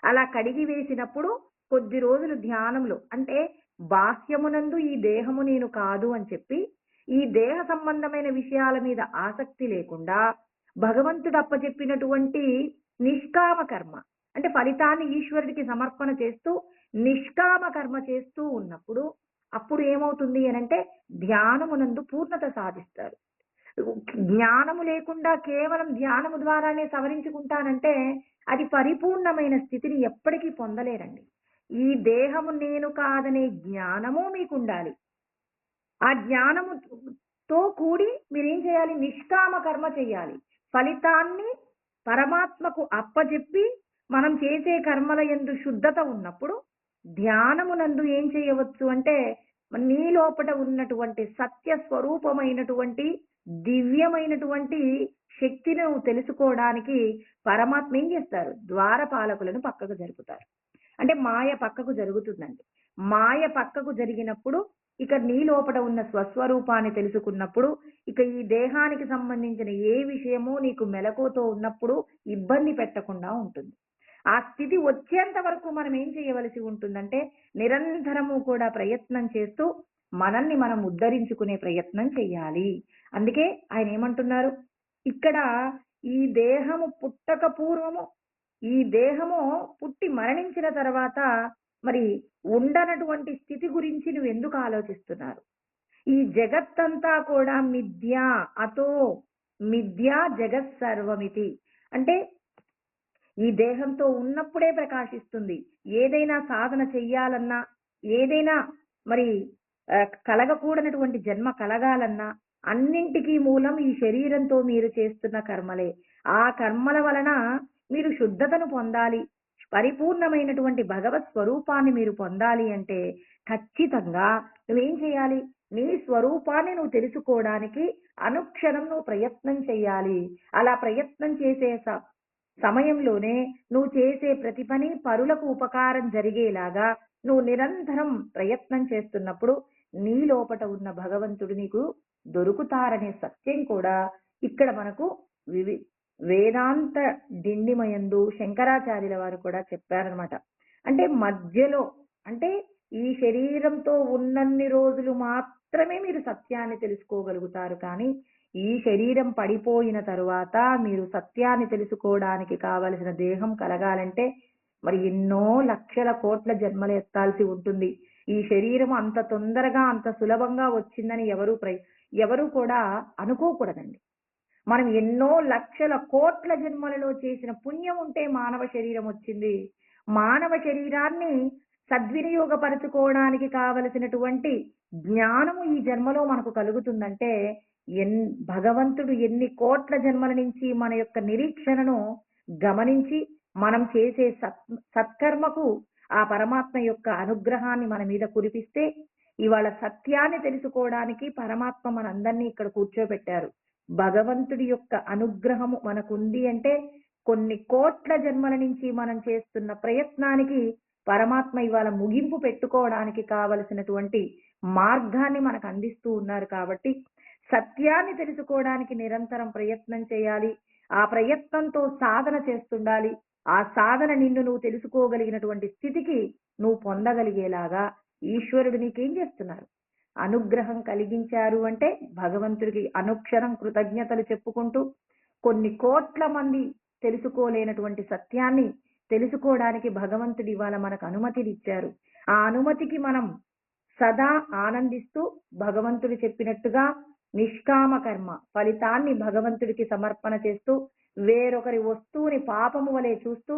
అలా కడిగివేసినప్పుడు కొద్ది రోజులు ధ్యానంలో అంటే బాహ్యమునందు ఈ దేహము నేను కాదు అని చెప్పి, ఈ దేహ సంబంధమైన విషయాల మీద ఆసక్తి లేకుండా భగవంతుడు అప్పచెప్పినటువంటి నిష్కామ కర్మ అంటే ఫలితాన్ని ఈశ్వరుడికి సమర్పణ చేస్తూ నిష్కామ కర్మ చేస్తూ ఉన్నప్పుడు అప్పుడు ఏమవుతుంది అనంటే ధ్యానమునందు పూర్ణత సాధిస్తారు. జ్ఞానము లేకుండా కేవలం ధ్యానము ద్వారానే సవరించుకుంటానంటే అది పరిపూర్ణమైన స్థితిని ఎప్పటికీ పొందలేరండి. ఈ దేహము నేను కాదనే జ్ఞానము మీకుండాలి. ఆ జ్ఞానముతో కూడి మీరేం చేయాలి? నిష్కామ కర్మ చేయాలి. ఫలితాన్ని పరమాత్మకు అప్పజెప్పి మనం చేసే కర్మల యందు శుద్ధత ఉన్నప్పుడు ధ్యానమునందు ఏం చేయవచ్చు అంటే నీ లోపట ఉన్నటువంటి సత్య స్వరూపమైనటువంటి దివ్యమైనటువంటి శక్తిని నువ్వు తెలుసుకోవడానికి పరమాత్మ ఏం చేస్తారు? ద్వారపాలకులను పక్కకు జరుపుతారు. అంటే మాయ పక్కకు జరుగుతుందండి. మాయ పక్కకు జరిగినప్పుడు ఇక నీ లోపట ఉన్న స్వస్వరూపాన్ని తెలుసుకున్నప్పుడు ఇక ఈ దేహానికి సంబంధించిన ఏ విషయమో నీకు మెలకువతో ఉన్నప్పుడు ఇబ్బంది పెట్టకుండా ఉంటుంది. ఆ స్థితి వచ్చేంత వరకు మనం ఏం చేయవలసి ఉంటుందంటే నిరంతరము కూడా ప్రయత్నం చేస్తూ మనల్ని మనం ఉద్ధరించుకునే ప్రయత్నం చెయ్యాలి. అందుకే ఆయన ఏమంటున్నారు ఇక్కడ, ఈ దేహము పుట్టక పూర్వము, ఈ దేహము పుట్టి మరణించిన తర్వాత మరి ఉండనటువంటి స్థితి గురించి నువ్వు ఎందుకు ఆలోచిస్తున్నారు? ఈ జగత్తంతా కూడా మిథ్య, అతో మిథ్యా జగత్ సర్వమితి. అంటే ఈ దేహంతో ఉన్నప్పుడే ప్రకాశిస్తుంది. ఏదైనా సాధన చెయ్యాలన్నా, ఏదైనా మరి కలగకూడనటువంటి జన్మ కలగాలన్నా అన్నింటికీ మూలం ఈ శరీరంతో మీరు చేస్తున్న కర్మలే. ఆ కర్మల వలన మీరు శుద్ధతను పొందాలి, పరిపూర్ణమైనటువంటి భగవత్ స్వరూపాన్ని మీరు పొందాలి అంటే ఖచ్చితంగా నువ్వేం చేయాలి? నీ స్వరూపాన్ని నువ్వు తెలుసుకోవడానికి అనుక్షణం నువ్వు ప్రయత్నం చేయాలి. అలా ప్రయత్నం చేసే సమయంలోనే నువ్వు చేసే ప్రతి పని పరులకు ఉపకారం జరిగేలాగా నువ్వు నిరంతరం ప్రయత్నం చేస్తున్నప్పుడు నీ లోపట ఉన్న భగవంతుడు నీకు దొరుకుతారనే సత్యం కూడా ఇక్కడ మనకు వేదాంత డిండిమయందు శంకరాచార్యుల వారు కూడా చెప్పారనమాట. అంటే మధ్యలో అంటే ఈ శరీరంతో ఉన్నన్ని రోజులు మాత్రమే మీరు సత్యాన్ని తెలుసుకోగలుగుతారు. కానీ ఈ శరీరం పడిపోయిన తరువాత మీరు సత్యాన్ని తెలుసుకోవడానికి కావలసిన దేహం కలగాలంటే మరి ఎన్నో లక్షల కోట్ల జన్మలు ఎత్తాల్సి ఉంటుంది. ఈ శరీరం అంత తొందరగా అంత సులభంగా వచ్చిందని ఎవరు కూడా అనుకోకూడదండి. మనం ఎన్నో లక్షల కోట్ల జన్మలలో చేసిన పుణ్యం ఉంటే మానవ శరీరం వచ్చింది. మానవ శరీరాన్ని సద్వినియోగపరచుకోవడానికి కావలసినటువంటి జ్ఞానము ఈ జన్మలో మనకు కలుగుతుందంటే భగవంతుడు ఎన్ని కోట్ల జన్మల నుంచి మన యొక్క నిరీక్షణను గమనించి మనం చేసే సత్కర్మకు ఆ పరమాత్మ యొక్క అనుగ్రహాన్ని మన మీద కురిపిస్తే ఇవాళ సత్యాన్ని తెలుసుకోవడానికి పరమాత్మ మనందరినీ ఇక్కడ కూర్చోబెట్టారు. భగవంతుడి యొక్క అనుగ్రహము మనకుంది అంటే కొన్ని కోట్ల జన్మల నుంచి మనం చేస్తున్న ప్రయత్నానికి పరమాత్మ ఇవాళ ముగింపు పెట్టుకోవడానికి కావలసినటువంటి మార్గాన్ని మనకు అందిస్తూ ఉన్నారు కాబట్టి సత్యాన్ని తెలుసుకోవడానికి నిరంతరం ప్రయత్నం చేయాలి. ఆ ప్రయత్నంతో సాధన చేస్తుండాలి. ఆ సాధన నిన్ను నువ్వు తెలుసుకోగలిగినటువంటి స్థితికి నువ్వు పొందగలిగేలాగా ఈశ్వరుడు నీకేం చేస్తున్నారు? అనుగ్రహం కలిగించారు అంటే భగవంతుడికి అనుక్షరం కృతజ్ఞతలు చెప్పుకుంటూ కొన్ని కోట్ల మంది తెలుసుకోలేనటువంటి సత్యాన్ని తెలుసుకోవడానికి భగవంతుడు ఇవాళ మనకు అనుమతినిచ్చారు. ఆ అనుమతికి మనం సదా ఆనందిస్తూ భగవంతుడు చెప్పినట్టుగా నిష్కామ కర్మ ఫలితాన్ని భగవంతుడికి సమర్పణ చేస్తూ వేరొకరి వస్తువుని పాపము వలె చూస్తూ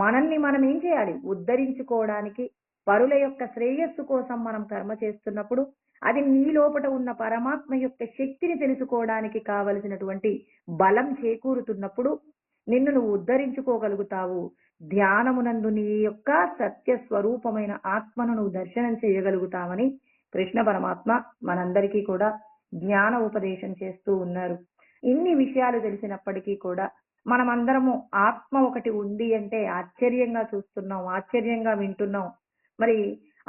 మనల్ని మనం ఏం చేయాలి? ఉద్ధరించుకోవడానికి పరుల యొక్క శ్రేయస్సు కోసం మనం కర్మ చేస్తున్నప్పుడు అది నీ లోపట ఉన్న పరమాత్మ యొక్క శక్తిని తెలుసుకోవడానికి కావలసినటువంటి బలం చేకూరుతున్నప్పుడు నిన్ను నువ్వు ఉద్ధరించుకోగలుగుతావు. ధ్యానమునందు నీ యొక్క సత్య స్వరూపమైన ఆత్మను నువ్వు దర్శనం చేయగలుగుతావని కృష్ణ పరమాత్మ మనందరికీ కూడా జ్ఞాన ఉపదేశం చేస్తూ ఉన్నారు. ఇన్ని విషయాలు తెలిసినప్పటికీ కూడా మనమందరము ఆత్మ ఒకటి ఉంది అంటే ఆశ్చర్యంగా చూస్తున్నాం, ఆశ్చర్యంగా వింటున్నాం. మరి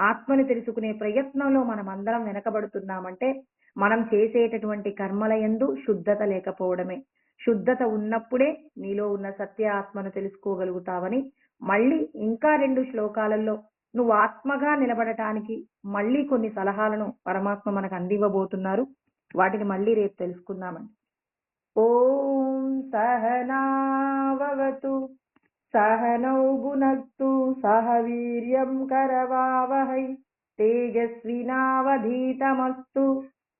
ఆత్మని తెలుసుకునే ప్రయత్నంలో మనం అందరం వెనకబడుతున్నామంటే మనం చేసేటటువంటి కర్మల యందు శుద్ధత లేకపోవడమే. శుద్ధత ఉన్నప్పుడే నీలో ఉన్న సత్య ఆత్మను తెలుసుకోగలుగుతావని మళ్ళీ ఇంకా 2 శ్లోకాలలో నువ్వు ఆత్మగా నిలబడటానికి మళ్ళీ కొన్ని సలహాలను పరమాత్మ మనకు అందివ్వబోతున్నారు. వాటిని మళ్ళీ రేపు తెలుసుకుందామండి. ఓం సహనావవతు सहनौ भुनक्तु सह वीर्यं करवावहै तेजस्विनावधीतमस्तु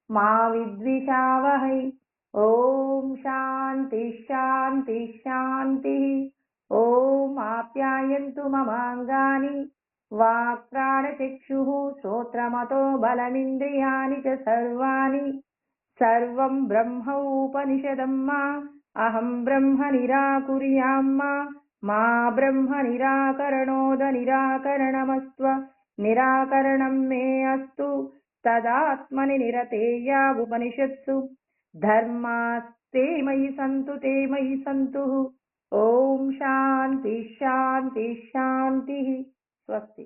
मा विद्विषावहै। ओम शांति शांति शांति। ओम आप्यायन्तु ममाङ्गानि वाक्प्राणचक्षुः श्रोत्रमतो बलमिन्द्रियाणि च सर्वाणि सर्वं ब्रह्मोपनिषदम्मा अहं ब्रह्म निराकुर्याम्मा मा ब्रह्म निराकरणोद निराकरणमस्त्व निराकरणं मे अस्तु तदात्मनि निरतेया उपनिषत्सु धर्मास्ते मयि सन्तु ओम शांति शांति शांति। स्वस्ति।